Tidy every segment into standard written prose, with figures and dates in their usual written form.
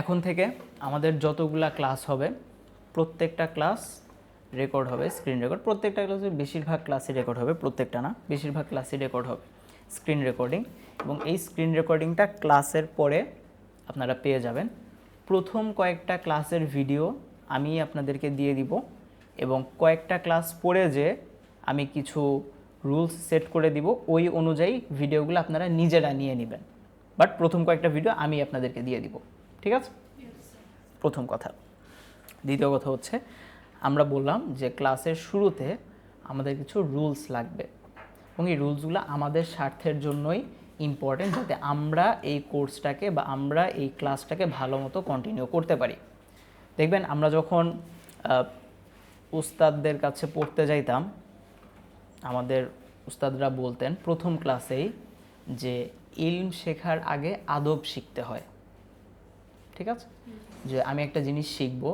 এখন থেকে আমাদের যতগুলা ক্লাস হবে প্রত্যেকটা ক্লাস রেকর্ড হবে, স্ক্রিন রেকর্ড। প্রত্যেকটা ক্লাসে বেশিরভাগ ক্লাসই রেকর্ড হবে, প্রত্যেকটা না, বেশিরভাগ ক্লাসই রেকর্ড হবে স্ক্রিন রেকর্ডিং। এবং এই স্ক্রিন রেকর্ডিংটা ক্লাসের পরে আপনারা পেয়ে যাবেন। প্রথম কয়েকটা ক্লাসের ভিডিও আমি আপনাদেরকে দিয়ে দিব এবং কয়েকটা ক্লাস পরে যে আমি কিছু রুলস সেট করে দিব, ওই অনুযায়ী ভিডিওগুলো আপনারা নিজেরা নিয়ে নেবেন। বাট প্রথম কয়েকটা ভিডিও আমি আপনাদেরকে দিয়ে দিব, ঠিক আছে? প্রথম কথা। দ্বিতীয় কথা হচ্ছে, আমরা বললাম যে ক্লাসের শুরুতে আমাদের কিছু রুলস লাগবে এবং এই রুলসগুলো আমাদের স্বার্থের জন্যই ইম্পর্টেন্ট, যাতে আমরা এই কোর্সটাকে বা আমরা এই ক্লাসটাকে ভালো মতো কন্টিনিউ করতে পারি। দেখবেন আমরা যখন উস্তাদদের কাছে পড়তে যাইতাম, আমাদের উস্তাদরা বলতেন প্রথম ক্লাসেই যে ইলম শেখার আগে আদব শিখতে হয়, ঠিক আছে? যে আমি একটা জিনিস শিখবো,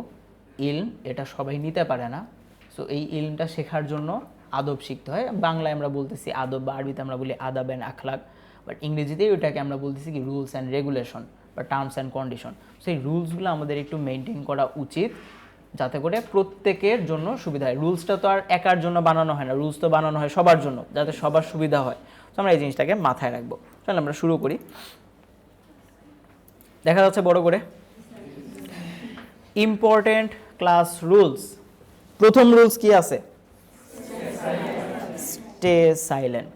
ইলম এটা সবাই নিতে পারে না, সো এই ইলমটা শেখার জন্য আদব শিখতে হয়। বাংলায় আমরা বলতেছি আদব, বা আরবিতে আমরা বলি আদাব অ্যান্ড আখলাক, বাট ইংরেজিতে ওইটাকে আমরা বলতেছি কি রুলস অ্যান্ড রেগুলেশন বা টার্মস অ্যান্ড কন্ডিশন। সেই রুলসগুলো আমাদের একটু মেনটেন করা উচিত, যাতে করে প্রত্যেকের জন্য সুবিধা হয়। রুলসটা তো আর একার জন্য বানানো হয় না, রুলস তো বানানো হয় সবার জন্য, যাতে সবার সুবিধা হয়। তো আমরা এই জিনিসটাকে মাথায় রাখবো। চলো আমরা শুরু করি। দেখা যাচ্ছে বড় করে ইম্পর্টেন্ট ক্লাস রুলস। প্রথম রুলস কি আছে? Stay silent.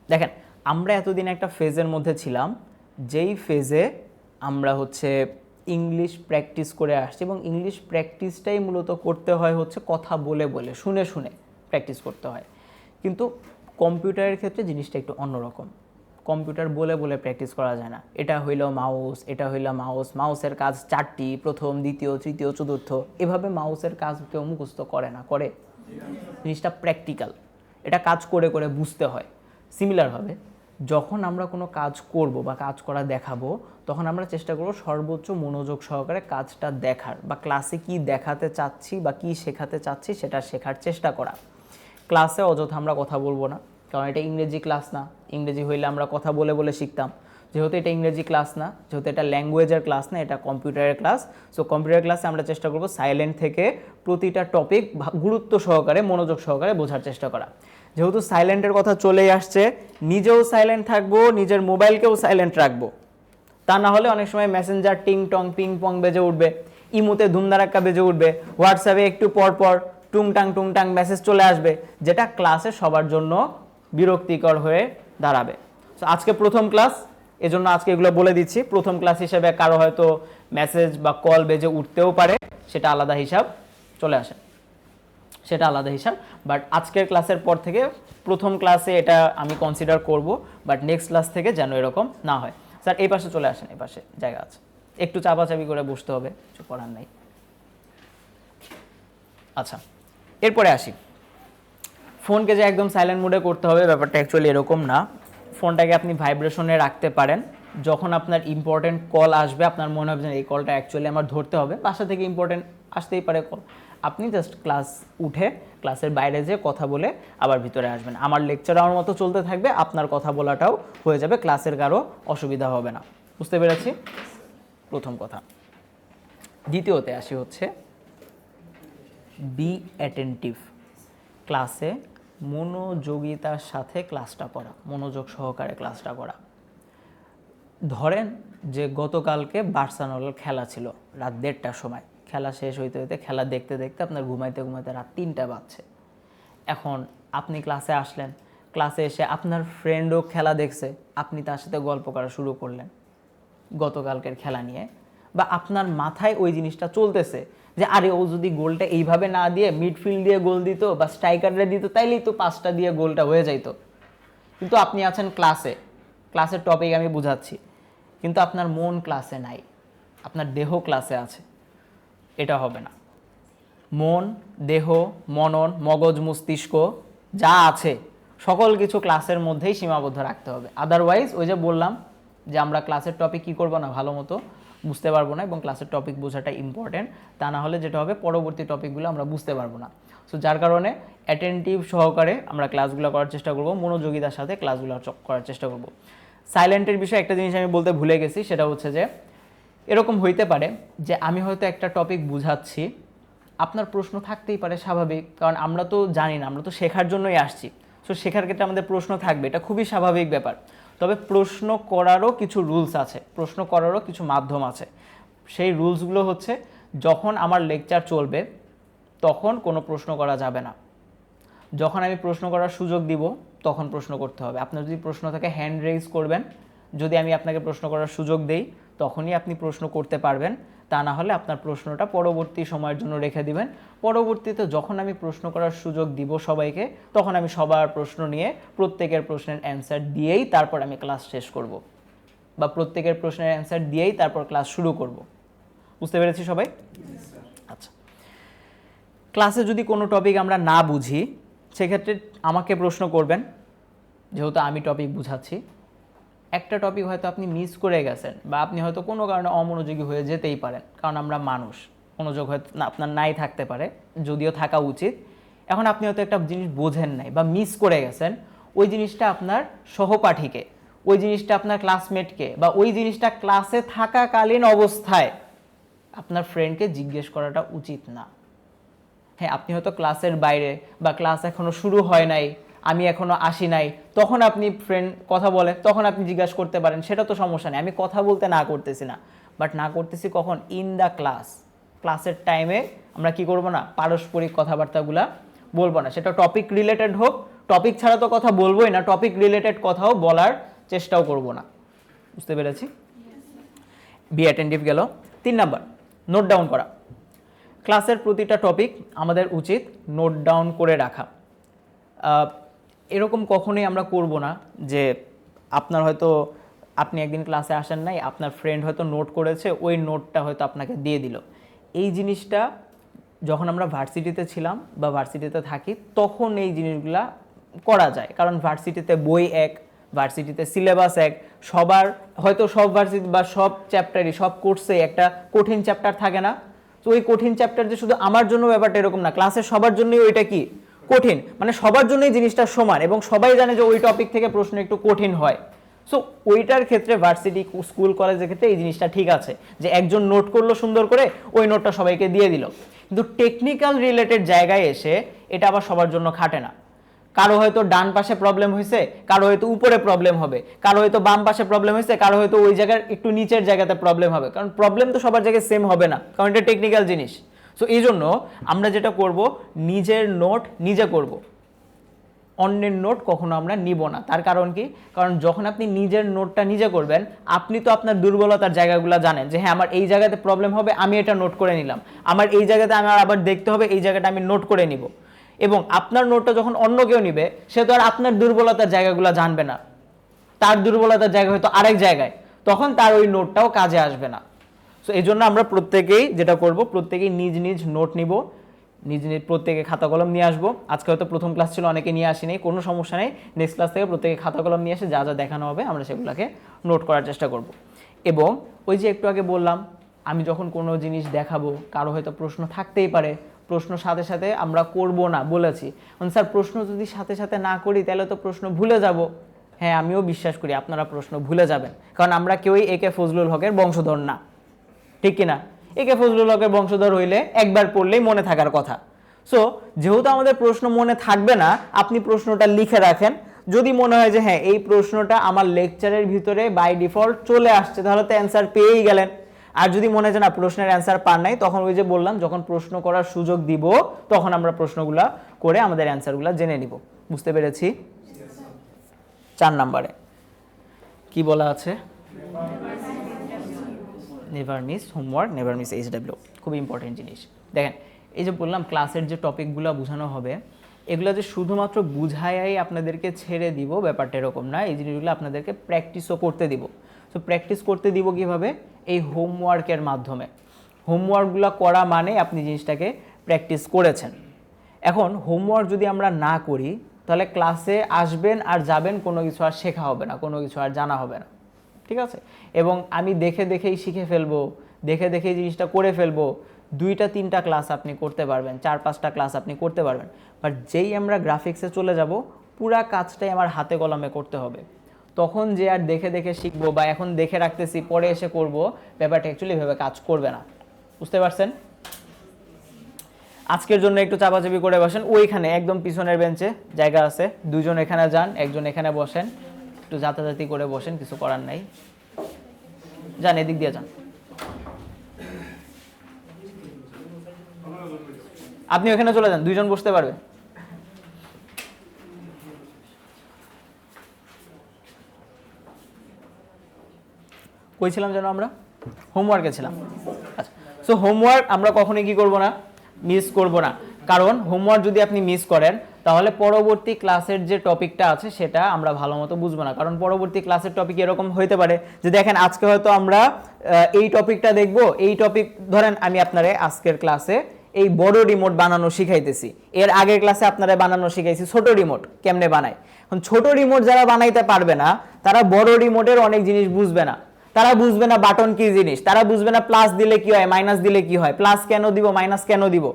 দেখেন, আমরা এতদিন একটা ফেজের মধ্যে ছিলাম, যেই ফেজে আমরা হচ্ছে ইংলিশ প্র্যাকটিস করে আসছি, এবং ইংলিশ প্র্যাকটিসটাই মূলত করতে হয় হচ্ছে কথা বলে বলে, শুনে শুনে প্র্যাকটিস করতে হয়। কিন্তু কম্পিউটারের ক্ষেত্রে জিনিসটা একটু অন্যরকম। কম্পিউটার বলে বলে প্র্যাকটিস করা যায় না। এটা হইল মাউস, এটা হইল মাউস, মাউসের কাজ 4টি, প্রথম, দ্বিতীয়, তৃতীয়, চতুর্থ, এভাবে মাউসের কাজ কেউ মুখস্থ করে না, করে? জিনিসটা প্র্যাকটিক্যাল, এটা কাজ করে করে বুঝতে হয়। সিমিলারভাবে যখন আমরা কোনো কাজ করব বা কাজ করা দেখাবো, তখন আমরা চেষ্টা করব সর্বোচ্চ মনোযোগ সহকারে কাজটা দেখার, বা ক্লাসে কি দেখাতে চাচ্ছি বা কি শেখাতে চাচ্ছি সেটা শেখার চেষ্টা করা। ক্লাসে অযথা আমরা কথা বলবো না, কারণ এটা ইংরেজি ক্লাস না। ইংরেজি হইলে আমরা কথা বলে বলে শিখতাম। যেহেতু এটা ইংরেজি ক্লাস না, যেহেতু এটা ল্যাঙ্গুয়েজের ক্লাস না, এটা কম্পিউটারের ক্লাস, সো কম্পিউটার ক্লাসে আমরা চেষ্টা করব সাইলেন্ট থেকে প্রতিটা টপিক গুরুত্ব সহকারে, মনোযোগ সহকারে বোঝার চেষ্টা করা। যেহেতু সাইলেন্টের কথা চলেই আসছে, নিজেও সাইলেন্ট থাকবো, নিজের মোবাইলকেও সাইলেন্ট রাখবো। তা না হলে অনেক সময় মেসেঞ্জার টিং টং পিং পং বেজে উঠবে, ইমোতে ধুমধারাক্কা বেজে উঠবে, হোয়াটসঅ্যাপে একটু পর পর টুংটাং মেসেজ চলে আসবে, যেটা ক্লাসে সবার জন্য বিরক্তিকর হয়ে দাঁড়াবে। সো আজকে প্রথম ক্লাস, এজন্য আজকে এগুলো বলে দিচ্ছি। প্রথম ক্লাস হিসেবে কারো হয়তো মেসেজ বা কল বেজে উঠতেও পারে, সেটা আলাদা হিসাব, চলে আসে, সেটা আলাদা হিসাব। বাট আজকের ক্লাসের পর থেকে প্রথম ক্লাসে এটা আমি কনসিডার করব, বাট নেক্সট ক্লাস থেকে যেন এরকম না হয়। স্যার এই পাশে চলে আসেন, এই পাশে জায়গা আছে, একটু চাপাচাপি করে বসতে হবে, কিছু করার নাই। আচ্ছা, এরপরে আসি। ফোনকে যে একদম সাইলেন্ট মোডে করতে হবে, ব্যাপারটা অ্যাকচুয়ালি এরকম না। ফোনটাকে আপনি ভাইব্রেশনে রাখতে পারেন। যখন আপনার ইম্পর্টেন্ট কল আসবে, আপনার মনে হবে যে এই কলটা অ্যাকচুয়ালি আমার ধরতে হবে, বাসা থেকে ইম্পর্টেন্ট আসতেই পারে কল, আপনি জাস্ট ক্লাস উঠে ক্লাসের বাইরে যেয়ে কথা বলে আবার ভিতরে আসবেন। আমার লেকচার আমার মতো চলতে থাকবে, আপনার কথা বলাটাও হয়ে যাবে, ক্লাসের কারো অসুবিধা হবে না। বুঝতে পেরেছি? প্রথম কথা। দ্বিতীয়তে আসি হচ্ছে বি অ্যাটেন্টিভ। ক্লাসে মনোযোগিতার সাথে ক্লাসটা করা, মনোযোগ সহকারে ক্লাসটা করা। ধরেন যে গতকালকে বার্সেলোনার খেলা ছিল রাত 1:30টার সময়, খেলা শেষ হইতে হইতে, খেলা দেখতে দেখতে আপনার ঘুমাইতে ঘুমাইতে রাত 3টা বাজছে। এখন আপনি ক্লাসে আসলেন, ক্লাসে এসে আপনার ফ্রেন্ডও খেলা দেখছে, আপনি তার সাথে গল্প করা শুরু করলেন গতকালকের খেলা নিয়ে, বা আপনার মাথায় ওই জিনিসটা চলতেছে যে আরে ও যদি গোলটা এইভাবে না দিয়ে মিডফিল্ড দিয়ে গোল দিত বা স্ট্রাইকাররা দিত, তাইলেই তো 5টা দিয়ে গোলটা হয়ে যাইতো। কিন্তু আপনি আছেন ক্লাসে, ক্লাসের টপিক আমি বুঝাচ্ছি, কিন্তু আপনার মন ক্লাসে নাই, আপনার দেহ ক্লাসে আছে। এটা হবে না। মন, দেহ, মনন, মগজ, মস্তিষ্ক যা আছে সকল কিছু ক্লাসের মধ্যেই সীমাবদ্ধ রাখতে হবে। আদারওয়াইজ ওই যে বললাম যে আমরা ক্লাসের টপিক কী করবো না, ভালো মতো বুঝতে পারবো না, এবং ক্লাসের টপিক বোঝাটা ইম্পর্টেন্ট। তা না হলে যেটা হবে, পরবর্তী টপিকগুলো আমরা বুঝতে পারবো না। সো যার কারণে অ্যাটেন্টিভ সহকারে আমরা ক্লাসগুলো করার চেষ্টা করব, মনোযোগিতার সাথে ক্লাসগুলো করার চেষ্টা করব। সাইলেন্টের বিষয়ে একটা জিনিস আমি বলতে ভুলে গেছি, সেটা হচ্ছে যে এরকম হইতে পারে যে আমি হয়তো একটা টপিক বুঝাচ্ছি, আপনার প্রশ্ন থাকতেই পারে, স্বাভাবিক, কারণ আমরা তো জানি না, আমরা তো শেখার জন্যই আসছি। সো শেখার ক্ষেত্রে আমাদের প্রশ্ন থাকবে, এটা খুবই স্বাভাবিক ব্যাপার। তবে প্রশ্ন করারও কিছু রুলস আছে, প্রশ্ন করারও কিছু মাধ্যম আছে। সেই রুলসগুলো হচ্ছে, যখন আমার লেকচার চলবে তখন কোনো প্রশ্ন করা যাবে না। যখন আমি প্রশ্ন করার সুযোগ দিব তখন প্রশ্ন করতে হবে। আপনার যদি প্রশ্ন থাকে হ্যান্ড রেইজ করবেন, যদি আমি আপনাকে প্রশ্ন করার সুযোগ দেই তখনই আপনি প্রশ্ন করতে পারবেন, তা না হলে আপনার প্রশ্নটা পরবর্তী সময়ের জন্য রেখে দিবেন। পরবর্তীতে যখন আমি প্রশ্ন করার সুযোগ দিব সবাইকে, তখন আমি সবার প্রশ্ন নিয়ে প্রত্যেকের প্রশ্নের অ্যান্সার দিয়েই তারপর আমি ক্লাস শেষ করব, বা প্রত্যেকের প্রশ্নের অ্যান্সার দিয়েই তারপর ক্লাস শুরু করব। বুঝতে পেরেছি সবাই? আচ্ছা, ক্লাসে যদি কোনো টপিক আমরা না বুঝি সেক্ষেত্রে আমাকে প্রশ্ন করবেন, যেহেতু আমি টপিক বুঝাচ্ছি। একটা টপিক হয়তো আপনি মিস করে গেছেন, বা আপনি হয়তো কোনো কারণে অমনোযোগী হয়ে যেতেই পারেন, কারণ আমরা মানুষ, মনোযোগ হয়তো আপনার নাই থাকতে পারে, যদিও থাকা উচিত। এখন আপনি হয়তো একটা জিনিস বোঝেন নাই বা মিস করে গেছেন, ওই জিনিসটা আপনার সহপাঠীকে, ওই জিনিসটা আপনার ক্লাসমেটকে, বা ওই জিনিসটা ক্লাসে থাকাকালীন অবস্থায় আপনার ফ্রেন্ডকে জিজ্ঞেস করাটা উচিত না। হ্যাঁ, আপনি হয়তো ক্লাসের বাইরে, বা ক্লাস এখনও শুরু হয় নাই, আমি এখনও আসি নাই, তখন আপনি ফ্রেন্ড কথা বলে তখন আপনি জিজ্ঞাসা করতে পারেন, সেটা তো সমস্যা নেই। আমি কথা বলতে না করতেছি না, বাট না করতেছি কখন? In the class. ক্লাসের টাইমে আমরা কি করব না? পারস্পরিক কথাবার্তাগুলা বলবো না, সেটা টপিক রিলেটেড হোক। টপিক ছাড়া তো কথা বলবোই না, টপিক রিলেটেড কথাও বলার চেষ্টাও করব না। বুঝতে পেরেছি? বি অ্যাটেন্টিভ গেল। 3 নাম্বার, নোট ডাউন করা। ক্লাসের প্রতিটা টপিক আমাদের উচিত নোট ডাউন করে রাখা। এরকম কখনোই আমরা করব না যে আপনার হয়তো, আপনি একদিন ক্লাসে আসেন নাই, আপনার ফ্রেন্ড হয়তো নোট করেছে, ওই নোটটা হয়তো আপনাকে দিয়ে দিল। এই জিনিসটা যখন আমরা ভার্সিটিতে ছিলাম বা ভার্সিটিতে থাকি তখন এই জিনিসগুলা করা যায়, কারণ ভার্সিটিতে বই এক, ভার্সিটিতে সিলেবাস এক, সবার হয়তো সব ভার্সিটি বা সব চ্যাপ্টারই, সব কোর্সে একটা কঠিন চ্যাপ্টার থাকে না? তো ওই কঠিন চ্যাপ্টার যে শুধু আমার জন্য ব্যাপারটা এরকম না, ক্লাসের সবার জন্যই ওইটা কি কঠিন, মানে সবার জন্যই জিনিসটা সমান, এবং সবাই জানে যে ওই টপিক থেকে প্রশ্ন একটু কঠিন হয়। সো ওইটার ক্ষেত্রে ভার্সিটি, স্কুল, কলেজের ক্ষেত্রে এই জিনিসটা ঠিক আছে যে একজন নোট করলো সুন্দর করে, ওই নোটটা সবাইকে দিয়ে দিল। কিন্তু টেকনিক্যাল রিলেটেড জায়গায় এসে এটা আবার সবার জন্য খাটে না। কারো হয়তো ডান পাশে প্রবলেম হয়েছে, কারো হয়তো উপরে প্রবলেম হবে, কারো হয়তো বাম পাশে প্রবলেম হয়েছে, কারো হয়তো ওই জায়গার একটু নিচের জায়গাতে প্রবলেম হবে, কারণ প্রবলেম তো সবার জায়গায় সেম হবে না, কারণ এটা টেকনিক্যাল জিনিস। সো এই জন্য আমরা যেটা করব, নিজের নোট নিজে করব, অন্যের নোট কখনো আমরা নিব না। তার কারণ কি? কারণ যখন আপনি নিজের নোটটা নিজে করবেন, আপনি তো আপনার দুর্বলতার জায়গাগুলো জানেন, যে হ্যাঁ আমার এই জায়গাতে প্রবলেম হবে, আমি এটা নোট করে নিলাম, আমার এই জায়গাতে আমার আবার দেখতে হবে, এই জায়গাটা আমি নোট করে নিব। এবং আপনার নোটটা যখন অন্য কেউ নিবে, সে তো আর আপনার দুর্বলতার জায়গাগুলো জানবে না, তার দুর্বলতার জায়গা হয়তো আরেক জায়গায়, তখন তার ওই নোটটাও কাজে আসবে না। সো এই জন্য আমরা প্রত্যেকেই যেটা করব, প্রত্যেকেই নিজ নিজ নোট নিব, নিজ নিজ প্রত্যেকে খাতা কলম নিয়ে আসবো। আজকে হয়তো প্রথম ক্লাস ছিল, অনেকে নিয়ে আসেনি, কোনো সমস্যা নেই, নেক্সট ক্লাস থেকে প্রত্যেকে খাতা কলম নিয়ে এসে যা যা দেখানো হবে আমরা সেগুলোকে নোট করার চেষ্টা করব। এবং ওই যে একটু আগে বললাম, আমি যখন কোনো জিনিস দেখাবো, কারো হয়তো প্রশ্ন থাকতেই পারে, প্রশ্ন সাথে সাথে আমরা করব না বলেছি। স্যার প্রশ্ন যদি সাথে সাথে না করি তাহলে তো প্রশ্ন ভুলে যাব। হ্যাঁ, আমিও বিশ্বাস করি আপনারা প্রশ্ন ভুলে যাবেন, কারণ আমরা কেউই একে ফজলুল হকের বংশধর না, ঠিক কিনা? একে ফজলুল হকের বংশধর হইলে একবার পড়লেই মনে থাকার কথা। সো যেহেতু আমাদের প্রশ্ন মনে থাকবে না, আপনি প্রশ্নটা লিখে রাখেন। যদি মনে হয় যে হ্যাঁ এই প্রশ্নটা আমার লেকচারের ভিতরে বাই ডিফল্ট চলে আসছে, তাহলে তো অ্যান্সার পেয়েই গেলেন। আর যদি মনে হয় যে না প্রশ্নের অ্যান্সার পান নাই, তখন ওই যে বললাম, যখন প্রশ্ন করার সুযোগ দিব তখন আমরা প্রশ্নগুলা করে আমাদের অ্যান্সারগুলা জেনে নিব। বুঝতে পেরেছি? 4 নম্বরে কি বলা আছে? Never miss homework, never miss HW, খুব ইম্পর্টেন্ট জিনিস। দেখেন, এই যে বললাম ক্লাসের যে টপিকগুলো বোঝানো হবে, এগুলো যে শুধুমাত্র বুঝাই আপনাদেরকে ছেড়ে দিব, ব্যাপারটা এরকম না। এই জিনিসগুলো আপনাদেরকে প্র্যাকটিসও করতে দিব। তো প্র্যাকটিস করতে দিব কিভাবে? এই হোমওয়ার্কের মাধ্যমে। হোমওয়ার্কগুলো করা মানে আপনি জিনিসটাকে প্র্যাকটিস করেছেন। এখন হোমওয়ার্ক যদি আমরা না করি, তাহলে ক্লাসে আসবেন আর যাবেন, কোনো কিছু আর শেখা হবে না, কোনো কিছু আর জানা হবে না, ঠিক আছে? এবং আমি দেখে দেখেই শিখে ফেলবো, দেখে দেখেই জিনিসটা করে ফেলবো, 2-3টা ক্লাস আপনি করতে পারবেন, 4-5টা ক্লাস আপনি করতে পারবেন। বাট যেই আমরা গ্রাফিক্সে চলে যাব, পুরা কাজটাই আমার হাতে কলমে করতে হবে। তখন যে আর দেখে দেখে শিখবো বা এখন দেখে রাখতেছি পরে এসে করব, ব্যাপারটা অ্যাকচুয়ালি ভেবে কাজ করবে না। বুঝতে পারছেন? আজকের জন্য একটু চাপাচাপি করে বসেন, ওইখানে একদম পিছনের বেঞ্চে জায়গা আছে, দুজন এখানে যান, একজন এখানে বসেন, একটু যাতাযাতি করে বসেন, কিছু করার নাই। যান, এদিক দিয়ে যান। আপনি ওখানে চলে যান, দুইজন বসতে পারবে। কই ছিলাম যেন আমরা? হোমওয়ার্কে ছিলাম। আচ্ছা, সো হোমওয়ার্ক আমরা কখনোই কি করব না, মিস করব না। কারণ হোমওয়ার্ক যদি আপনি মিস করেন তাহলে পরবর্তী ক্লাসের যে টপিকটা আছে সেটা আমরা ভালো মতো বুঝবো না। কারণ পরবর্তী ক্লাসের টপিক এরকম হইতে পারে যে দেখেন আজকে হয়তো আমরা এই টপিকটা দেখব, এই টপিক ধরেন আমি আপনারে আজকের ক্লাসে এই বড় রিমোট বানানো শিখাইতেছি, এর আগের ক্লাসে আপনারা বানানো শিখাইছি ছোট রিমোট কেমনে বানায়। এখন ছোট রিমোট যারা বানাইতে পারবে না তারা বড় রিমোটের অনেক জিনিস বুঝবে না। তারা বুঝবে না বাটন কি জিনিস, তারা বুঝবে না প্লাস দিলে কি হয়, মাইনাস দিলে কি হয়, প্লাস কেন দিব, মাইনাস কেন দিব,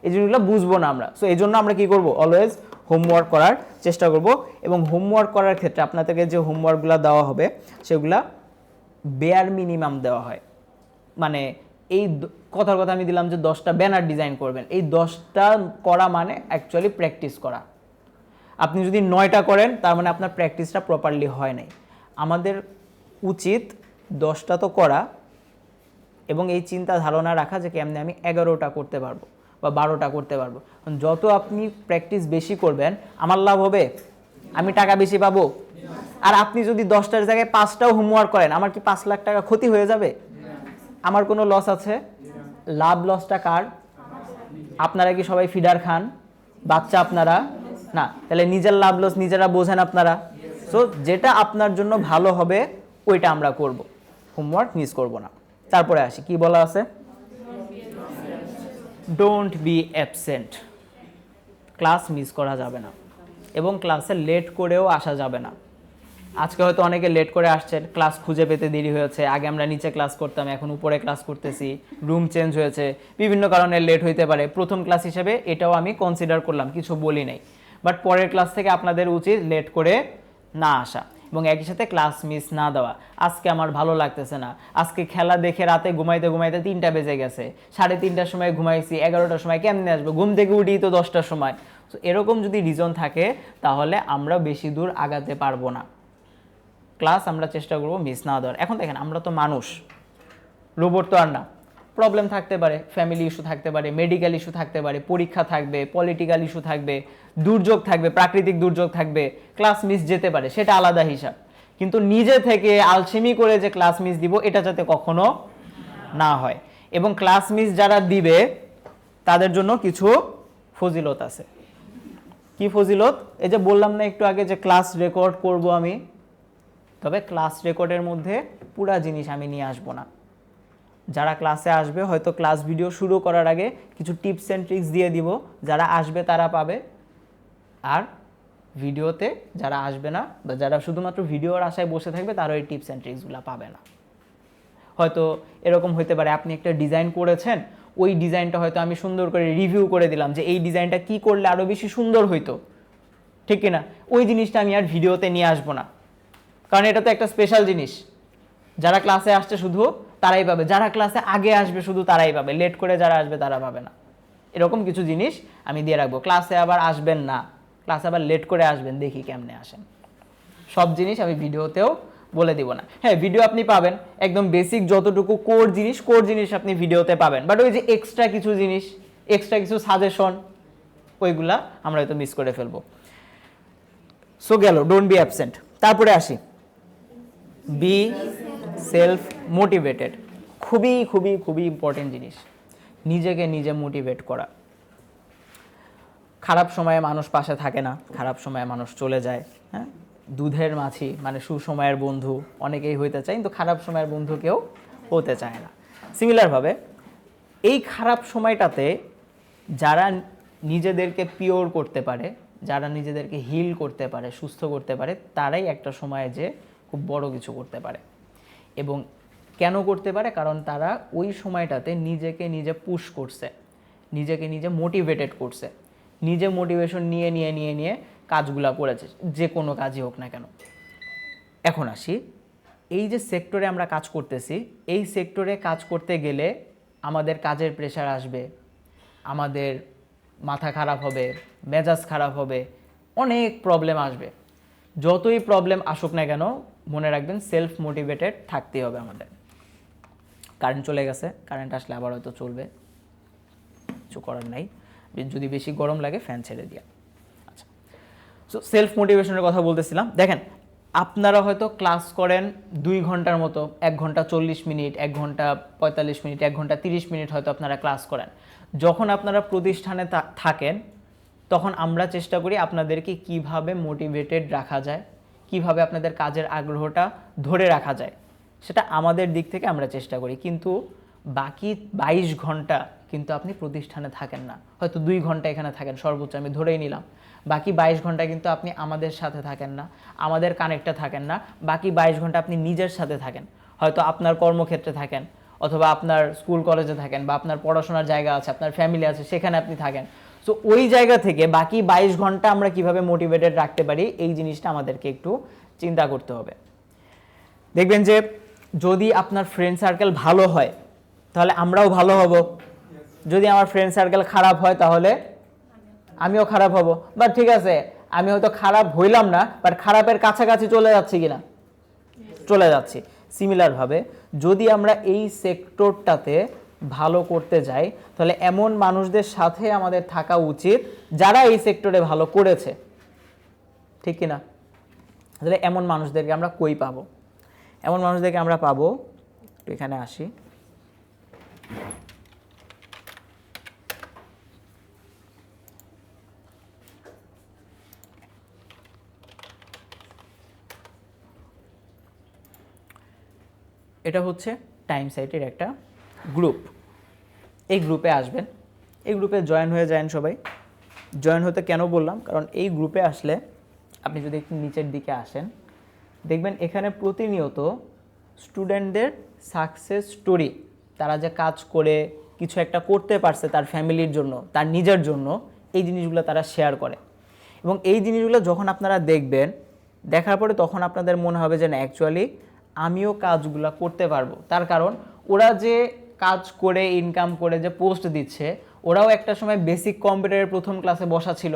এই জিনিসগুলো বুঝবো না আমরা। সো এই জন্য আমরা কি করব, অলওয়েজ হোমওয়ার্ক করার চেষ্টা করব। এবং হোমওয়ার্ক করার ক্ষেত্রে আপনাদেরকে যে হোমওয়ার্কগুলো দেওয়া হবে সেগুলা বেয়ার মিনিমাম দেওয়া হয়। মানে এই কথার কথা আমি দিলাম যে 10টা ব্যানার ডিজাইন করবেন, এই 10টা করা মানে অ্যাকচুয়ালি প্র্যাকটিস করা। আপনি যদি 9টা করেন তার মানে আপনার প্র্যাকটিসটা প্রপারলি হয় নাই। আমাদের উচিত 10টা তো করা এবং এই চিন্তা ধারণা রাখা যে কেমনে আমি 11টা করতে পারবো বা 12টা করতে পারবো। যত আপনি প্র্যাকটিস বেশি করবেন আমার লাভ হবে, আমি টাকা বেশি পাবো। আর আপনি যদি 10টার জায়গায় 5টাও হোমওয়ার্ক করেন আমার কি 5 লাখ টাকা ক্ষতি হয়ে যাবে? আমার কোনো লস আছে? লাভ লসটা কার? আপনারা কি সবাই ফিডার খান? বাচ্চা আপনারা না, তাহলে নিজের লাভ লস নিজেরা বোঝেন আপনারা। সো যেটা আপনার জন্য ভালো হবে ওইটা আমরা করব, হোমওয়ার্ক মিস করব না। তারপরে আসি কি বলা আছে, don't be absent. Class miss করা যাবে না এবং ক্লাসে লেট করেও আসা যাবে না। আজকে হয়তো অনেকে লেট করে আসছেন, ক্লাস খুঁজে পেতে দেরি হয়েছে, আগে আমরা নিচে ক্লাস করতাম এখন উপরে ক্লাস করতেছি, রুম চেঞ্জ হয়েছে, বিভিন্ন কারণে লেট হইতে পারে। প্রথম ক্লাস হিসেবে এটাও আমি কনসিডার করলাম, কিছু বলি নাই। বাট পরের ক্লাস থেকে আপনাদের উচিত লেট করে না আসা এবং একই সাথে ক্লাস মিস না দেওয়া। আজকে আমার ভালো লাগতেছে না, আজকে খেলা দেখে রাতে ঘুমাইতে ঘুমাইতে 3টা বেজে গেছে, 3:30টার সময় ঘুমাইছি, 11টার সময় কেমনে আসবো, ঘুম থেকে উঠি তো 10টার সময়। তো এরকম যদি রিজন থাকে তাহলে আমরা বেশি দূর আগাতে পারবো না। ক্লাস আমরা চেষ্টা করবো মিস না দেওয়ার। এখন দেখেন আমরা তো মানুষ, রোবট তো আর না। প্রবলেম থাকতে পারে, ফ্যামিলি ইস্যু থাকতে পারে, মেডিকেল ইস্যু থাকতে পারে, পরীক্ষা থাকবে, পলিটিক্যাল ইস্যু থাকবে, দুর্যোগ থাকবে, প্রাকৃতিক দুর্যোগ থাকবে, ক্লাস মিস যেতে পারে, সেটা আলাদা হিসাব। কিন্তু নিজে থেকে আলসেমি করে যে ক্লাস মিস দিব এটা যাতে কখনো না হয়। এবং ক্লাস মিস যারা দিবে তাদের জন্য কিছু ফজিলত আছে। কি ফজিলত? এই যে বললাম না একটু আগে যে ক্লাস রেকর্ড করব আমি, তবে ক্লাস রেকর্ডের মধ্যে পুরা জিনিস আমি নিয়ে আসবো না। যারা ক্লাসে আসবে হয়তো ক্লাস ভিডিও শুরু করার আগে কিছু টিপস অ্যান্ড ট্রিক্স দিয়ে দিব, যারা আসবে তারা পাবে। আর ভিডিওতে যারা আসবে না বা যারা শুধুমাত্র ভিডিওর আশায় বসে থাকবে তারা ওই টিপস অ্যান্ড ট্রিক্সগুলো পাবে না। হয়তো এরকম হতে পারে আপনি একটা ডিজাইন করেছেন, ওই ডিজাইনটা হয়তো আমি সুন্দর করে রিভিউ করে দিলাম যে এই ডিজাইনটা কি করলে আরও বেশি সুন্দর হইতো, ঠিক কিনা? ওই জিনিসটা আমি আর ভিডিওতে নিয়ে আসবো না, কারণ এটা তো একটা স্পেশাল জিনিস। যারা ক্লাসে আসছে শুধু তারাই পাবে, যারা ক্লাসে আগে আসবে শুধু তারাই পাবে, লেট করে যারা আসবে তারা পাবে না। এরকম কিছু জিনিস আমি দিয়ে রাখবো। ক্লাসে আবার আসবেন না, ক্লাসে আবার লেট করে আসবেন, দেখি কেমনে আসেন। সব জিনিস আমি ভিডিওতেও বলে দিব না। হ্যাঁ, ভিডিও আপনি পাবেন, একদম বেসিক যতটুকু কোর জিনিস আপনি ভিডিওতে পাবেন। বাট ওই যে এক্সট্রা কিছু জিনিস, এক্সট্রা কিছু সাজেশন, ওইগুলা আমরা হয়তো মিস করে ফেলবো। সো গেল ডোন্ট বি অ্যাবসেন্ট। তারপরে আসি বি সেলফ মোটিভেটেড। খুবই খুবই খুবই ইম্পর্টেন্ট জিনিস, নিজেকে নিজে মোটিভেট করা। খারাপ সময়ে মানুষ পাশে থাকে না, খারাপ সময়ে মানুষ চলে যায়। হ্যাঁ, দুধের মাছি মানে সুসময়ের বন্ধু অনেকেই হইতে চায়, কিন্তু খারাপ সময়ের বন্ধু কেউ হতে চায় না। সিমিলারভাবে এই খারাপ সময়টাতে যারা নিজেদেরকে পিওর করতে পারে, যারা নিজেদেরকে হিল করতে পারে, সুস্থ করতে পারে, তারাই একটা সময়ে যে খুব বড় কিছু করতে পারে। এবং কেন করতে পারে? কারণ তারা ওই সময়টাতে নিজেকে নিজে পুশ করছে, নিজেকে নিজে মোটিভেটেড করছে, নিজে মোটিভেশন নিয়ে কাজগুলা করেছে, যে কোনো কাজই হোক না কেন। এখন আসি, এই যে সেক্টরে আমরা কাজ করতেছি, এই সেক্টরে কাজ করতে গেলে আমাদের কাজের প্রেশার আসবে, আমাদের মাথা খারাপ হবে, মেজাজ খারাপ হবে, অনেক প্রবলেম আসবে। যতই প্রবলেম আসুক না কেন মনে রাখবেন সেলফ মোটিভেটেড থাকতেই হবে আমাদের। কারেন্ট চলে গেছে, কারেন্ট আসলে আবার হয়তো চলবে, কিছু করার নাই, যদি বেশি গরম লাগে ফ্যান ছেড়ে দিয়া। আচ্ছা, সো সেলফ মোটিভেশনের কথা বলতেছিলাম। দেখেন, আপনারা হয়তো ক্লাস করেন 2 ঘন্টার মতো, 1 ঘন্টা 40 মিনিট, 1 ঘন্টা 45 মিনিট, 1 ঘন্টা 30 মিনিট হয়তো আপনারা ক্লাস করেন। যখন আপনারা প্রতিষ্ঠানে থাকেন তখন আমরা চেষ্টা করি আপনাদেরকে কিভাবে মোটিভেটেড রাখা যায়, কিভাবে আপনাদের কাজের আগ্রহটা ধরে রাখা যায়, সেটা আমাদের দিক থেকে আমরা চেষ্টা করি। কিন্তু বাকি 22 ঘন্টা কিন্তু আপনি প্রতিষ্ঠানে থাকেন না, হয়তো 2 ঘন্টা এখানে থাকেন সর্বোচ্চ, আমি ধরেই নিলাম। বাকি 22 ঘন্টা কিন্তু আপনি আমাদের সাথে থাকেন না, আমাদের কানেক্টে থাকেন না। বাকি 22 ঘন্টা আপনি নিজের সাথে থাকেন, হয়তো আপনার কর্মক্ষেত্রে থাকেন, অথবা আপনার স্কুল কলেজে থাকেন, বা আপনার পড়াশোনার জায়গা আছে, আপনার ফ্যামিলি আছে, সেখানে আপনি থাকেন। সো ওই জায়গা থেকে বাকি 22 ঘন্টা আমরা কিভাবে মোটিভেটেড রাখতে পারি, এই জিনিসটা আমাদেরকে একটু চিন্তা করতে হবে। দেখবেন যে যদি আপনার ফ্রেন্ড সার্কেল ভালো হয় তাহলে আমরাও ভালো হব, যদি আমার ফ্রেন্ড সার্কেল খারাপ হয় তাহলে আমিও খারাপ হব। বাট ঠিক আছে, আমি হয়তো খারাপ হইলাম না, বাট খারাপের কাছাকাছি চলে যাচ্ছি কিনা, চলে যাচ্ছি। সিমিলারভাবে যদি আমরা এই সেক্টরটাতে ভালো করতে যাই তাহলে এমন মানুষদের সাথে আমাদের থাকা উচিত যারা এই সেক্টরে ভালো করেছে, ঠিক কিনা? তাহলে এমন মানুষদেরকে আমরা কই পাবো? এমন মানুষদেরকে আমরা পাবো, একটু এখানে আসি, এটা হচ্ছে টাইম সাইটের একটা গ্রুপ। এই গ্রুপে আসবেন, এই গ্রুপে জয়েন হয়ে যান সবাই। জয়েন হতে কেন বললাম, কারণ এই গ্রুপে আসলে আপনি যদি একটু নিচের দিকে আসেন দেখবেন এখানে প্রতিনিয়ত স্টুডেন্টদের সাকসেস স্টোরি, তারা যে কাজ করে কিছু একটা করতে পারছে তার ফ্যামিলির জন্য, তার নিজের জন্য, এই জিনিসগুলো তারা শেয়ার করে। এবং এই জিনিসগুলো যখন আপনারা দেখবেন, দেখার পরে তখন আপনাদের মনে হবে যে না, অ্যাকচুয়ালি আমিও কাজগুলো করতে পারবো। তার কারণ ওরা যে কাজ করে ইনকাম করে যে পোস্ট দিচ্ছে, ওরাও একটা সময় বেসিক কম্পিউটারের প্রথম ক্লাসে বসা ছিল,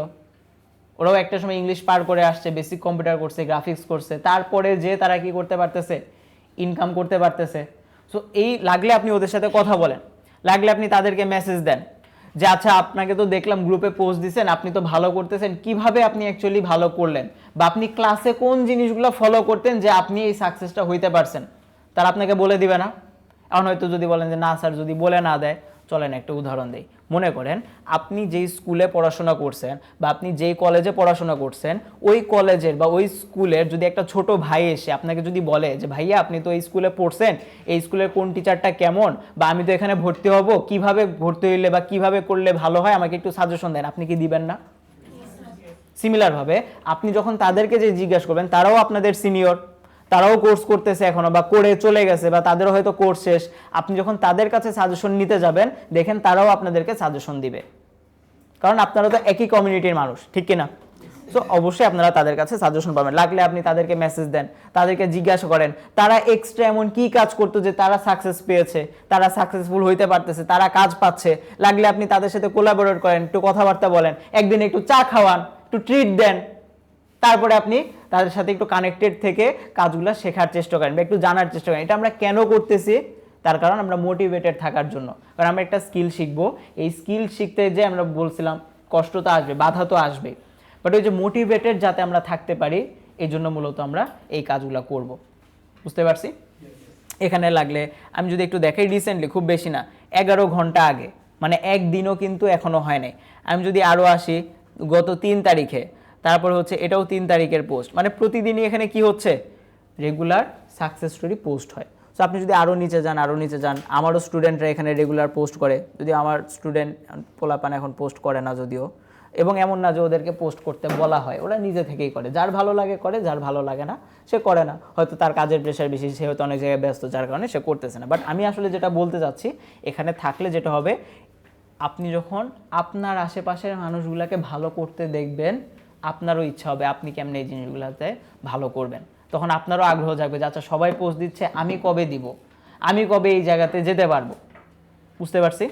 ওরাও একটা সময় ইংলিশ পার করে আসছে, বেসিক কম্পিউটার করছে, গ্রাফিক্স করছে, তারপরে যে তারা কি করতে পারতেছে, ইনকাম করতে পারতেছে। সো এই লাগলে আপনি ওদের সাথে কথা বলেন, লাগলে আপনি তাদেরকে মেসেজ দেন যে আচ্ছা আপনাকে তো দেখলাম গ্রুপে পোস্ট দিচ্ছেন, আপনি তো ভালো করতেছেন, কিভাবে আপনি অ্যাকচুয়ালি ভালো করলেন, বা আপনি ক্লাসে কোন জিনিসগুলো ফলো করতেন যে আপনি এই সাকসেসটা হইতে পারছেন, তারা আপনাকে বলে দিবে না? এখন হয়তো যদি বলেন যে না স্যার, যদি বলে না দেয়, চলেন একটা উদাহরণ দেই। মনে করেন আপনি যেই স্কুলে পড়াশোনা করছেন বা আপনি যেই কলেজে পড়াশোনা করছেন, ওই কলেজের বা ওই স্কুলের যদি একটা ছোট ভাই এসে আপনাকে যদি বলে যে ভাইয়া আপনি তো এই স্কুলে পড়ছেন, এই স্কুলের কোন টিচারটা কেমন, বা আমি তো এখানে ভর্তি হব, কিভাবে ভর্তি হইলে বা কিভাবে করলে ভালো হয় আমাকে একটু সাজেশন দেন, আপনি কি দিবেন না? সিমিলারভাবে আপনি যখন তাদেরকে যে জিজ্ঞাসা করবেন, তারাও আপনাদের সিনিয়র, তারাও কোর্স করতেছে এখনো বা করে চলে গেছে, বা তাদেরও হয়তো কোর্স শেষ। আপনি যখন তাদের কাছে সাজেশন নিতে যাবেন, দেখেন তারাও আপনাদেরকে সাজেশন দিবে, কারণ আপনারা তো একই কমিউনিটির মানুষ, ঠিক কিনা? সো অবশ্যই আপনারা তাদের কাছে সাজেশন পাবেন। লাগলে আপনি তাদেরকে মেসেজ দেন, তাদেরকে জিজ্ঞাসা করেন তারা এক্সট্রা এমন কি কাজ করতো যে তারা সাকসেস পেয়েছে, তারা সাকসেসফুল হইতে পারতেছে, তারা কাজ পাচ্ছে। লাগলে আপনি তাদের সাথে কোলাবোরেট করেন, একটু কথাবার্তা বলেন, একদিন একটু চা খাওয়ান, একটু ট্রিট দেন, তারপরে আপনি তাদের সাথে একটু কানেক্টেড থেকে কাজগুলো শেখার চেষ্টা করেন বা একটু জানার চেষ্টা করেন। এটা আমরা কেন করতেছি? তার কারণ আমরা মোটিভেটেড থাকার জন্য, কারণ আমরা একটা স্কিল শিখবো। এই স্কিল শিখতে যে আমরা বলছিলাম কষ্ট তো আসবে, বাধা তো আসবে, বাট ওই যে মোটিভেটেড যাতে আমরা থাকতে পারি, এই জন্য মূলত আমরা এই কাজগুলো করব। বুঝতে পারছি? এখানে লাগলে আমি যদি একটু দেখাই, রিসেন্টলি, খুব বেশি না, 11 ঘন্টা আগে, মানে একদিনও কিন্তু এখনও হয় নাই, আমি যদি আরও আসি, গত 3 তারিখে, তারপর হচ্ছে এটাও 3 তারিখের পোস্ট, মানে প্রতিদিনই এখানে কি হচ্ছে, রেগুলার সাকসেস স্টোরি পোস্ট হয়। সো আপনি যদি আরও নিচে যান, আরও নিচে যান, আমারও স্টুডেন্টরা এখানে রেগুলার পোস্ট করে, যদি আমার স্টুডেন্ট পোলাপান এখন পোস্ট করে না যদিও, এবং এমন না যে ওদেরকে পোস্ট করতে বলা হয়, ওরা নিজে থেকেই করে, যার ভালো লাগে করে, যার ভালো লাগে না সে করে না, হয়তো তার কাজের প্রেশার বেশি, সে হয়তো অনেক জায়গায় ব্যস্ত, যার কারণে সে করতেছে না। বাট আমি আসলে যেটা বলতে চাচ্ছি, এখানে থাকলে যেটা হবে, আপনি যখন আপনার আশেপাশের মানুষগুলোকে ভালো করতে দেখবেন, আপনারও ইচ্ছা হবে আপনি কেমন এই জিনিসগুলোতে ভালো করবেন। তখন আপনারও আগ্রহ জাগবে যে আচ্ছা সবাই পোস্ট দিচ্ছে, আমি কবে দিব, আমি কবে এই জায়গাতে যেতে পারবো। বুঝতে পারছি?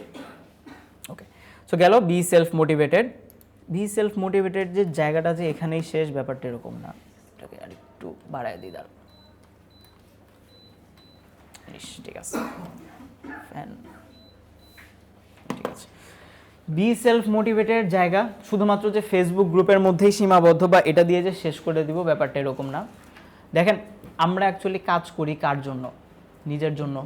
ওকে, সো গেল B self motivated. B self motivated যে জায়গাটা যে এখানেই শেষ, ব্যাপারটা এরকম না, এটাকে আর একটু বাড়ায় দিই। দাঁড়, ঠিক আছে, ফ্যান, ঠিক আছে। বি সেলফ মোটিভেটেড জায়গা শুধুমাত্র যে ফেসবুক গ্রুপের মধ্যেই সীমাবদ্ধ বা এটা দিয়ে যে শেষ করে দিব, ব্যাপারটা এরকম না। দেখেন, আমরা অ্যাকচুয়ালি কাজ করি কার জন্য? নিজের জন্য,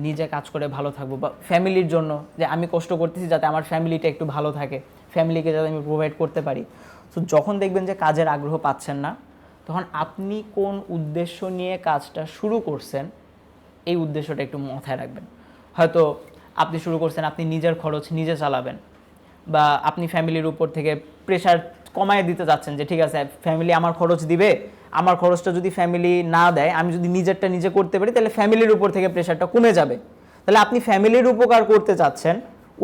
নিজে কাজ করে ভালো থাকবো, বা ফ্যামিলির জন্য, যে আমি কষ্ট করতেছি যাতে আমার ফ্যামিলিটা একটু ভালো থাকে, ফ্যামিলিকে যাতে আমি প্রোভাইড করতে পারি। সো যখন দেখবেন যে কাজের আগ্রহ পাচ্ছেন না, তখন আপনি কোন উদ্দেশ্য নিয়ে কাজটা শুরু করছেন এই উদ্দেশ্যটা একটু মাথায় রাখবেন। হয়তো আপনি শুরু করছেন আপনি নিজের খরচ নিজে চালাবেন, বা আপনি ফ্যামিলির উপর থেকে প্রেশার কমায় দিতে যাচ্ছেন যে ঠিক আছে ফ্যামিলি আমার খরচ দিবে, আমার খরচটা যদি ফ্যামিলি না দেয়, আমি যদি নিজেরটা নিজে করতে পারি তাহলে ফ্যামিলির উপর থেকে প্রেশারটা কমে যাবে। তাহলে আপনি ফ্যামিলির উপকার করতে চাচ্ছেন,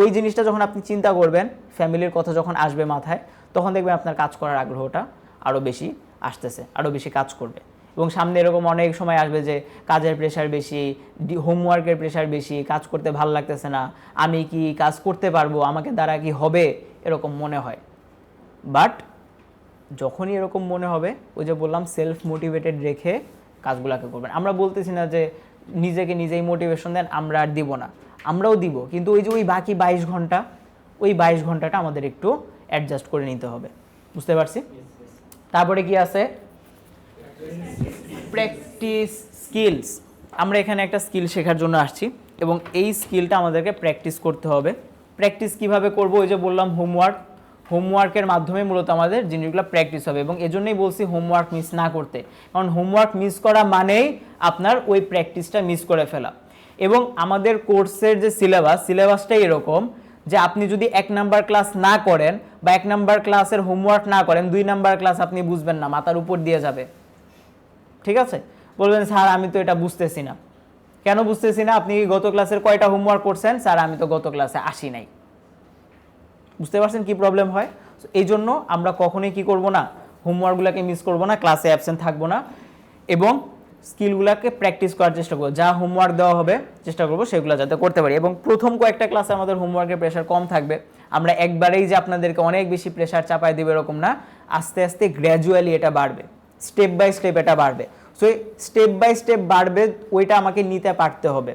ওই জিনিসটা যখন আপনি চিন্তা করবেন, ফ্যামিলির কথা যখন আসবে মাথায়, তখন দেখবেন আপনার কাজ করার আগ্রহটা আরও বেশি আসতেছে, আরও বেশি কাজ করবে। এবং সামনে এরকম অনেক সময় আসবে যে কাজের প্রেশার বেশি, হোমওয়ার্কের প্রেশার বেশি, কাজ করতে ভালো লাগতেছে না, আমি কি কাজ করতে পারবো, আমাকে দ্বারা কি হবে, এরকম মনে হয়। বাট যখনই এরকম মনে হবে, ওই যে বললাম সেলফ মোটিভেটেড রেখে কাজগুলোকে করবেন। আমরা বলতেছি না যে নিজেকে নিজেই মোটিভেশন দেন, আমরা আর দিব না, আমরাও দিব, কিন্তু ওই যে ওই বাকি 22 ঘন্টা, ওই 22 ঘন্টাটা আমাদের একটু অ্যাডজাস্ট করে নিতে হবে। বুঝতে পারছি? তারপরে কি আছে? Practice skills. আমরা এখানে একটা স্কিল শেখার জন্য আসছি এবং এই স্কিলটা আমাদেরকে প্র্যাকটিস করতে হবে। প্র্যাকটিস কিভাবে করব? ওই যে বললাম হোমওয়ার্কের মাধ্যমে মূলত আমাদের জিনিসগুলো প্র্যাকটিস হবে, এবং এজন্যই বলছি হোমওয়ার্ক মিস না করতে, কারণ হোমওয়ার্ক মিস করা মানেই আপনার ওই প্র্যাকটিসটা মিস করে ফেলা। এবং আমাদের কোর্সের যে সিলেবাসটাই এরকম যে আপনি যদি 1 নাম্বার ক্লাস না করেন বা 1 নাম্বার ক্লাসের হোমওয়ার্ক না করেন, 2 নাম্বার ক্লাস আপনি বুঝবেন না, মাথার উপর দিয়ে যাবে। ঠিক আছে? বলবেন স্যার আমি তো এটা বুঝতেছি না। কেন বুঝতেছি না? আপনি গত ক্লাসের কয়টা হোমওয়ার্ক করছেন? স্যার আমি তো গত ক্লাসে আসি নাই। বুঝতে পারছেন কি প্রবলেম হয়? এই জন্য আমরা কখনোই কি করব না, হোমওয়ার্কগুলোকে মিস করব না, ক্লাসে অ্যাবসেন্ট থাকবো না, এবং স্কিলগুলোকে প্র্যাকটিস করার চেষ্টা করবো। যা হোমওয়ার্ক দেওয়া হবে চেষ্টা করবো সেগুলো যাতে করতে পারি। এবং প্রথম কয়েকটা ক্লাসে আমাদের হোমওয়ার্কের প্রেশার কম থাকবে। আমরা একবারেই যে আপনাদেরকে অনেক বেশি প্রেশার চাপায় দেবে এরকম না, আস্তে আস্তে গ্র্যাজুয়ালি এটা বাড়বে, স্টেপ বাই স্টেপ এটা বাড়বে। সো স্টেপ বাই স্টেপ বাড়বে, ওইটা আমাকে নিতে পারতে হবে।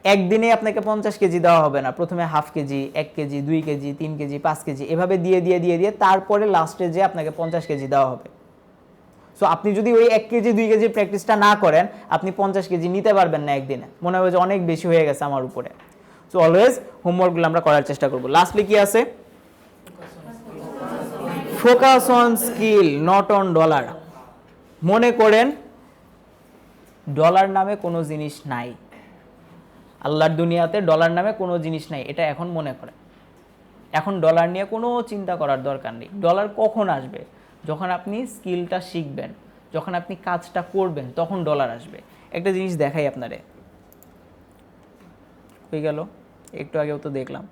একদিনে আপনাকে 50 কেজি দেওয়া হবে না, প্রথমে half KG, 1 KG, 2 KG, 3 KG, 5 KG, এভাবে দিয়ে দিয়ে দিয়ে দিয়ে তারপরে লাস্টে যে আপনাকে 50 কেজি দেওয়া হবে। সো আপনি যদি ওই 1 কেজি 2 কেজি প্র্যাকটিসটা না করেন, আপনি 50 কেজি নিতে পারবেন না একদিনে, মনে হবে যে অনেক বেশি হয়ে গেছে আমার উপরে। সো অলওয়েজ হোমওয়ার্কগুলো আমরা করার চেষ্টা করব। লাস্টলি কি আছে? Focus on skill not on dollar. মনে করেন ডলার নামে কোনো জিনিস নাই, আল্লাহর দুনিয়াতে ডলার নামে কোনো জিনিস নাই, এটা এখন মনে করেন। এখন ডলার নিয়ে কোনো চিন্তা করার দরকার নেই। ডলার কখন আসবে? যখন আপনি স্কিলটা শিখবেন, যখন আপনি কাজটা করবেন, তখন ডলার আসবে। একটা জিনিস দেখাই আপনারে, হয়ে গেল একটু আগেও তো দেখলাম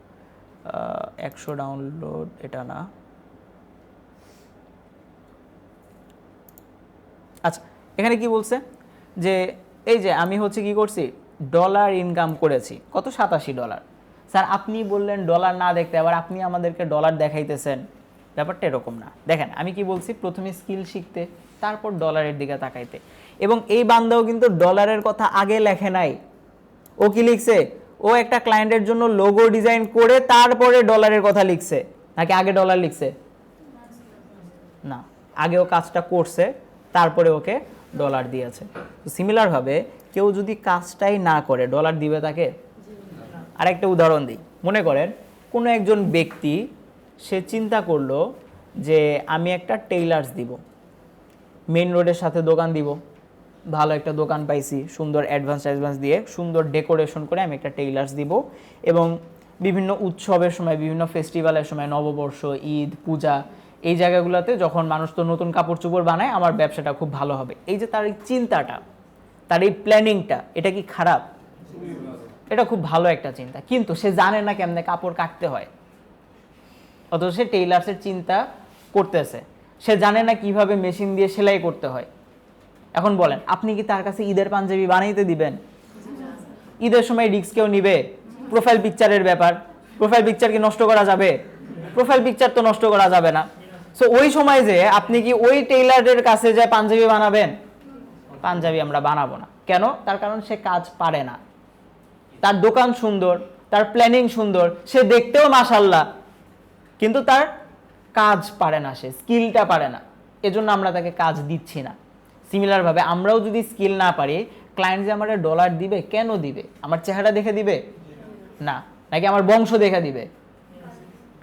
100 ডাউনলোড, এটা না। আচ্ছা, এখানে কি বলছে যে এই যে আমি হচ্ছে কি করছি, ডলার ইনকাম করেছি কত, $87। স্যার আপনি বললেন ডলার না দেখতে, আবার আপনি আমাদেরকে ডলার দেখাইতেছেন, ব্যাপারটা এরকম না। দেখেন আমি কি বলছি, প্রথমে স্কিল শিখতে, তারপর ডলারের দিকে তাকাইতে। এবং এই বান্দাও কিন্তু ডলারের কথা আগে লেখে নাই। ও কি লিখছে? ও একটা ক্লায়েন্টের জন্য লোগো ডিজাইন করে তারপরে ডলারের কথা লিখছে, নাকি আগে ডলার লিখছে? না, আগে ও কাজটা করছে, তারপরে ওকে ডলার দিয়েছে। তো সিমিলারভাবে কেউ যদি কাজটাই না করে, ডলার দিবে তাকে? আরেকটা উদাহরণ দিই। মনে করেন কোনো একজন ব্যক্তি, সে চিন্তা করলো যে আমি একটা টেইলার্স দিব, মেইন রোডের সাথে দোকান দিব, ভালো একটা দোকান পাইছি, সুন্দর অ্যাডভান্স দিয়ে সুন্দর ডেকোরেশন করে আমি একটা টেইলার্স দিব, এবং বিভিন্ন উৎসবের সময়, বিভিন্ন ফেস্টিভ্যালের সময়, নববর্ষ, ঈদ, পূজা, এই জায়গাগুলোতে যখন মানুষ তো নতুন কাপড় চোপড় বানায়, আমার ব্যবসাটা খুব ভালো হবে। এই যে তার এই চিন্তাটা, তার এই প্ল্যানিংটা, এটা কি খারাপ? এটা খুব ভালো একটা চিন্তা, কিন্তু সে জানে না কেমনে কাপড় কাটতে হয়। অথচ সে টেইলার্সের চিন্তা করতেছে, সে জানে না কিভাবে মেশিন দিয়ে সেলাই করতে হয়। এখন বলেন আপনি কি তার কাছে ঈদের পাঞ্জাবি বানাইতে দিবেন? ঈদের সময় রিস্ক কেউ নিবে? প্রোফাইল পিকচারের ব্যাপার, প্রোফাইল পিকচার কি নষ্ট করা যাবে? প্রোফাইল পিকচার তো নষ্ট করা যাবে না। সো ওই সময় যে আপনি কি ওই টেইলারের কাছে যে পাঞ্জাবি বানাবেন? পাঞ্জাবি আমরা বানাবো না। কেন? তার কারণ সে কাজ পারে না। তার দোকান সুন্দর, তার প্ল্যানিং সুন্দর, সে দেখতেও মাশাআল্লাহ, কিন্তু তার কাজ পারে না, সে স্কিলটা পারে না, এজন্য আমরা তাকে কাজ দিচ্ছি না। সিমিলারভাবে আমরাও যদি স্কিল না পারি, ক্লায়েন্ট যে আমাদের ডলার দিবে, কেন দিবে? আমার চেহারা দেখে দিবে না, নাকি আমার বংশ দেখে দিবে?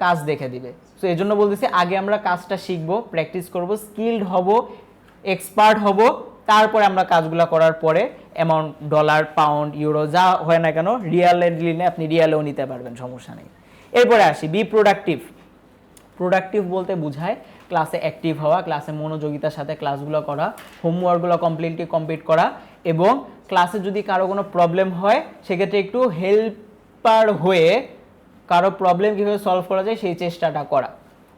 কাজ দেখে দিবে। সো এই জন্য বলতেছি আগে আমরা কাজটা শিখবো, প্র্যাকটিস করব, স্কিলড হব, এক্সপার্ট হব, তারপরে আমরা কাজগুলো করার পরে অ্যামাউন্ট ডলার, পাউন্ড, ইউরো যা হয় না কেন, রিয়ালের নিলে আপনি রিয়ালেও নিতে পারবেন, সমস্যা নেই। এরপরে আসি বি প্রোডাক্টিভ। প্রোডাক্টিভ বলতে বোঝায় ক্লাসে অ্যাক্টিভ হওয়া, ক্লাসে মনোযোগিতার সাথে ক্লাসগুলো করা, হোমওয়ার্কগুলো কমপ্লিট করা, এবং ক্লাসে যদি কারো কোনো প্রবলেম হয় সেক্ষেত্রে একটু হেল্পার হয়ে কারো প্রবলেম কীভাবে সলভ করা যায় সেই চেষ্টাটা করা।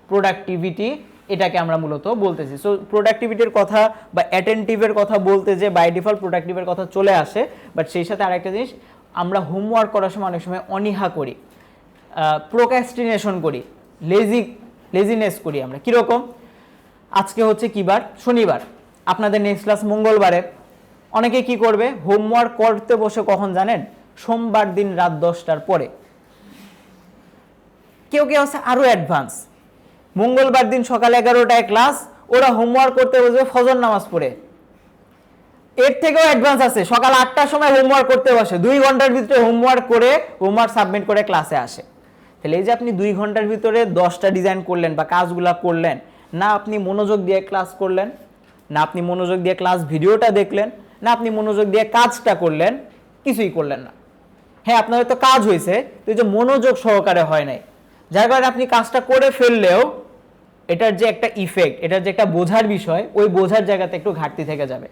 প্রোডাক্টিভিটি এটাকে আমরা মূলত বলতেছি। সো প্রোডাক্টিভিটির কথা বা অ্যাটেন্টিভের কথা বলতে যে বাই ডিফল্ট প্রোডাক্টিভের কথা চলে আসে, বাট সেই সাথে আরেকটা জিনিস, আমরা হোমওয়ার্ক করার সময় অনেক সময় অনীহা করি, প্রোক্রাস্টিনেশন করি, লেজিনেস করি আমরা। কীরকম? আজকে হচ্ছে কী বার? শনিবার, আপনাদের নেক্সট ক্লাস মঙ্গলবারে। অনেকে কি করবে? হোমওয়ার্ক করতে বসে কখন জানেন? সোমবার দিন রাত 10টার পরে। কেউ কেউ আছে আরও অ্যাডভান্স, মঙ্গলবার দিন সকাল 11টায় ক্লাস, ওরা হোমওয়ার্ক করতে বসবে ফজর নামাজ পড়ে। এর থেকেও অ্যাডভান্স আছে, সকাল 8টার সময় হোমওয়ার্ক করতে বসে, 2 ঘন্টার ভিতরে হোমওয়ার্ক করে হোমওয়ার্ক সাবমিট করে ক্লাসে আসে। তাহলে এই যে আপনি 2 ঘন্টার ভিতরে 10টা ডিজাইন করলেন বা কাজগুলা করলেন, না আপনি মনোযোগ দিয়ে ক্লাস করলেন, না আপনি মনোযোগ দিয়ে ক্লাস ভিডিওটা দেখলেন, না আপনি মনোযোগ দিয়ে কাজটা করলেন, কিছুই করলেন না। হ্যাঁ, আপনার হয়তো কাজ হয়েছে, তো এই যে মনোযোগ সহকারে হয় নাই, যার কারণে আপনি কাজটা করে ফেললেও এটার যে একটা ইফেক্ট, এটার যে একটা বোঝার বিষয়, ওই বোঝার জায়গাতে একটু ঘাটতি থেকে যাবে।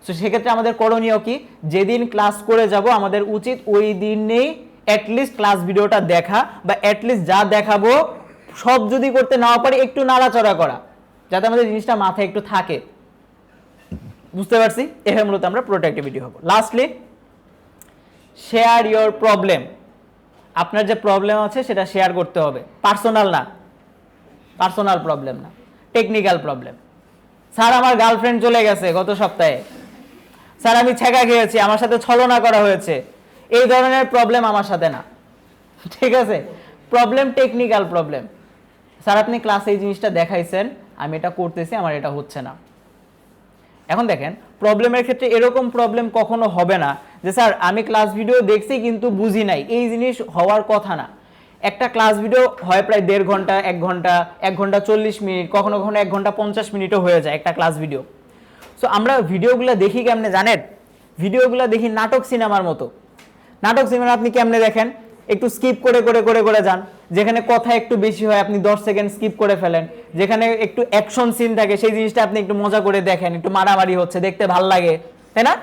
সো সেক্ষেত্রে আমাদের করণীয় কি? যেদিন ক্লাস করে যাব আমাদের উচিত ওই দিনেই অ্যাটলিস্ট ক্লাস ভিডিওটা দেখা, বা অ্যাটলিস্ট যা দেখাবো সব যদি করতে নাও পারি একটু নাড়াচড়া করা, যাতে আমাদের জিনিসটা মাথায় একটু থাকে। বুঝতে পারছি? এটা মূলত আমরা প্রোডাক্টিভিটি হব। Lastly, share your problem. আপনার যে প্রবলেম আছে সেটা শেয়ার করতে হবে, পার্সোনাল না, পার্সোনাল প্রবলেম না, টেকনিক্যাল প্রবলেম। স্যার আমার গার্লফ্রেন্ড চলে গেছে গত সপ্তাহে, স্যার আমি ছেঁকা খেয়েছি, আমার সাথে ছলনা করা হয়েছে, এই ধরনের প্রবলেম আমার সাথে না, ঠিক আছে? Problem technical problem. স্যার আপনি ক্লাসে এই জিনিসটা দেখাইছেন, আমি এটা করতেছি, আমার এটা হচ্ছে না। এখন দেখেন, প্রবলেমের ক্ষেত্রে এরকম প্রবলেম কখনো হবে না যে স্যার আমি ক্লাস ভিডিও দেখছি কিন্তু বুঝি নাই, এই জিনিস হওয়ার কথা না। একটা ক্লাস ভিডিও হয় প্রায় 1.5 ঘন্টা, 1 ঘন্টা, 1 ঘন্টা 40 মিনিট, কখনো কখনো 1 ঘন্টা 50 মিনিটও হয়ে যায় একটা ক্লাস ভিডিও। সো আমরা ভিডিওগুলো দেখি কেমনে জানেন? ভিডিওগুলো দেখি নাটক সিনেমার মতো। নাটক সিনেমা আপনি কেমনে দেখেন? একটু স্কিপ করে করে করে করে যান, যেখানে কথা একটু বেশি হয় আপনি 10 সেকেন্ড স্কিপ করে ফেলেন, যেখানে একটু অ্যাকশন সিন থাকে সেই জিনিসটা আপনি একটু মজা করে দেখেন, একটু মারামারি হচ্ছে, দেখতে ভাল লাগে, তাই না?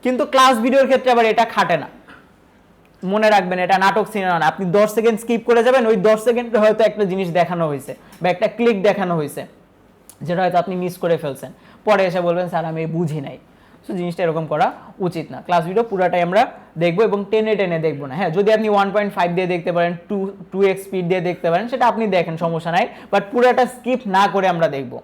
কিন্তু ক্লাস ভিডিওর ক্ষেত্রে আবার এটা খাটে না। মনে রাখবেন, এটা নাটক সিনেমা না। আপনি 10 সেকেন্ড স্কিপ করে যাবেন, ওই 10 সেকেন্ডে হয়তো একটা জিনিস দেখানো হয়েছে বা একটা ক্লিক দেখানো হয়েছে, যেটা হয়তো আপনি মিস করে ফেলছেন, পরে এসে বলবেন স্যার আমি বুঝি নাই। সো জিনিসটা এরকম করা উচিত না। ক্লাস ভিডিও পুরাটাই আমরা দেখবো এবং টেনে টেনে দেখবো না। হ্যাঁ, যদি আপনি 1.5 দিয়ে দেখতে পারেন, 2x স্পিড দিয়ে দেখতে পারেন, সেটা আপনি দেখেন, সমস্যা নাই, বাট পুরাটা স্কিপ না করে আমরা দেখবো,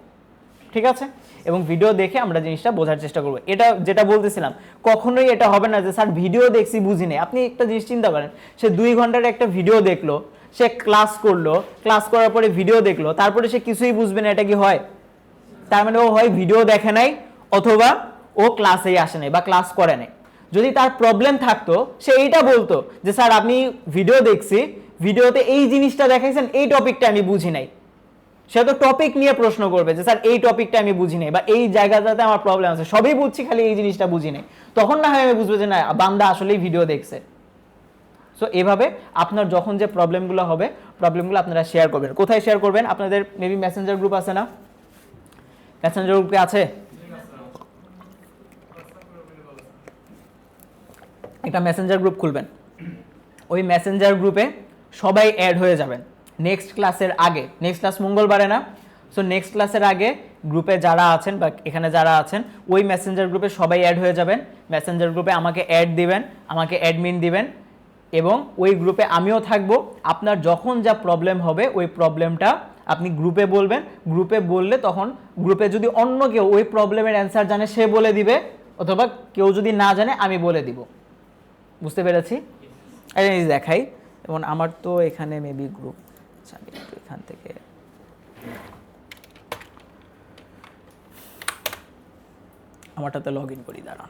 ঠিক আছে? এবং ভিডিও দেখে আমরা জিনিসটা বোঝার চেষ্টা করবো। এটা যেটা বলতেছিলাম, কখনোই এটা হবে না যে স্যার ভিডিও দেখছি বুঝি নাই। আপনি একটা জিনিস চিন্তা করেন, সে 2 ঘন্টার একটা ভিডিও দেখলো, সে ক্লাস করলো, ক্লাস করার পরে ভিডিও দেখলো, তারপরে সে কিছুই বুঝবে না, এটা কি হয়? তার মানে ও হয় ভিডিও দেখে নাই, অথবা ও ক্লাসেই আসে নাই বা ক্লাস করে নাই। যদি তার প্রবলেম থাকতো, সে এইটা বলতো যে স্যার আমি ভিডিও দেখছি, ভিডিওতে এই জিনিসটা দেখাইছেন, এই টপিকটা আমি বুঝি নাই। সে তো টপিক নিয়ে প্রশ্ন করবে যে স্যার এই টপিকটা আমি বুঝি নাই, বা এই জায়গাটাতে আমার প্রবলেম আছে, সবই বুঝছি খালি এই জিনিসটা বুঝি নাই। তখন না হয় আমি বুঝবো যে না, বান্দা আসলেই ভিডিও দেখছে। সো এভাবে আপনার যখন যে প্রবলেমগুলো হবে, প্রবলেমগুলো আপনারা শেয়ার করবেন। কোথায় শেয়ার করবেন? আপনাদের মেবি মেসেঞ্জার গ্রুপ আছে না? মেসেঞ্জার গ্রুপে আছে? একটা মেসেঞ্জার গ্রুপ খুলবেন, ওই মেসেঞ্জার গ্রুপে সবাই অ্যাড হয়ে যাবেন। নেক্সট ক্লাসের আগে, নেক্সট ক্লাস মঙ্গলবারে না, সো নেক্সট ক্লাসের আগে গ্রুপে যারা আছেন বা এখানে যারা আছেন ওই মেসেঞ্জার গ্রুপে সবাই অ্যাড হয়ে যাবেন। মেসেঞ্জার গ্রুপে আমাকে অ্যাড দিবেন, আমাকে অ্যাডমিন দিবেন এবং ওই গ্রুপে আমিও থাকবো। আপনার যখন যা প্রবলেম হবে ওই প্রবলেমটা আপনি গ্রুপে বলবেন। গ্রুপে বললে তখন গ্রুপে যদি অন্য কেউ ওই প্রবলেমের অ্যান্সার জানে সে বলে দিবে, অথবা কেউ যদি না জানে আমি বলে দিব। বুঝতে পেরেছি? একটা জিনিস দেখাই, যেমন আমার তো এখানে মেবি গ্রুপ, আমি একটু এখান থেকে আমারটাতে লগ ইন করি, দাঁড়া।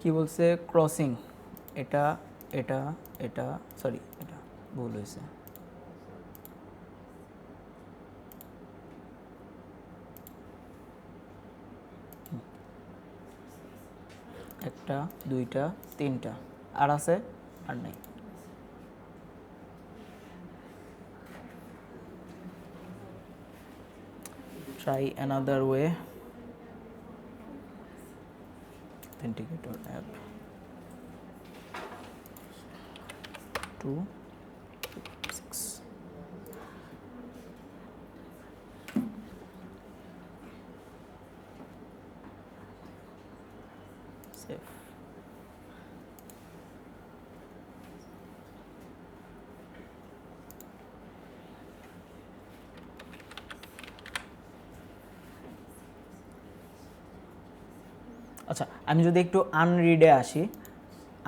কি বলছে? ক্রসিং, এটা এটা এটা সরি, এটা ভুল হয়েছে। একটা, দুইটা, তিনটা, আর আছে? আর নাই। Try another way. Authenticator app 2 6 save. আচ্ছা, আমি যদি একটু আনরিডে আসি,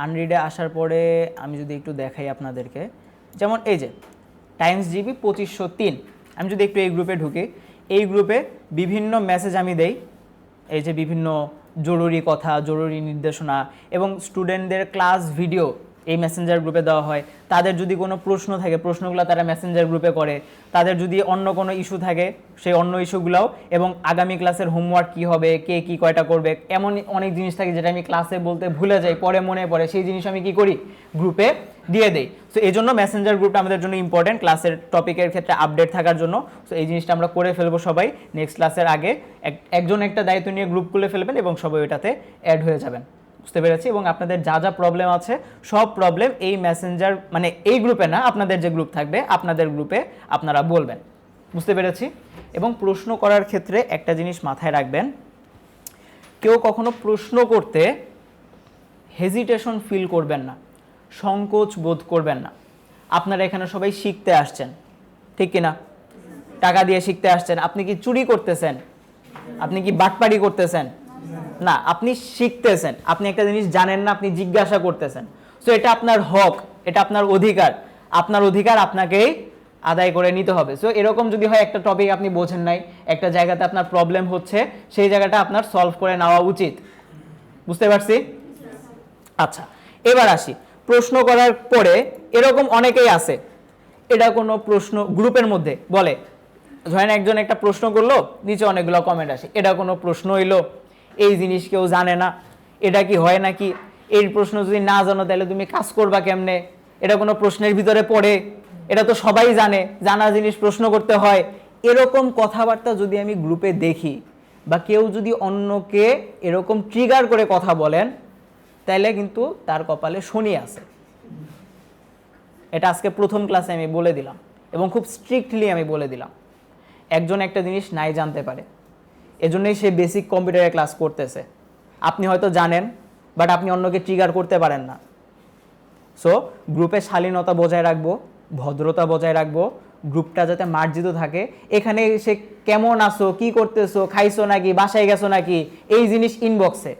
আনরিডে আসার পরে আমি যদি একটু দেখাই আপনাদেরকে, যেমন এই যে টাইমস জিবি 2503, আমি যদি একটু এই গ্রুপে ঢুকি, এই গ্রুপে বিভিন্ন মেসেজ আমি দেই, এই যে বিভিন্ন জরুরি কথা, জরুরি নির্দেশনা এবং স্টুডেন্টদের ক্লাস ভিডিও এই মেসেঞ্জার গ্রুপে দেওয়া হয়। তাদের যদি কোনো প্রশ্ন থাকে প্রশ্নগুলো তারা মেসেঞ্জার গ্রুপে করে, তাদের যদি অন্য কোনো ইস্যু থাকে সেই অন্য ইস্যুগুলোও, এবং আগামী ক্লাসের হোমওয়ার্ক কী হবে, কে কী কয়টা করবে, এমন অনেক জিনিস থাকে যেটা আমি ক্লাসে বলতে ভুলে যাই, পরে মনে পড়ে, সেই জিনিস আমি কি করি, গ্রুপে দিয়ে দেই। সো এই জন্য মেসেঞ্জার গ্রুপটা আমাদের জন্য ইম্পর্টেন্ট ক্লাসের টপিকের ক্ষেত্রে আপডেট থাকার জন্য। সো এই জিনিসটা আমরা করে ফেলবো সবাই নেক্সট ক্লাসের আগে। একজন একটা দায়িত্ব নিয়ে গ্রুপ খুলে ফেলবেন এবং সবাই ওইটাতে অ্যাড হয়ে যাবেন। বুঝতে পেরেছি? এবং আপনাদের যা যা প্রবলেম আছে সব প্রবলেম এই মেসেঞ্জার মানে এই গ্রুপে না, আপনাদের যে গ্রুপ থাকবে আপনাদের গ্রুপে আপনারা বলবেন। বুঝতে পেরেছি? এবং প্রশ্ন করার ক্ষেত্রে একটা জিনিস মাথায় রাখবেন, কেউ কখনো প্রশ্ন করতে হেজিটেশন ফিল করবেন না, সংকোচ বোধ করবেন না। আপনারা এখানে সবাই শিখতে আসছেন, ঠিক কিনা? টাকা দিয়ে শিখতে আসছেন। আপনি কি চুরি করতেছেন? আপনি কি বাটপারি করতেছেন? না, আপনি শিখতেছেন। আপনি একটা জিনিস জানেন না, আপনি জিজ্ঞাসা করতেছেন। সো এটা আপনার হক, এটা আপনার অধিকার। আপনার অধিকার আপনাকেই আদায় করে নিতে হবে। সো এরকম যদি হয় একটা টপিক আপনি বোঝেন নাই, একটা জায়গাতে আপনার প্রবলেম হচ্ছে, সেই জায়গাটা আপনার সলভ করে নেওয়া উচিত। বুঝতে পারছি? আচ্ছা, এবার আসি প্রশ্ন করার পরে এরকম অনেকেই আছে, এটা কোনো প্রশ্ন গ্রুপের মধ্যে বলে, ধরেন একজন একটা প্রশ্ন করলো, নিচে অনেকগুলো কমেন্ট আসে, এটা কোনো প্রশ্ন হইলো, এই জিনিস কেউ জানে না, এটা কি হয় নাকি, এই প্রশ্ন যদি না জানো তাহলে তুমি কাজ করবা কেমনে, এটা কোনো প্রশ্নের ভিতরে পড়ে, এটা তো সবাই জানে, জানা জিনিস প্রশ্ন করতে হয়। এরকম কথাবার্তা যদি আমি গ্রুপে দেখি বা কেউ যদি অন্যকে এরকম ট্রিগার করে কথা বলেন, তাহলে কিন্তু তার কপালে শনি আছে। এটা আজকে প্রথম ক্লাসে আমি বলে দিলাম এবং খুব স্ট্রিক্টলি আমি বলে দিলাম। একজন একটা জিনিস নাই জানতে পারে, এজন্যই সে বেসিক কম্পিউটারে ক্লাস করতেছে। আপনি হয়তো জানেন, বাট আপনি অন্যকে ট্রিগার করতে পারেন না। সো গ্রুপে শালীনতা বজায় রাখবো, ভদ্রতা বজায় রাখবো, গ্রুপটা যাতে মার্জিত থাকে। এখানে সে কেমন আছো, কি করতেছো, খাইছো নাকি, বাসায় গেছো নাকি, এই জিনিস ইনবক্সে।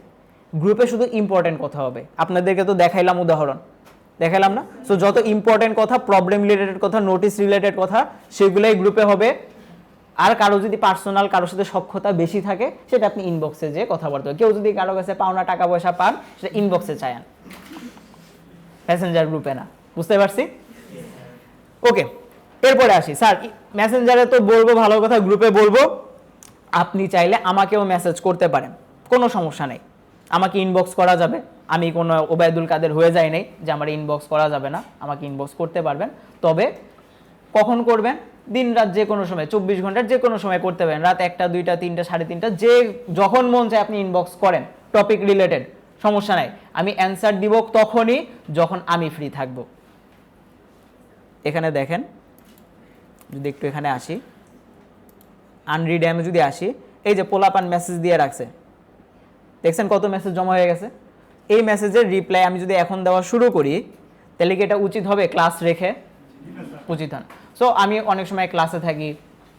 গ্রুপে শুধু ইম্পর্টেন্ট কথা হবে। আপনাদেরকে তো দেখাইলাম উদাহরণ, দেখাইলাম না? সো যত ইম্পর্টেন্ট কথা, প্রবলেম রিলেটেড কথা, নোটিস রিলেটেড কথা, সেগুলোই গ্রুপে হবে। আর কারো যদি পার্সোনাল কারোর সাথে সখ্যতা বেশি থাকে, সেটা আপনি ইনবক্সে যে কথা বলতে হবে। কেউ যদি কারো কাছে পাওনা টাকা পয়সা পান, সেটা ইনবক্সে চায়ান, মেসেঞ্জার গ্রুপে না। বুঝতে পারছি? ওকে, এরপরে আসি। স্যার মেসেঞ্জারে তো বলবো ভালো কথা, গ্রুপে বলবো, আপনি চাইলে আমাকেও মেসেজ করতে পারেন, কোনো সমস্যা নেই। আমাকে ইনবক্স করা যাবে, আমি কোনো ওবায়দুল কাদের হয়ে যাই নাই যে আমার ইনবক্স করা যাবে না, আমাকে ইনবক্স করতে পারবেন। তবে কখন করবেন? দিন রাত যে কোনো সময়, 24 ঘন্টার যে কোনো সময় করতে পারেন, রাত 1টা 2টা 3টা 3:30 যে যখন মন চায় আপনি ইনবক্স করেন, টপিক রিলেটেড, সমস্যা নাই। আমি অ্যান্সার দিব তখনই যখন আমি ফ্রি থাকব। এখানে দেখেন, যদি একটু এখানে আসি, আনরিড আমি যদি আসি, এই যে পোলাপান মেসেজ দিয়ে রাখছে, দেখছেন কত মেসেজ জমা হয়ে গেছে। এই মেসেজের রিপ্লাই আমি যদি এখন দেওয়া শুরু করি, তাহলে কি এটা উচিত হবে ক্লাস রেখে? উচিত হন। সো আমি অনেক সময় ক্লাসে থাকি,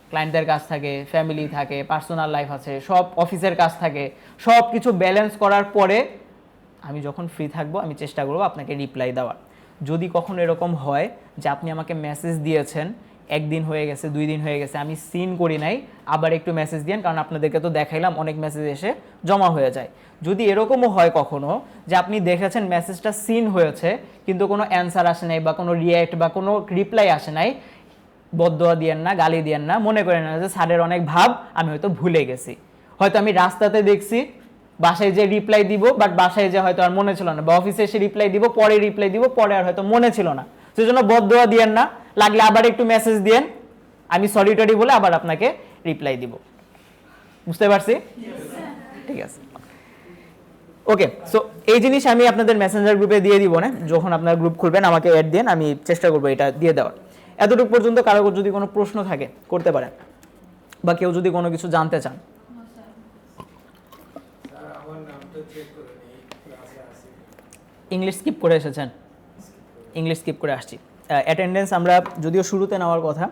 ক্লায়েন্টদের কাজ থাকে, ফ্যামিলি থাকে, পার্সোনাল লাইফ আছে, সব অফিসের কাজ থাকে, সব কিছু ব্যালেন্স করার পরে আমি যখন ফ্রি থাকবো আমি চেষ্টা করবো আপনাকে রিপ্লাই দেওয়ার। যদি কখনো এরকম হয় যে আপনি আমাকে মেসেজ দিয়েছেন, 1 দিন হয়ে গেছে, 2 দিন হয়ে গেছে, আমি সিন করি নাই, আবার একটু মেসেজ দিন, কারণ আপনাদেরকে তো দেখাইলাম অনেক মেসেজ এসে জমা হয়ে যায়। যদি এরকমও হয় কখনো যে আপনি দেখেছেন মেসেজটা সিন হয়েছে কিন্তু কোনো অ্যান্সার আসে নাই বা কোনো রিয়্যাক্ট বা কোনো রিপ্লাই আসে নাই, বদদোয়া দিয়েন না, গালি দিয়েন না, মনে করেন না যে স্যারের অনেক ভাব, আমি হয়তো ভুলে গেছি, হয়তো আমি রাস্তাতে দেখছি, বাসায় যে রিপ্লাই দিব, বাট বাসায় যে হয়তো আর মনে ছিল না, বা অফিসে এসে রিপ্লাই দিব, পরে রিপ্লাই দিব, পরে আর হয়তো মনে ছিল না। সেজন্য বদদোয়া দিয়েন না, লাগলে আবার একটু মেসেজ দিয়েন, আমি সরি টরি বলে আবার আপনাকে রিপ্লাই দিব। বুঝতে পারছি? ঠিক আছে, ওকে। সো এই জিনিস আমি আপনাদের মেসেঞ্জার গ্রুপে দিয়ে দিব না, যখন আপনার গ্রুপ খুলবেন আমাকে অ্যাড দেন, আমি চেষ্টা করবো এটা দিয়ে দেওয়ার। এতটুকু পর্যন্ত কারো যদি কোনো প্রশ্ন থাকে করতে পারেন, বা কেউ যদি কোনো কিছু জানতে চান। ইংলিশ স্কিপ করে এসেছেন? ইংলিশ স্কিপ করে আসছি। অ্যাটেন্ডেন্স আমরা যদিও শুরুতে নেওয়ার কথা,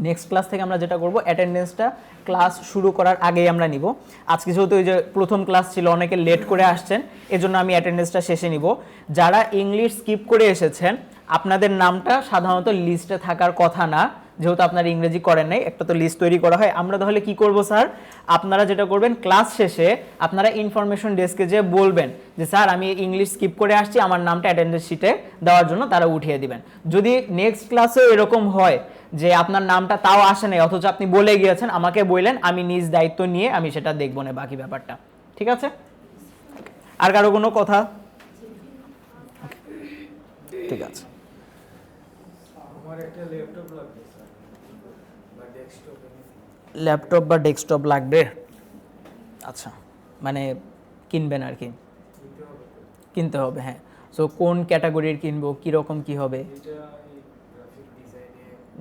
নেক্সট ক্লাস থেকে আমরা যেটা করব, অ্যাটেন্ডেন্সটা ক্লাস শুরু করার আগেই আমরা নিব। আজকে যেহেতু ওই যে প্রথম ক্লাস ছিল, অনেকে লেট করে আসছেন, এজন্য আমি অ্যাটেন্ডেন্সটা শেষে নিব। যারা ইংলিশ স্কিপ করে এসেছেন, আপনাদের নামটা সাধারণত লিস্টে থাকার কথা না, যেহেতু আপনারা ইংরেজি করেন নাই, একটা তো লিস্ট তৈরি করা হয়। আমরা তাহলে কি করব স্যার, আপনারা যেটা করবেন, ক্লাস শেষে আপনারা ইনফরমেশন ডেস্কে যে বলবেন যে স্যার আমি ইংলিশ স্কিপ করে আসছি, আমার নামটা অ্যাটেন্ডেন্স শিটে দেওয়ার জন্য, তারা উঠিয়ে দিবেন। যদি নেক্সট ক্লাসে এরকম হয় যে আপনার নামটা তাও আসে নাই, অথচ আপনি বলে গিয়েছেন, আমাকে বললেন, আমি নিজ দায়িত্ব নিয়ে আমি সেটা দেখবো না বাকি ব্যাপারটা। ঠিক আছে? আর কারো কোনো কথা? ঠিক আছে। ল্যাপটপ বা ডেস্কটপ লাগবে? আচ্ছা, মানে কিনবেন আর কি? কিনতে হবে, হ্যাঁ। সো কোন ক্যাটাগরির কিনবো, কীরকম কী হবে?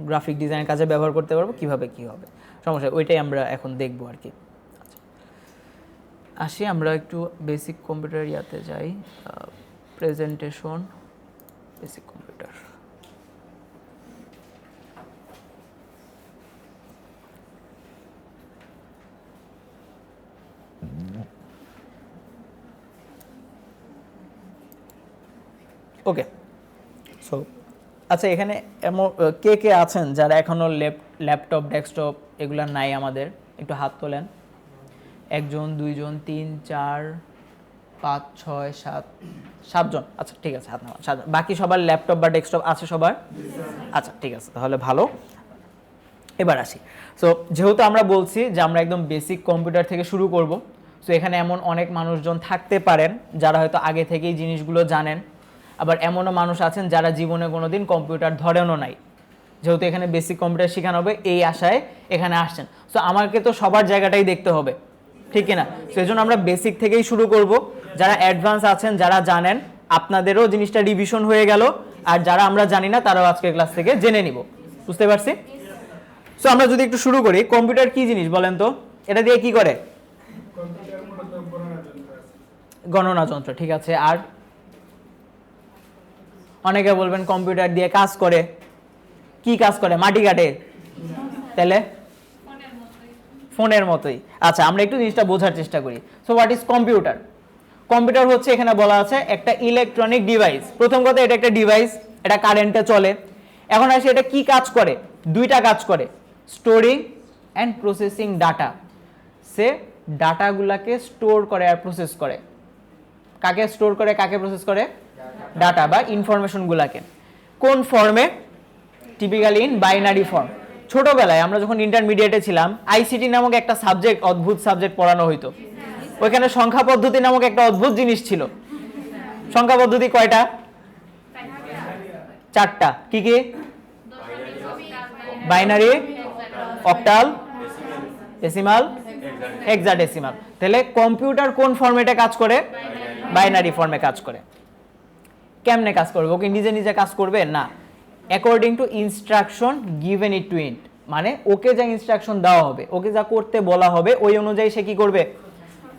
গ্রাফিক ডিজাইনের কাজে ব্যবহার করতে পারবো, কিভাবে কি হবে, সমস্যা ওইটাই আমরা এখন দেখবো আর কি। আসি আমরা একটু বেসিক কম্পিউটার ইয়াতে যাই, প্রেজেন্টেশন, বেসিক কম্পিউটার। ওকে, সো আচ্ছা, এখানে এমন কে কে আছেন যারা এখনও ল্যাপটপ ডেস্কটপ এগুলো নাই আমাদের? একটু হাত তোলেন। 1 জন 2 জন 3 4 5 6 7 7 জন। আচ্ছা ঠিক আছে, হাত নামান। বাকি সবার ল্যাপটপ বা ডেস্কটপ আছে সবার? আচ্ছা ঠিক আছে, তাহলে ভালো। এবার আসি। সো যেহেতু আমরা বলছি যে আমরা একদম বেসিক কম্পিউটার থেকে শুরু করব, সো এখানে এমন অনেক মানুষজন থাকতে পারেন যারা হয়তো আগে থেকেই জিনিসগুলো জানেন, আবার এমনও মানুষ আছেন যারা জীবনে কোনো দিন কম্পিউটার ধরেনও নাই। যেহেতু এখানে বেসিক কম্পিউটার শেখানো হবে এই আশায় এখানে আসছেন, সো আমাকে তো সবার জায়গাটাই দেখতে হবে, ঠিক কিনা? সেই জন্য আমরা বেসিক থেকেই শুরু করব। যারা অ্যাডভান্স আছেন, যারা জানেন, আপনাদেরও জিনিসটা রিভিশন হয়ে গেল, আর যারা আমরা জানি না তারাও আজকের ক্লাস থেকে জেনে নিব। বুঝতে পারছি? সো আমরা যদি একটু শুরু করি, কম্পিউটার কি জিনিস বলেন তো? এটা দিয়ে কি করে? গণনা যন্ত্র, ঠিক আছে। আর অনেকে বলবেন কম্পিউটার দিয়ে কাজ করে, কি কাজ করে? মাটি কাটে? তাহলে ফোনের মতোই। আচ্ছা, আমরা একটু জিনিসটা বোঝার চেষ্টা করি। So what is computer? Computer হচ্ছে, এখানে বলা আছে, একটা ইলেকট্রনিক ডিভাইস। প্রথম কথা, এটা একটা ডিভাইস, এটা কারেন্টে চলে। এখন আসি, এটা কি কাজ করে? দুইটা কাজ করে, স্টোরিং অ্যান্ড প্রসেসিং ডাটা। সে ডাটাগুলাকে স্টোর করে আর প্রসেস করে। কাকে স্টোর করে, কাকে প্রসেস করে? ডাটা বা ইনফরমেশনগুলাকে। কোন ফর্মে? Typically in binary form. ছোটবেলায় আমরা যখন ইন্টারমিডিয়েটে ছিলাম, আইসিটি নামক একটা সাবজেক্ট, অদ্ভুত সাবজেক্ট পড়ানো হইতো। ওইখানে সংখ্যা পদ্ধতি নামক একটা অদ্ভুত জিনিস ছিল। সংখ্যা পদ্ধতি কয়টা? 4টা। কি কি? Binary, octal, decimal, hexadecimal. তাহলে কম্পিউটার কোন ফরম্যাটে কাজ করে? বাইনারি ফর্মে কাজ করে। কেমনে কাজ করবে? ওকে নিজে নিজে কাজ করবে না, according to instruction given it to it, মানে ওকে যা ইনস্ট্রাকশন দেওয়া হবে, ওকে যা করতে বলা হবে, ওই অনুযায়ী সে কি করবে?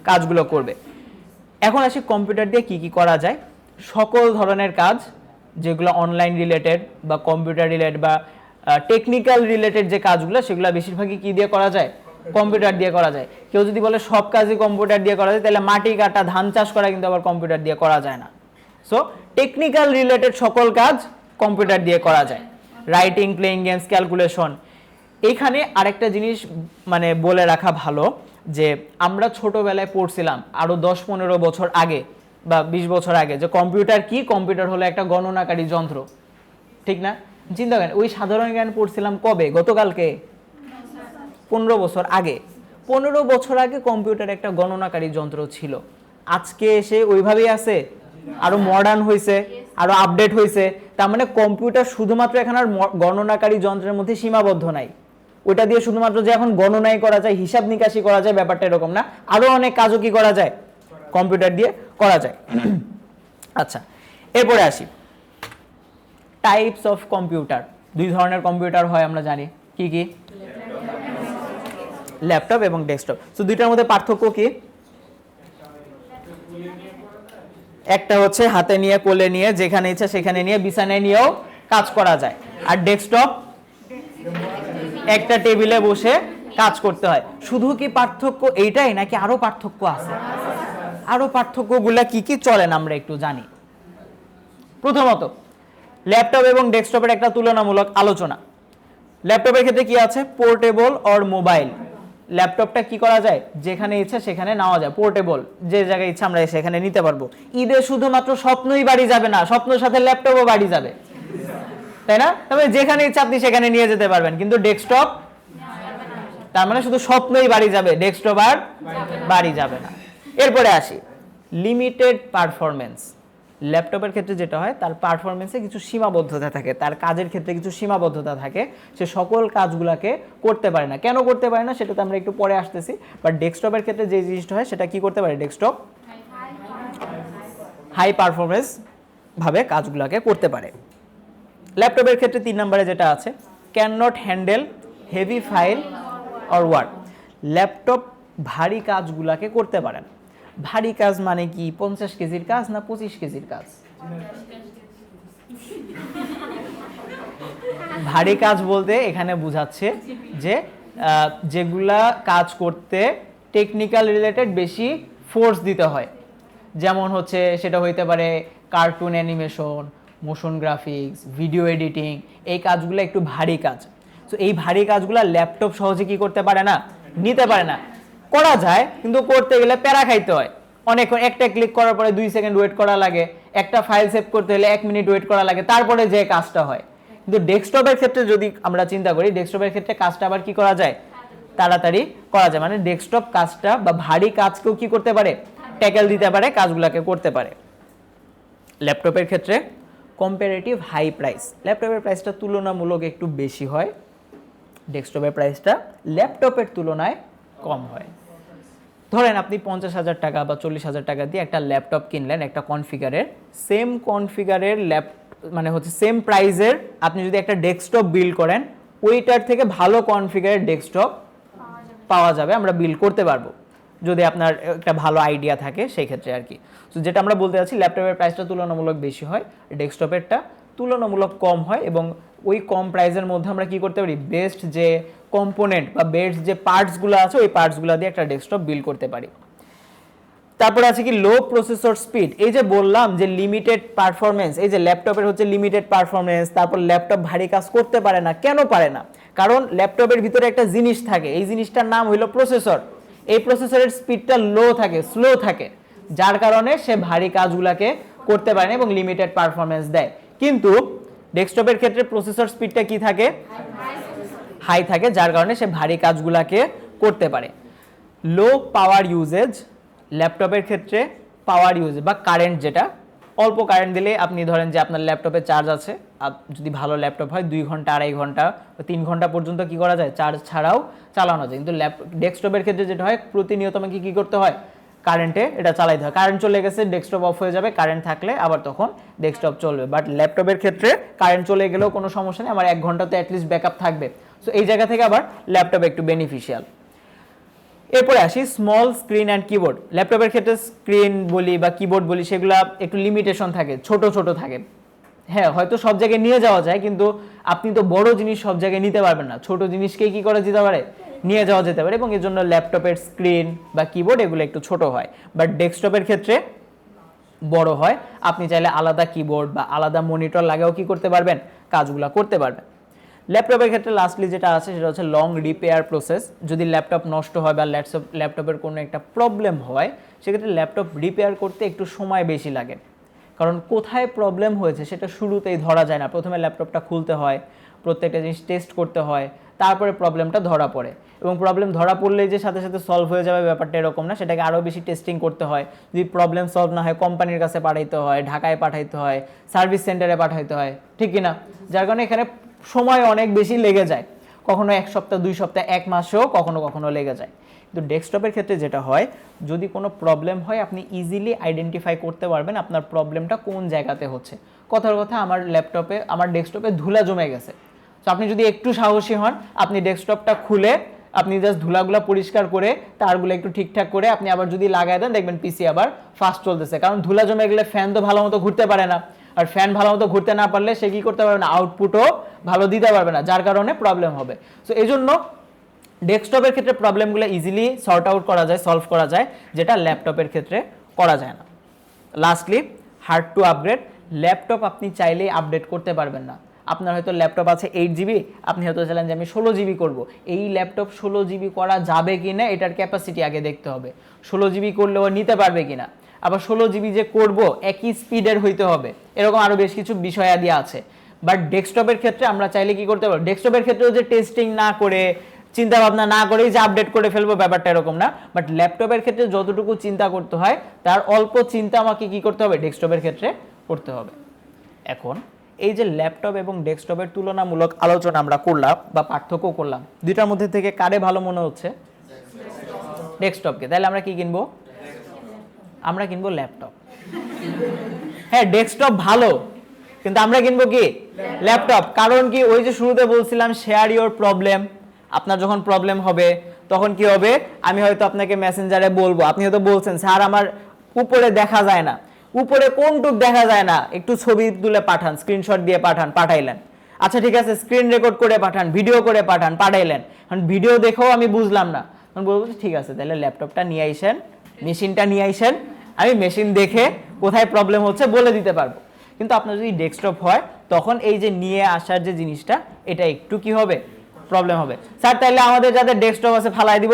কাজগুলো করবে। এখন আসি কম্পিউটার দিয়ে কি কি করা যায়। সকল ধরনের কাজ যেগুলো অনলাইন রিলেটেড বা কম্পিউটার রিলেটেড বা টেকনিক্যাল রিলেটেড যে কাজগুলো, সেগুলো বেশিরভাগই কি দিয়ে করা যায়? কম্পিউটার দিয়ে করা যায়। কেউ যদি বলে সব কাজই কম্পিউটার দিয়ে করা যায়, তাহলে মাটি কাটা, ধান চাষ করা কিন্তু আবার কম্পিউটার দিয়ে করা যায় না। সো টেকনিক্যাল রিলেটেড সকল কাজ কম্পিউটার দিয়ে করা যায়। Writing, playing games, calculation. এইখানে আরেকটা জিনিস মানে বলে রাখা ভালো, যে আমরা ছোটবেলায় পড়ছিলাম আরো 10-15 বছর আগে বা 20 বছর আগে, যে কম্পিউটার কি? কম্পিউটার হলো একটা গণনাকারী যন্ত্র, ঠিক না? চিন্তা করেন, ওই সাধারণ জ্ঞান পড়ছিলাম কবে? গতকালকে, 15 বছর আগে। 15 বছর আগে কম্পিউটার একটা গণনাকারী যন্ত্র ছিল। আজকে এসে ওইভাবেই আছে? আরো মডার্ন হয়েছে, আরো আপডেট হয়েছে। তার মানে কম্পিউটার শুধুমাত্র এখন আর গণনাকারী যন্ত্রের মধ্যে সীমাবদ্ধ নাই। ওইটা দিয়ে শুধুমাত্র যে এখন গণনাই করা যায়, হিসাব নিকাশি করা যায়, ব্যাপারটা এরকম না। আরো অনেক কাজও কি করা যায়? কম্পিউটার দিয়ে করা যায়। আচ্ছা, এরপরে আসি টাইপস অফ কম্পিউটার। 2 ধরনের কম্পিউটার হয় আমরা জানি। কি কি? ল্যাপটপ এবং ডেস্কটপ। তো দুইটার মধ্যে পার্থক্য কি? একটা হচ্ছে হাতে নিয়ে, কোলে নিয়ে, যেখানে ইচ্ছা সেখানে নিয়ে, বিছানায় নিয়েও কাজ করা যায়। আর ডেস্কটপ একটা টেবিলে বসে কাজ করতে হয়। শুধু কি পার্থক্য এইটাই, নাকি আরো পার্থক্য আছে? আরো পার্থক্যগুলা কি কি চলেন আমরা একটু জানি। প্রথমত, ল্যাপটপ এবং ডেস্কটপের একটা তুলনামূলক আলোচনা। ল্যাপটপের ক্ষেত্রে কি আছে? Portable or mobile. ল্যাপটপটা কি করা যায়? যেখানে ইচ্ছা সেখানে নেওয়া যায়। পোর্টেবল, যে জায়গায় ইচ্ছা আমরা সেখানে নিতে পারবো। ঈদে শুধুমাত্র স্বপ্নই বাড়ি যাবে না, স্বপ্নের সাথে ল্যাপটপও বাড়ি যাবে, তাই না? তবে যেখানে ইচ্ছা আপনি সেখানে নিয়ে যেতে পারবেন। কিন্তু ডেস্কটপ, তার মানে শুধু স্বপ্নই বাড়ি যাবে, ডেস্কটপ আর বাড়ি যাবে না। এরপরে আসি লিমিটেড পারফরমেন্স। ল্যাপটপের ক্ষেত্রে যেটা হয়, তার পারফরমেন্সে কিছু সীমাবদ্ধতা থাকে, তার কাজের ক্ষেত্রে কিছু সীমাবদ্ধতা থাকে, সে সকল কাজগুলোকে করতে পারে না। কেন করতে পারে না সেটাতে আমরা একটু পরে আসতেছি। বাট ডেস্কটপের ক্ষেত্রে যে জিনিসটা হয়, সেটা কি করতে পারে? ডেস্কটপ হাই পারফরমেন্স ভাবে কাজগুলোকে করতে পারে। ল্যাপটপের ক্ষেত্রে 3 নম্বরে যেটা আছে, can not handle heavy file or work. Laptop ভারী কাজগুলোকে করতে পারে না। ভারী কাজ মানে কি? 50 কেজির কাজ না 25 কেজির কাজ? ভারী কাজ বলতে এখানে বোঝাচ্ছে যে যেগুলা কাজ করতে টেকনিক্যাল রিলেটেড বেশি ফোর্স দিতে হয়। যেমন হচ্ছে সেটা হইতে পারে cartoon animation, motion graphics, video editing. এই কাজগুলো একটু ভারী কাজ। তো এই ভারী কাজগুলো ল্যাপটপ সহজে কি করতে পারে না? নিতে পারে না। করা যায়, কিন্তু করতে গেলে প্যারা খাইতে হয়। অনেকক্ষণ একটা ক্লিক করার পরে 2 সেকেন্ড ওয়েট করা লাগে, একটা ফাইল সেভ করতে হলে 1 মিনিট ওয়েট করা লাগে, তারপরে যে কাজটা হয়। কিন্তু ডেস্কটপের ক্ষেত্রে যদি আমরা চিন্তা করি, ডেস্কটপের ক্ষেত্রে কাজটা আবার কি করা যায়? তাড়াতাড়ি করা যায়। মানে ডেস্কটপ কাজটা বা ভারী কাজকেও কি করতে পারে? ট্যাকেল দিতে পারে, কাজগুলোকে করতে পারে। ল্যাপটপের ক্ষেত্রে কম্পারেটিভ হাই প্রাইস। ল্যাপটপের প্রাইসটা তুলনামূলক একটু বেশি হয়, ডেস্কটপের প্রাইসটা ল্যাপটপের তুলনায় কম হয়। ধরেন আপনি 50,000 টাকা বা 40,000 টাকা দিয়ে একটা ল্যাপটপ কিনলেন, একটা কনফিগারের। সেম কনফিগারের মানে হচ্ছে সেম প্রাইজের আপনি যদি একটা ডেস্কটপ বিল্ড করেন, ওইটার থেকে ভালো কনফিগারের ডেস্কটপ পাওয়া যাবে, আমরা বিল্ড করতে পারবো, যদি আপনার একটা ভালো আইডিয়া থাকে সেই ক্ষেত্রে আর কি। তো যেটা আমরা বলতে চাচ্ছি, ল্যাপটপের প্রাইসটা তুলনামূলক বেশি হয়, ডেস্কটপেরটা তুলনামূলক কম হয়। এবং ওই কম প্রাইসের মধ্যে আমরা কি করতে পারি? বেস্ট যে কম্পোনেন্ট বা বেস্ট যে পার্টসগুলো আছে, ওই পার্টসগুলো দিয়ে একটা ডেস্কটপ বিল্ড করতে পারি। তারপরে আছে কি লো প্রসেসর স্পিড। এই যে বললাম যে লিমিটেড পারফরমেন্স, এই যে ল্যাপটপের হচ্ছে লিমিটেড পারফরমেন্স। তারপর ল্যাপটপ ভারী কাজ করতে পারে না। কেন পারে না? কারণ ল্যাপটপের ভিতরে একটা জিনিস থাকে, এই জিনিসটার নাম হলো প্রসেসর। এই প্রসেসরের স্পিডটা লো থাকে, স্লো থাকে, যার কারণে সে ভারী কাজগুলোকে করতে পারে না এবং লিমিটেড পারফরমেন্স দেয়। কিন্তু ডেস্কটপের ক্ষেত্রে প্রসেসর স্পিডটা কি থাকে? হাই থাকে, যার কারণে সে ভারী কাজগুলোকে করতে পারে। লো পাওয়ার ইউজেজ। ল্যাপটপের ক্ষেত্রে পাওয়ার ইউজ বা কারেন্ট যেটা, অল্প কারেন্ট দিলে আপনি ধরেন যে আপনার ল্যাপটপে চার্জ আছে, যদি ভালো ল্যাপটপ হয় 2 ঘন্টা 2.5 ঘন্টা 3 ঘন্টা পর্যন্ত কি করা যায়, চার্জ ছাড়াও চালানো যায়। কিন্তু ডেস্কটপের ক্ষেত্রে যেটা হয় প্রতিনিয়ত আমাকে কি করতে হয়, কারেন্টে এটা চালাইতে হয়। কারেন্ট চলে গেছে ডেস্কটপ অফ হয়ে যাবে, কারেন্ট থাকলে আবার তখন ডেস্কটপ চলবে। বাট ল্যাপটপের ক্ষেত্রে কারেন্ট চলে গেলেও কোনো সমস্যা নেই, আমার 1 ঘন্টাতে অ্যাটলিস্ট ব্যাকআপ থাকবে। সো এই জায়গা থেকে আবার ল্যাপটপ একটু বেনিফিশিয়াল। এরপরে আসি স্মল স্ক্রিন অ্যান্ড কিবোর্ড। ল্যাপটপের ক্ষেত্রে স্ক্রিন বলি বা কিবোর্ড বলি সেগুলো একটু লিমিটেশন থাকে, ছোট ছোট থাকে। হ্যাঁ, হয়তো সব জায়গায় নিয়ে যাওয়া যায়, কিন্তু আপনি তো বড় জিনিস সব জায়গায় নিতে পারবেন না, ছোট জিনিসকেই কি করা যেতে পারে, নিয়ে যাওয়া যেতে পারে। এবং এর জন্য ল্যাপটপের স্ক্রিন বা কিবোর্ড এগুলো একটু ছোট হয়, বাট ডেস্কটপের ক্ষেত্রে বড় হয়। আপনি চাইলে আলাদা কিবোর্ড বা আলাদা মনিটর লাগেও কি করতে পারবেন, কাজগুলো করতে পারবেন। ল্যাপটপের ক্ষেত্রে লাস্টলি যেটা আছে সেটা হচ্ছে লং রিপেয়ার প্রসেস। যদি ল্যাপটপ নষ্ট হয় বা ল্যাপটপের কোনো একটা প্রবলেম হয়, সেক্ষেত্রে ল্যাপটপ রিপেয়ার করতে একটু সময় বেশি লাগে। কারণ কোথায় প্রবলেম হয়েছে সেটা শুরুতেই ধরা যায় না, প্রথমে ল্যাপটপটা খুলতে হয়, প্রত্যেকটা জিনিস টেস্ট করতে হয়, তারপরে প্রবলেমটা ধরা পড়ে। এবং প্রবলেম ধরা পড়লেই যে সাথে সাথে সলভ হয়ে যাবে ব্যাপারটা এরকম না, সেটাকে আরও বেশি টেস্টিং করতে হয়। যদি প্রবলেম সলভ না হয় কোম্পানির কাছে পাঠাইতে হয়, ঢাকায় পাঠাইতে হয়, সার্ভিস সেন্টারে পাঠাইতে হয়, ঠিক কি না? যার কারণে এখানে সময় অনেক বেশি লেগে যায়, কখনো 1 সপ্তাহ 2 সপ্তাহ 1 মাসেও কখনো কখনো লেগে যায়। কিন্তু ডেস্কটপের ক্ষেত্রে যেটা হয়, যদি কোনো প্রবলেম হয় আপনি ইজিলি আইডেন্টিফাই করতে পারবেন আপনার প্রবলেমটা কোন জায়গাতে হচ্ছে। কথার কথা আমার ডেস্কটপে ধুলা জমে গেছে, তো আপনি যদি একটু সাহসী হন, আপনি ডেস্কটপটা খুলে আপনি জাস্ট ধুলাগুলো পরিষ্কার করে তারগুলো একটু ঠিকঠাক করে আপনি আবার যদি লাগাই দেন, দেখবেন পিসি আবার ফাস্ট চলতেছে। কারণ ধুলা জমে গেলে ফ্যান তো ভালো মতো ঘুরতে পারে না, আর ফ্যান ভালো মতো ঘুরতে না পারলে সে কি করতে পারবে না, আউটপুটও ভালো দিতে পারবে না, যার কারণে প্রবলেম হবে। সো এই জন্য ডেস্কটপের ক্ষেত্রে প্রবলেমগুলো ইজিলি সর্ট আউট করা যায়, সলভ করা যায়, যেটা ল্যাপটপের ক্ষেত্রে করা যায় না। Lastly hard to upgrade. Laptop আপনি চাইলেই আপডেট করতে পারবেন না। আপনার হয়তো ল্যাপটপ আছে 8 GB, আপনি হয়তো চাইলেন যে আমি 16 GB করব। এই ল্যাপটপ 16 GB করা যাবে কি না এটার ক্যাপাসিটি আগে দেখতে হবে, 16 GB করলেও নিতে পারবে কিনা। আবার 16 GB যে করব একই স্পিডের হইতে হবে, এরকম আরও বেশ কিছু বিষয়াদি আছে। বাট ডেস্কটপের ক্ষেত্রে আমরা চাইলে কি করতে পারবো, ডেস্কটপের ক্ষেত্রেও যে টেস্টিং না করে চিন্তা ভাবনা না করেই যে আপডেট করে ফেলবো ব্যাপারটা এরকম না। বাট ল্যাপটপের ক্ষেত্রে যতটুকু চিন্তা করতে হয় তার অল্প চিন্তা আমাকে কি করতে হবে, ডেস্কটপের ক্ষেত্রে করতে হবে। এখন এই যে ল্যাপটপ এবং ডেস্কটপের তুলনামূলক আলোচনা আমরা করলাম বা পার্থক্য করলাম, দুইটার মধ্যে থেকে কারে ভালো মনে হচ্ছে, ডেস্কটপকে। তাহলে আমরা কি কিনবো, আমরা কিনবো ল্যাপটপ। হ্যাঁ, ডেস্কটপ ভালো, কিন্তু আমরা কিনবো কি, ল্যাপটপ। কারণ কি, ওই যে শুরুতে বলছিলাম শেয়ার ইওর প্রবলেম। আপনার যখন প্রবলেম হবে তখন কি হবে, আমি হয়তো আপনাকে মেসেঞ্জারে বলবো, আপনি হয়তো বলছেন স্যার আমার উপরে দেখা যায় না, উপরে কোনটুক দেখা যায় না, একটু ছবি তুলে পাঠান, স্ক্রিনশট দিয়ে পাঠান, পাঠাইলেন। আচ্ছা ঠিক আছে, স্ক্রিন রেকর্ড করে পাঠান, ভিডিও করে পাঠান, পাঠাইলেন। কারণ ভিডিও দেখেও আমি বুঝলাম না, তখন বলবো ঠিক আছে তাহলে ল্যাপটপটা নিয়ে আইসেন, মেশিনটা নিয়ে আইসেন, আমি মেশিন দেখে কোথায় প্রবলেম হচ্ছে বলে দিতে পারবো। কিন্তু আপনার যদি ডেস্কটপ হয় তখন এই যে নিয়ে আসার যে জিনিসটা, এটা একটু কি হবে, প্রবলেম হবে। স্যার তাইলে আমাদের যাদের ডেস্কটপ আছে ফালাই দিব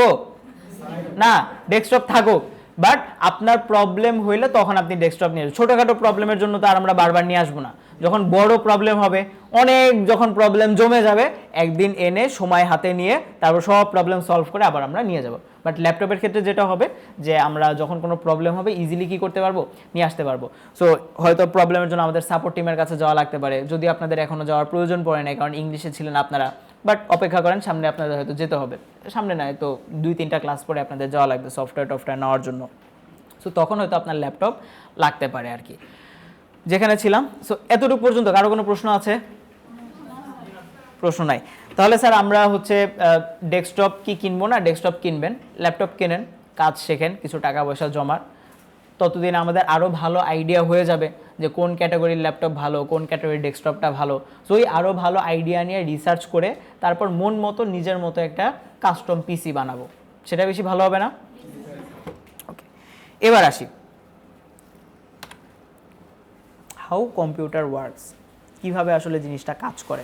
না, ডেস্কটপ থাকুক, বাট আপনার প্রবলেম হইলে তখন আপনি ডেস্কটপ নিয়ে আসবেন। ছোটোখাটো প্রবলেমের জন্য তো আর আমরা বারবার নিয়ে আসবো না, যখন বড় প্রবলেম হবে, অনেক যখন প্রবলেম জমে যাবে, একদিন এনে সময় হাতে নিয়ে তারপর সব প্রবলেম সলভ করে আবার আমরা নিয়ে যাব। বাট ল্যাপটপের ক্ষেত্রে যেটা হবে যে আমরা যখন কোনো প্রবলেম হবে ইজিলি কি করতে পারবো, নিয়ে আসতে পারবো। সো হয়তো প্রবলেমের জন্য আমাদের সাপোর্ট টিমের কাছে যাওয়া লাগতে পারে, যদি আপনাদের এখনও যাওয়ার প্রয়োজন পড়ে নাই কারণ ইংলিশে ছিলেন আপনারা, বাট অপেক্ষা করেন, সামনে আপনাদের হয়তো যেতে হবে, সামনে নয় তো 2-3টা ক্লাস পরে আপনাদের যাওয়া লাগবে সফটওয়্যার নেওয়ার জন্য। সো তখন হয়তো আপনার ল্যাপটপ লাগতে পারে আর কি। যেখানে ছিলাম, সো এতটুকু পর্যন্ত। কারো কোনো প্রশ্ন আছে? প্রশ্ন নাই। তাহলে স্যার আমরা হচ্ছে ডেস্কটপ কি কিনবো না, ডেস্কটপ কিনবেন, ল্যাপটপ কেনেন, কাজ শেখেন, কিছু টাকা পয়সা জমার, ততদিন আমাদের আরও ভালো আইডিয়া হয়ে যাবে যে কোন ক্যাটাগরির ল্যাপটপ ভালো, কোন ক্যাটাগরির ডেস্কটপটা ভালো। সো এই আরও ভালো আইডিয়া নিয়ে রিসার্চ করে তারপর মন মতো নিজের মতো একটা কাস্টম পিসি বানাবো, সেটা বেশি ভালো হবে না? ওকে, এবার আসি হাউ কম্পিউটার ওয়ার্কস, কীভাবে আসলে জিনিসটা কাজ করে।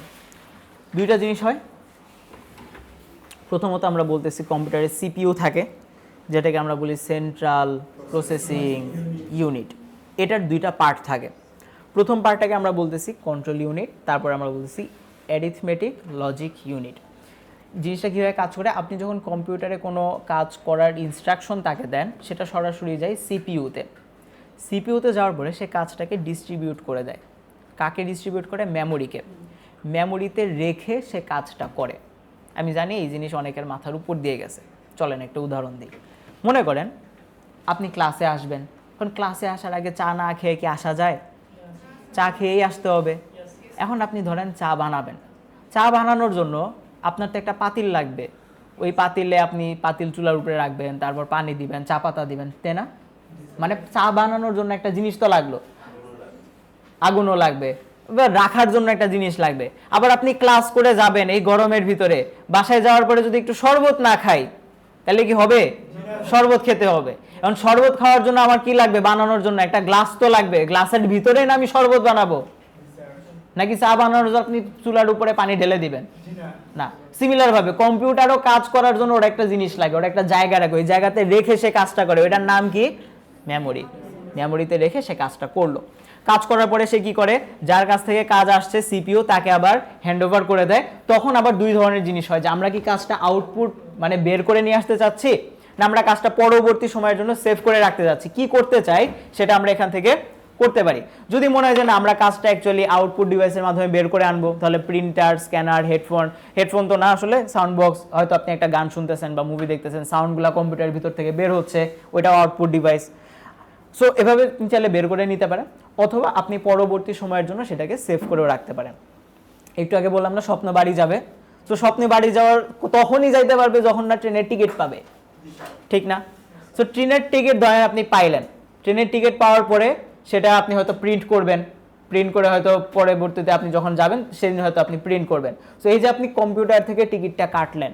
দুইটা জিনিস হয়। প্রথমত আমরা বলতেছি কম্পিউটারে সিপিইউ থাকে, যেটাকে আমরা বলি সেন্ট্রাল প্রসেসিং ইউনিট। এটার দুইটা পার্ট থাকে। প্রথম পার্টটাকে আমরা বলতেছি কন্ট্রোল ইউনিট, তারপর আমরা বলতেছি অ্যারিথমেটিক লজিক ইউনিট। জিনিসটা কীভাবে কাজ করে, আপনি যখন কম্পিউটারে কোনো কাজ করার ইনস্ট্রাকশন তাকে দেন, সেটা সরাসরি যায় সিপিইউতে। সিপিইউতে যাওয়ার পরে সে কাজটাকে ডিস্ট্রিবিউট করে দেয়। কাকে ডিস্ট্রিবিউট করে? মেমোরিকে। মেমোরিতে রেখে সে কাজটা করে। আমি জানি এই জিনিস অনেকের মাথার উপর দিয়ে গেছে, চলেন একটা উদাহরণ দিই। মনে করেন আপনি ক্লাসে আসবেন, এখন ক্লাসে আসার আগে চা না খেয়ে কি আসা যায়? চা খেয়েই আসতে হবে। এখন আপনি ধরেন চা বানাবেন, চা বানানোর জন্য আপনার তো একটা পাতিল লাগবে, ওই পাতিলে আপনি পাতিল চুলার উপরে রাখবেন, তারপর পানি দিবেন, চা পাতা দিবেন, তাই না? মানে চা বানানোর জন্য একটা জিনিস তো লাগলো, আগুনও লাগবে, এবার রাখার জন্য একটা জিনিস লাগবে। আবার আপনি ক্লাস করে যাবেন এই গরমের ভিতরে, বাসায় যাওয়ার পরে যদি একটু শরবত না খাই তাহলে কি হবে? শরবত খেতে হবে। এখন শরবত খাওয়ার জন্য আমার কি লাগবে? বানানোর জন্য একটা গ্লাস তো লাগবে। গ্লাসের ভিতরে না আমি শরবত বানাবো, নাকি চা বানানোর জন্য আপনি চুলার উপরে পানি ঢেলে দিবেন? না। সিমিলার ভাবে কম্পিউটারও কাজ করার জন্য ওর একটা জিনিস লাগে, ওর একটা জায়গা রাখে, ওই জায়গাতে রেখে সে কাজটা করে, ওইটার নাম কি? মেমোরি। মেমোরিতে রেখে সে কাজটা করলো। কাজ করার পরে সে কি করে? যার কাছ থেকে কাজ আসছে সিপিইউ তাকে আবার হ্যান্ডওভার করে দেয়। তখন আবার দুই ধরনের জিনিস হয়, যে আমরা কি কাজটা আউটপুট মানে বের করে নিয়ে আসতে চাচ্ছি, না আমরা কাজটা পরবর্তী সময়ের জন্য সেভ করে রাখতে যাচ্ছি। কি করতে চাই সেটা আমরা এখান থেকে করতে পারি। যদি মনে হয় যে না আমরা কাজটা অ্যাকচুয়ালি আউটপুট ডিভাইসের মাধ্যমে বের করে আনবো, তাহলে প্রিন্টার, স্ক্যানার, হেডফোন তো না, আসলে সাউন্ড বক্স, হয়তো আপনি একটা গান শুনতেছেন বা মুভি দেখতেছেন, সাউন্ডগুলো কম্পিউটারের ভিতর থেকে বের হচ্ছে, ওইটাও আউটপুট ডিভাইস। সো এভাবে আপনি চাইলে বের করে নিতে পারেন, অথবা আপনি পরবর্তী সময়ের জন্য সেটাকে সেভ করেও রাখতে পারেন। একটু আগে বললাম না স্বপ্ন বাড়ি যাবে, তো স্বপ্নে বাড়ি যাওয়ার তখনই যাইতে পারবে যখন না ট্রেনের টিকিট পাবে, ঠিক না? সো ট্রেনের টিকিট ধরেন আপনি পাইলেন, ট্রেনের টিকিট পাওয়ার পরে সেটা আপনি হয়তো প্রিন্ট করবেন, প্রিন্ট করে হয়তো পরবর্তীতে আপনি যখন যাবেন সেদিন হয়তো আপনি প্রিন্ট করবেন। সো এই যে আপনি কম্পিউটার থেকে টিকিটটা কাটলেন,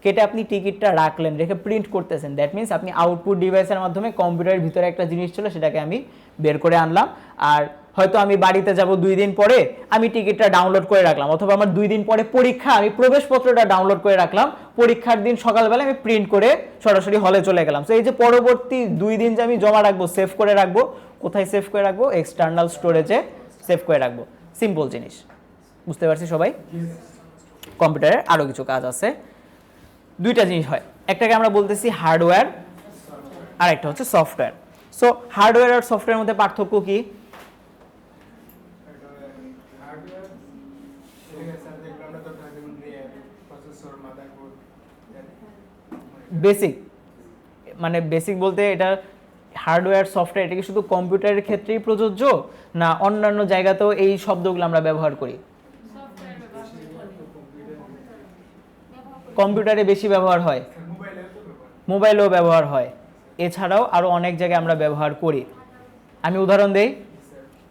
কেটে আপনি টিকিটটা রাখলেন, রেখে প্রিন্ট করতেছেন, দ্যাট মিনস আপনি আউটপুট ডিভাইসের মাধ্যমে কম্পিউটারের ভিতরে একটা জিনিস ছিল সেটাকে আমি বের করে আনলাম। আর হয়তো আমি বাড়িতে যাব 2 দিন পরে, আমি টিকিটটা ডাউনলোড করে রাখলাম, অথবা আমার 2 দিন পরে পরীক্ষা, আমি প্রবেশপত্রটা ডাউনলোড করে রাখলাম, পরীক্ষার দিন সকালবেলা আমি প্রিন্ট করে সরাসরি হলে চলে গেলাম। তো এই যে পরবর্তী 2 দিন যে আমি জমা রাখবো, সেভ করে রাখবো, কোথায় সেভ করে রাখবো? এক্সটার্নাল স্টোরেজে সেভ করে রাখবো। সিম্পল জিনিস, বুঝতে পারছি সবাই? কম্পিউটারের আরও কিছু কাজ আছে। দুইটা জিনিস হয়, একটাকে আমরা বলতেছি হার্ডওয়্যার, আর একটা হচ্ছে সফটওয়্যার। সো হার্ডওয়্যার আর সফটওয়্যারের মধ্যে পার্থক্য কি? বেসিক, মানে বেসিক বলতে এটা হার্ডওয়্যার সফটওয়্যার, এটা কি শুধু কম্পিউটারের ক্ষেত্রেই প্রযোজ্য, না অন্যান্য জায়গাতেও এই শব্দগুলো আমরা ব্যবহার করি? কম্পিউটারে বেশি ব্যবহার হয়, মোবাইলেও ব্যবহার হয়, এছাড়াও আরও অনেক জায়গায় আমরা ব্যবহার করি। আমি উদাহরণ দেই,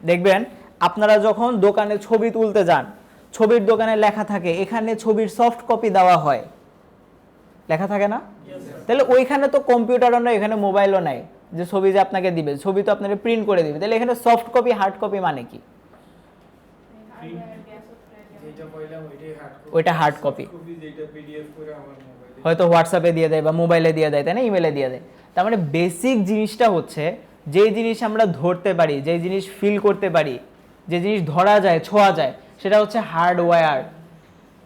দেখবেন আপনারা যখন দোকানে ছবি তুলতে যান, ছবির দোকানে লেখা থাকে এখানে ছবির সফট কপি দেওয়া হয়, লেখা থাকে না? তাহলে ওইখানে তো কম্পিউটারও নয়, এখানে মোবাইলও নাই যে ছবি যে আপনাকে দিবে, ছবি তো আপনাকে প্রিন্ট করে দিবে। তাহলে এখানে সফট কপি হার্ড কপি মানে কি? ওইটা হার্ড কপি, হয়তো হোয়াটসঅ্যাপে দিয়ে দেয় বা মোবাইলে দিয়ে দেয়, তাই না, ইমেলে দিয়ে দেয়। তার মানে বেসিক জিনিসটা হচ্ছে যেই জিনিস আমরা ধরতে পারি, যেই জিনিস ফিল করতে পারি, যে জিনিস ধরা যায়, ছোঁয়া যায়, সেটা হচ্ছে হার্ডওয়্যার।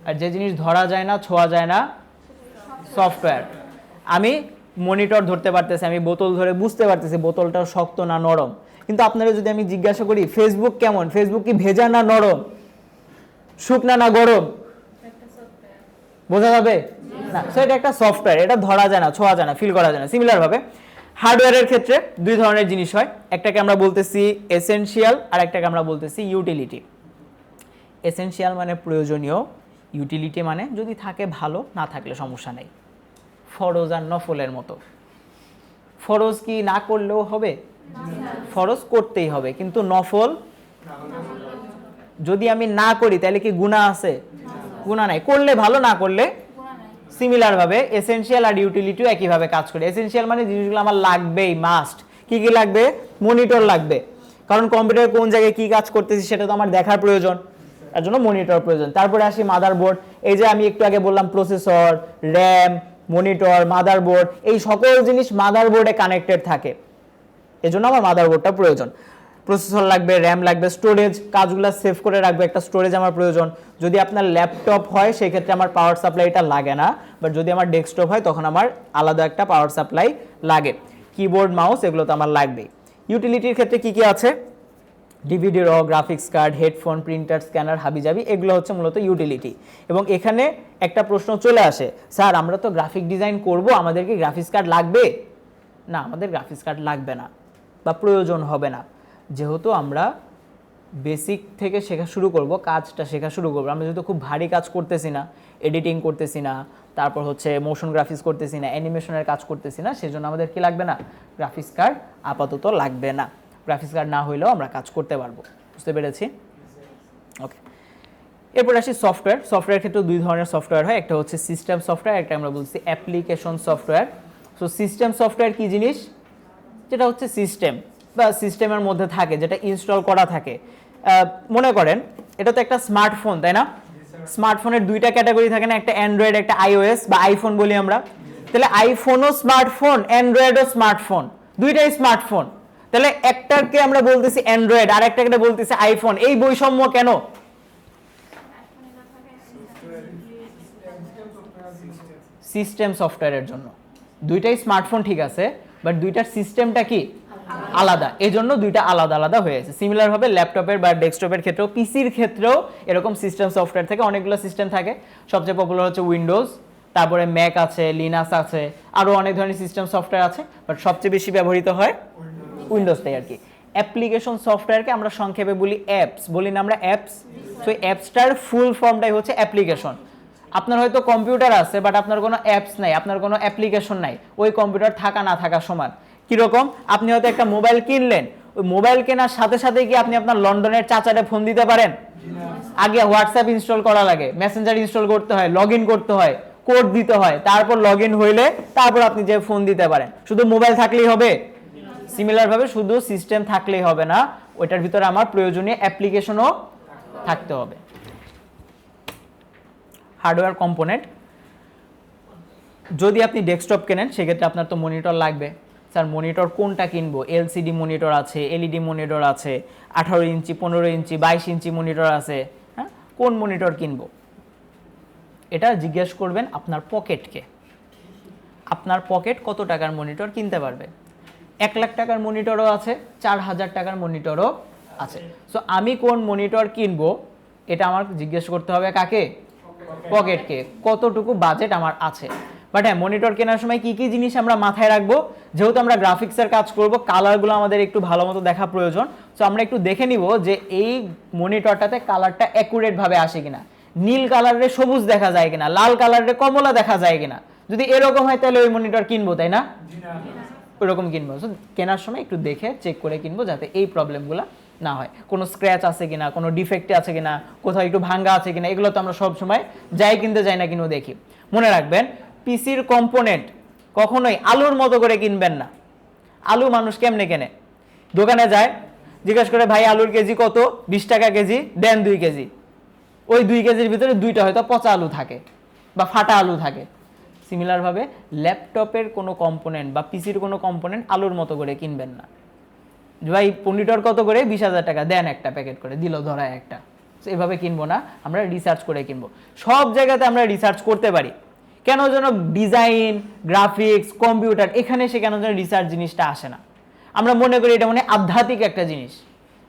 আর যে জিনিস ধরা যায় না, ছোঁয়া যায় না, সফটওয়্যার। আমি মনিটর ধরতে পারতেছি, আমি বোতল ধরে বুঝতে পারতেছি বোতলটা শক্ত না নরম, কিন্তু আপনারা যদি আমি জিজ্ঞাসা করি ফেসবুক কেমন, ফেসবুক কি ভেজা না নরম, শুকনা না গরম, বোঝা যাবে না? সো এটা একটা সফটওয়্যার, এটা ধরা যায় না, ছোঁয়া যায় না, ফিল করা যায় না। সিমিলার ভাবে হার্ডওয়্যারের ক্ষেত্রে দুই ধরনের জিনিস হয়, একটাকে আমরা বলতেছি এসেনশিয়াল, আর একটাকে আমরা বলতেছি ইউটিলিটি। এসেনশিয়াল মানে প্রয়োজনীয়, ইউটিলিটি মানে যদি থাকে ভালো, না থাকলে সমস্যা নেই। ফরজ আর নফলের মতো। ফরজ কি না করলেও হবে? ফরজ করতেই হবে, কিন্তু নফল যদি আমি না করি তাহলে কি গুনাহ আছে? গুনাহ নাই। করলে ভালো, না করলে সিমিলার ভাবে এসেনশিয়াল আর ইউটিলিটিও একইভাবে কাজ করে। এসেনশিয়াল মানে জিনিসগুলো আমার লাগবেই, মাস্ট। কি কি লাগবে? মনিটর লাগবে, কারণ কম্পিউটার কোন জায়গায় কি কাজ করতেছি সেটা তো আমার দেখার প্রয়োজন, তার জন্য মনিটর প্রয়োজন। তারপরে আসি মাদারবোর্ড, এই যে আমি একটু আগে বললাম প্রসেসর, র্যাম, মনিটর, মাদারবোর্ড, এই সকল জিনিস মাদারবোর্ডে কানেক্টেড থাকে, এজন্য আমার মাদারবোর্ডটা প্রয়োজন। প্রসেসর লাগবে, র্যাম লাগবে, স্টোরেজ, কাজগুলো সেভ করে রাখবে, একটা স্টোরেজ আমার প্রয়োজন। যদি আপনার ল্যাপটপ হয় সেই ক্ষেত্রে আমার পাওয়ার সাপ্লাইটা লাগে না, বাট যদি আমার ডেস্কটপ হয় তখন আমার আলাদা একটা পাওয়ার সাপ্লাই লাগে। কিবোর্ড, মাউস এগুলো তো আমার লাগবেই। ইউটিলিটির ক্ষেত্রে কি কি আছে? ডিভিডি র, graphics card, headphone, printer, scanner, হাবিজাবি, এগুলো হচ্ছে মূলত ইউটিলিটি। এবং এখানে একটা প্রশ্ন চলে আসে, স্যার আমরা তো গ্রাফিক ডিজাইন করব, আমাদের কি গ্রাফিক্স কার্ড লাগবে? না, আমাদের গ্রাফিক্স কার্ড লাগবে না বা প্রয়োজন হবে না, যেহেতু আমরা বেসিক থেকে শেখা শুরু করব, কাজটা শেখা শুরু করবো। আমরা যেহেতু খুব ভারী কাজ করতেছি না, এডিটিং করতেছি না, তারপর হচ্ছে মোশন গ্রাফিক্স করতেছি না, অ্যানিমেশনের কাজ করতেছি না, সেজন্য আমাদের কি লাগবে না? গ্রাফিক্স কার্ড আপাতত লাগবে না। গ্রাফিক্স কার্ড না হইলেও আমরা কাজ করতে পারবো। বুঝতে পেরেছি? ওকে, এরপর আসি সফটওয়্যার। সফটওয়্যার ক্ষেত্রে দুই ধরনের সফটওয়্যার হয়, একটা হচ্ছে সিস্টেম সফটওয়্যার, একটা আমরা বলছি application software. So system software কি জিনিস? যেটা হচ্ছে সিস্টেম বা সিস্টেমের মধ্যে থাকে, যেটা ইনস্টল করা থাকে। মনে করেন এটা তো একটা স্মার্টফোন, তাই না? স্মার্টফোনের দুইটা ক্যাটাগরি থাকে না, একটা অ্যান্ড্রয়েড, একটা আইওএস বা আইফোন বলি আমরা। তাহলে আইফোনও স্মার্টফোন, অ্যান্ড্রয়েডও স্মার্টফোন, দুইটাই স্মার্টফোন। তাহলে একটাকে আমরা বলতেছি অ্যান্ড্রয়েড আর একটাকে বলতেছি আইফোন, এই বৈষম্য কেন? সিস্টেম সফটওয়্যারের জন্য। দুইটাই স্মার্টফোন ঠিক আছে, বাট দুইটার সিস্টেমটা কি আলাদা, এজন্য দুইটা আলাদা আলাদা হয়েছে। সিমিলার ভাবে ল্যাপটপের বা ডেস্কটপের ক্ষেত্রেও, পিসির ক্ষেত্রেও এরকম সিস্টেম সফটওয়্যার থেকে অনেকগুলো সিস্টেম থাকে। সবচেয়ে পপুলার হচ্ছে উইন্ডোজ, তারপরে ম্যাক আছে, লিনাক্স আছে, আরও অনেক ধরনের সিস্টেম সফটওয়্যার আছে, বাট সবচেয়ে বেশি ব্যবহৃত হয় উইন্ডোজটাই আর কি। অ্যাপ্লিকেশন সফটওয়্যারকে আমরা সংক্ষেপে বলি অ্যাপস, বলি না আমরা অ্যাপস। সো অ্যাপসটার ফুল ফর্মটাই হচ্ছে অ্যাপ্লিকেশন। আপনার হয়তো কম্পিউটার আছে, বাট আপনার কোনো অ্যাপস নাই, আপনার কোনো অ্যাপ্লিকেশন নাই, ওই কম্পিউটার থাকা না থাকা সমান। কীরকম? আপনি হয়তো একটা মোবাইল কিনলেন, ওই মোবাইল কেনার সাথে সাথে কি আপনি আপনার লন্ডনের চাচারে ফোন দিতে পারেন? আগে হোয়াটসঅ্যাপ ইনস্টল করা লাগে, মেসেঞ্জার ইনস্টল করতে হয়, লগ ইন করতে হয়, কোড দিতে হয়, তারপর লগ ইন হইলে তারপর আপনি যে ফোন দিতে পারেন। শুধু মোবাইল থাকলেই হবে? সিমিলার ভাবে শুধু সিস্টেম থাকলেই হবে না, ওইটার ভিতরে আমার প্রয়োজনীয় অ্যাপ্লিকেশনও থাকতে হবে। হার্ডওয়্যার কম্পোনেন্ট, যদি আপনি ডেস্কটপ কেনেন সেক্ষেত্রে আপনার তো মনিটর লাগবে। স্যার মনিটর কোনটা কিনবো? এলসিডি মনিটর আছে, এলইডি মনিটর আছে, 18 ইঞ্চি, 15 ইঞ্চি, 22 ইঞ্চি মনিটর আছে, হ্যাঁ, কোন মনিটর কিনবো? এটা জিজ্ঞেস করবেন আপনার পকেটকে। আপনার পকেট কত টাকার মনিটর কিনতে পারবে? 1 লাখ টাকার মনিটরও আছে, 4000 টাকার মনিটরও আছে। সো আমি কোন মনিটর কিনবো এটা আমার জিজ্ঞেস করতে হবে কাকে? পকেটকে। কতটুকু বাজেট আমার আছে। বাট হ্যাঁ, মনিটর কেনার সময় কি কি জিনিস আমরা মাথায় রাখবো? যেহেতু আমরা গ্রাফিক্সের কাজ করব, কালারগুলো আমাদের একটু ভালো মতো দেখা প্রয়োজন। সো আমরা একটু দেখে নিব যে এই মনিটরটাতে কালারটা অ্যাকুরেট ভাবে আসে কিনা, নীল কালারে সবুজ দেখা যায় কিনা, লাল কালারে কমলা দেখা যায় কিনা। যদি এরকম হয় তাহলে ওই মনিটর কিনবো, তাই না? ওইরকম কিনবো। সো কেনার সময় একটু দেখে চেক করে কিনবো, যাতে এই প্রবলেমগুলো না হয়। কোনো স্ক্র্যাচ আছে কিনা, কোনো ডিফেক্ট আছে কিনা, কোথাও একটু ভাঙ্গা আছে কিনা, এগুলো তো আমরা সব সময় যাই কিনতে যাই না কিনবো দেখি। মনে রাখবেন, পিসির কম্পোনেন্ট কখনোই আলুর মতো করে কিনবেন না। আলু মানুষ কেমনে কেনে? দোকানে যায়, জিজ্ঞেস করে ভাই আলুর কেজি কত? 20 টাকা কেজি, দেন 2 কেজি। ওই 2 কেজির ভিতরে 2টা হয়তো পচা আলু থাকে বা ফাটা আলু থাকে। সিমিলারভাবে ল্যাপটপের কোনো কম্পোনেন্ট বা পিসির কোনো কম্পোনেন্ট আলুর মতো করে কিনবেন না। ভাই মনিটর কত করে? 20,000 টাকা, দেন একটা প্যাকেট করে দিল ধরায় একটা। এভাবে কিনবো না, আমরা রিসার্চ করে কিনবো। সব জায়গাতে আমরা রিসার্চ করতে পারি, কেন যেন ডিজাইন, গ্রাফিক্স, কম্পিউটার, এখানে এসে কেন যেন রিসার্চ জিনিসটা আসে না। আমরা মনে করি এটা মানে আধ্যাত্মিক একটা জিনিস।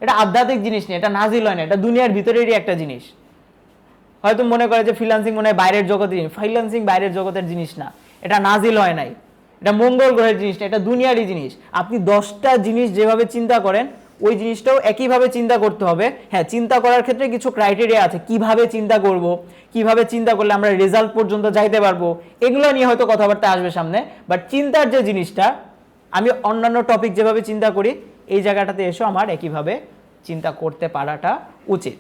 এটা আধ্যাত্মিক জিনিস নেই, এটা নাজিল হয় না, এটা দুনিয়ার ভিতরেরই একটা জিনিস। হয়তো মনে করে যে ফ্রিল্যান্সিং মনে হয় বাইরের জগতের জিনিস, ফ্রিল্যান্সিং বাইরের জগতের জিনিস না, এটা নাজিল হয় নাই, এটা মঙ্গল গ্রহের জিনিস না, এটা দুনিয়ারই জিনিস। আপনি 10টা জিনিস যেভাবে চিন্তা করেন ওই জিনিসটাও একইভাবে চিন্তা করতে হবে। হ্যাঁ, চিন্তা করার ক্ষেত্রে কিছু ক্রাইটেরিয়া আছে, কিভাবে চিন্তা করব, কিভাবে চিন্তা করলে আমরা রেজাল্ট পর্যন্ত যাইতে পারবো, এগুলো নিয়ে হয়তো কথাবার্তা আসবে সামনে। বাট চিন্তার যে জিনিসটা, আমি অন্যান্য টপিক যেভাবে চিন্তা করি এই জায়গাটাতে এসেও আমার একইভাবে চিন্তা করতে পারাটা উচিত।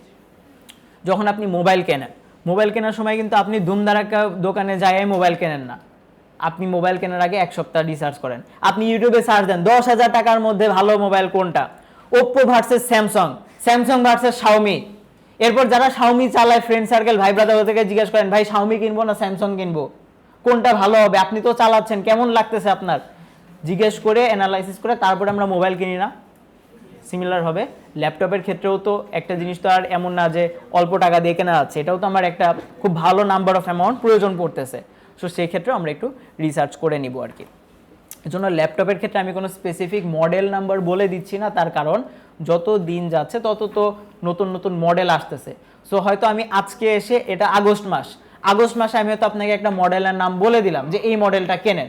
যখন আপনি মোবাইল কেনেন, মোবাইল কেনার সময় কিন্তু আপনি ধুমধারাক্কা দোকানে যাই মোবাইল কেনেন না। আপনি মোবাইল কেনার আগে 1 সপ্তাহ রিসার্চ করেন। আপনি ইউটিউবে সার্চ দেন 10,000 টাকার মধ্যে ভালো মোবাইল কোনটা, Oppo versus Samsung, Samsung versus Xiaomi. এরপর যারা শাওমি চালায় ফ্রেন্ড সার্কেল, ভাই ব্রাদার, ওদেরকে জিজ্ঞেস করেন ভাই শাওমি কিনবো না স্যামসাং কিনবো, কোনটা ভালো হবে, আপনি তো চালাচ্ছেন, কেমন লাগতেছে আপনার, জিজ্ঞেস করে অ্যানালাইসিস করে তারপরে আমরা মোবাইল কিনি না। সিমিলার হবে ল্যাপটপের ক্ষেত্রেও তো একটা জিনিস তো আর এমন না যে অল্প টাকা দিয়ে কেনা যাচ্ছে, এটাও তো আমার একটা খুব ভালো নাম্বার অফ অ্যামাউন্ট প্রয়োজন পড়তেছে। সো সেই ক্ষেত্রে আমরা একটু রিসার্চ করে নিব আর কি। এজন্য ল্যাপটপের ক্ষেত্রে আমি কোনো স্পেসিফিক মডেল নাম্বার বলে দিচ্ছি না, তার কারণ যত দিন যাচ্ছে তত তো নতুন নতুন মডেল আসতেছে। সো হয়তো আমি আজকে এসে এটা আগস্ট মাসে আমি হয়তো আপনাকে একটা মডেলের নাম বলে দিলাম যে এই মডেলটা কেনেন,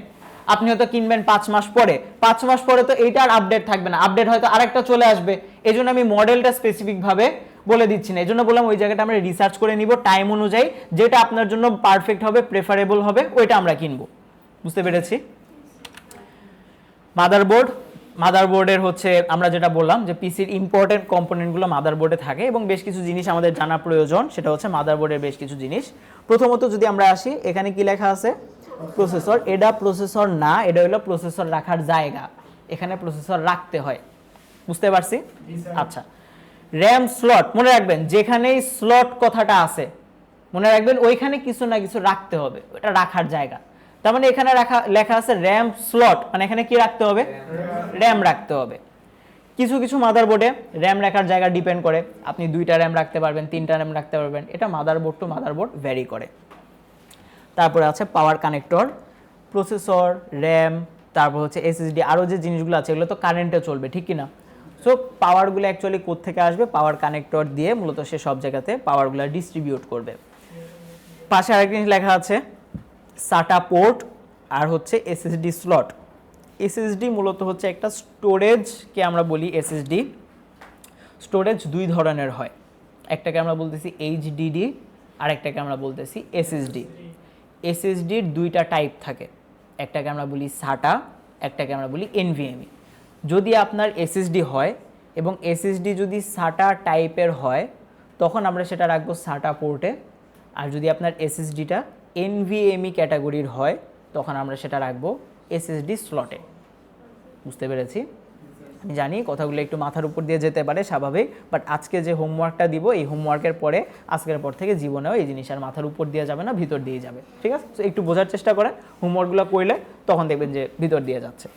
আপনি হয়তো কিনবেন 5 মাস পরে তো এইটা আর আপডেট থাকবে না, আপডেট হয়তো আরেকটা চলে আসবে। এই জন্য আমি মডেলটা স্পেসিফিকভাবে বলে দিচ্ছি না, এই জন্য বললাম ওই জায়গাটা আমরা রিসার্চ করে নিব টাইম অনুযায়ী, যেটা আপনার জন্য পারফেক্ট হবে, প্রেফারেবল হবে, ওইটা আমরা কিনবো। বুঝতে পেরেছি? মাদারবোর্ডের হচ্ছে আমরা যেটা বললাম যে পিসির ইম্পর্টেন্ট কম্পোনেন্টগুলো মাদারবোর্ডে থাকে এবং বেশ কিছু জিনিস আমাদের জানা প্রয়োজন, সেটা হচ্ছে মাদারবোর্ডের বেশ কিছু জিনিস। প্রথমত যদি আমরা আসি, এখানে কি লেখা আছে? প্রসেসর। এটা প্রসেসর না, এটা হলো প্রসেসর রাখার জায়গা, এখানে প্রসেসর রাখতে হয়। বুঝতে পারছি? আচ্ছা, র্যাম স্লট মনে রাখবেন, যেখানেই স্লট কথাটা আছে মনে রাখবেন ওইখানে কিছু না কিছু রাখতে হবে, ওটা রাখার জায়গা। তার মানে এখানে লেখা আছে র্যাম স্লট, মানে এখানে কি রাখতে হবে? র্যাম রাখতে হবে। কিছু কিছু মাদারবোর্ডে র্যাম রাখার জায়গা ডিপেন্ড করে, আপনি 2টা র্যাম রাখতে পারবেন, 3টা র্যাম রাখতে পারবেন, এটা মাদারবোর্ড টু মাদারবোর্ড ভ্যারি করে। তারপরে আছে পাওয়ার কানেক্টর, প্রসেসর, র্যাম, তারপর হচ্ছে এসএসডি, আরও যে জিনিসগুলো আছে এগুলো তো কারেন্টে চলবে, ঠিক কি না? সো পাওয়ারগুলো অ্যাকচুয়ালি কোত্থেকে আসবে? পাওয়ার কানেক্টর দিয়ে মূলত সে সব জায়গাতে পাওয়ারগুলো ডিস্ট্রিবিউট করবে। পাশে আরেকটা জিনিস লেখা আছে সাটা পোর্ট আর হচ্ছে এসএসডি স্লট। এসএসডি মূলত হচ্ছে একটা স্টোরেজকে আমরা বলি এসএসডি। স্টোরেজ 2 ধরনের হয়, একটাকে আমরা বলতেছি এইচডিডি আর একটাকে আমরা বলতেছি এসএসডি। এসএসডির 2টা টাইপ থাকে, একটাকে আমরা বলি সাটা, একটাকে আমরা বলি এনভিএমই। যদি আপনার এসএসডি হয় এবং এসএসডি যদি সাটা টাইপের হয় তখন আমরা সেটা রাখবো সাটা পোর্টে, আর যদি আপনার এসএসডিটা এনভিএমই ক্যাটাগরির হয় তখন আমরা সেটা রাখবো এসএসডি স্লটে। বুঝতে পেরেছি? আমি জানি কথাগুলো একটু মাথার উপর দিয়ে যেতে পারে, স্বাভাবিক, বাট আজকে যে হোমওয়ার্কটা দিব এই হোমওয়ার্কের পরে আজকের পর থেকে জীবনেও এই জিনিস আর মাথার উপর দিয়ে যাবে না, ভিতর দিয়ে যাবে। ঠিক আছে? তো একটু বোঝার চেষ্টা করেন, হোমওয়ার্কগুলো করলে তখন দেখবেন যে ভিতর দিয়ে যাচ্ছে।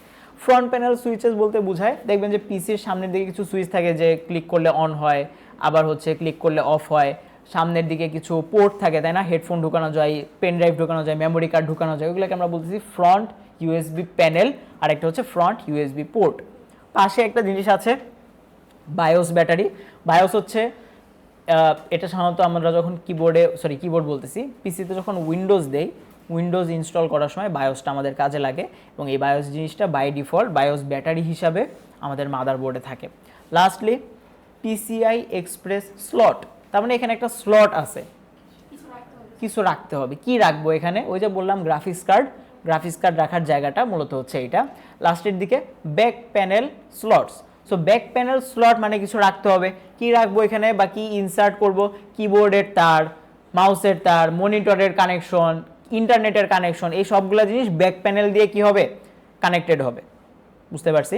ফ্রন্ট প্যানেল সুইচেস বলতে বোঝায়, দেখবেন যে পিসির সামনের দিকে কিছু সুইচ থাকে যে ক্লিক করলে অন হয়, আবার হচ্ছে ক্লিক করলে অফ হয়। সামনের দিকে কিছু পোর্ট থাকে, তাই না? হেডফোন ঢুকানো যায়, পেন ড্রাইভ ঢুকানো যায়, মেমোরি কার্ড ঢুকানো যায়, ওগুলোকে আমরা বলতেছি ফ্রন্ট ইউএসবি প্যানেল, আর একটা হচ্ছে ফ্রন্ট ইউএসবি পোর্ট। পাশে একটা জিনিস আছে বায়োস ব্যাটারি। বায়োস হচ্ছে এটা সাধারণত আমরা যখন কিবোর্ড বলতেছি, পিসিতে যখন উইন্ডোজ দেই, উইন্ডোজ ইনস্টল করার সময় বায়োসটা আমাদের কাজে লাগে এবং এই বায়োস জিনিসটা বাই ডিফল্ট বায়োস ব্যাটারি হিসাবে আমাদের মাদারবোর্ডে থাকে। লাস্টলি পিসিআই এক্সপ্রেস স্লট, তার মানে এখানে একটা স্লট আছে, কিছু রাখতে হবে। কি রাখবো এখানে? ওই যে বললাম গ্রাফিক্স কার্ড রাখার জায়গাটা মূলত হচ্ছে এইটা। লাস্টের দিকে back panel slots. So back panel slot মানে কিছু রাখতে হবে। কি রাখবো এখানে বা কি ইনসার্ট করব? কিবোর্ডের তার, মাউসের তার, মনিটরের কানেকশন, ইন্টারনেটের কানেকশন, এই সবগুলো জিনিস ব্যাক প্যানেল দিয়ে কি হবে? কানেক্টেড হবে। বুঝতে পারছি?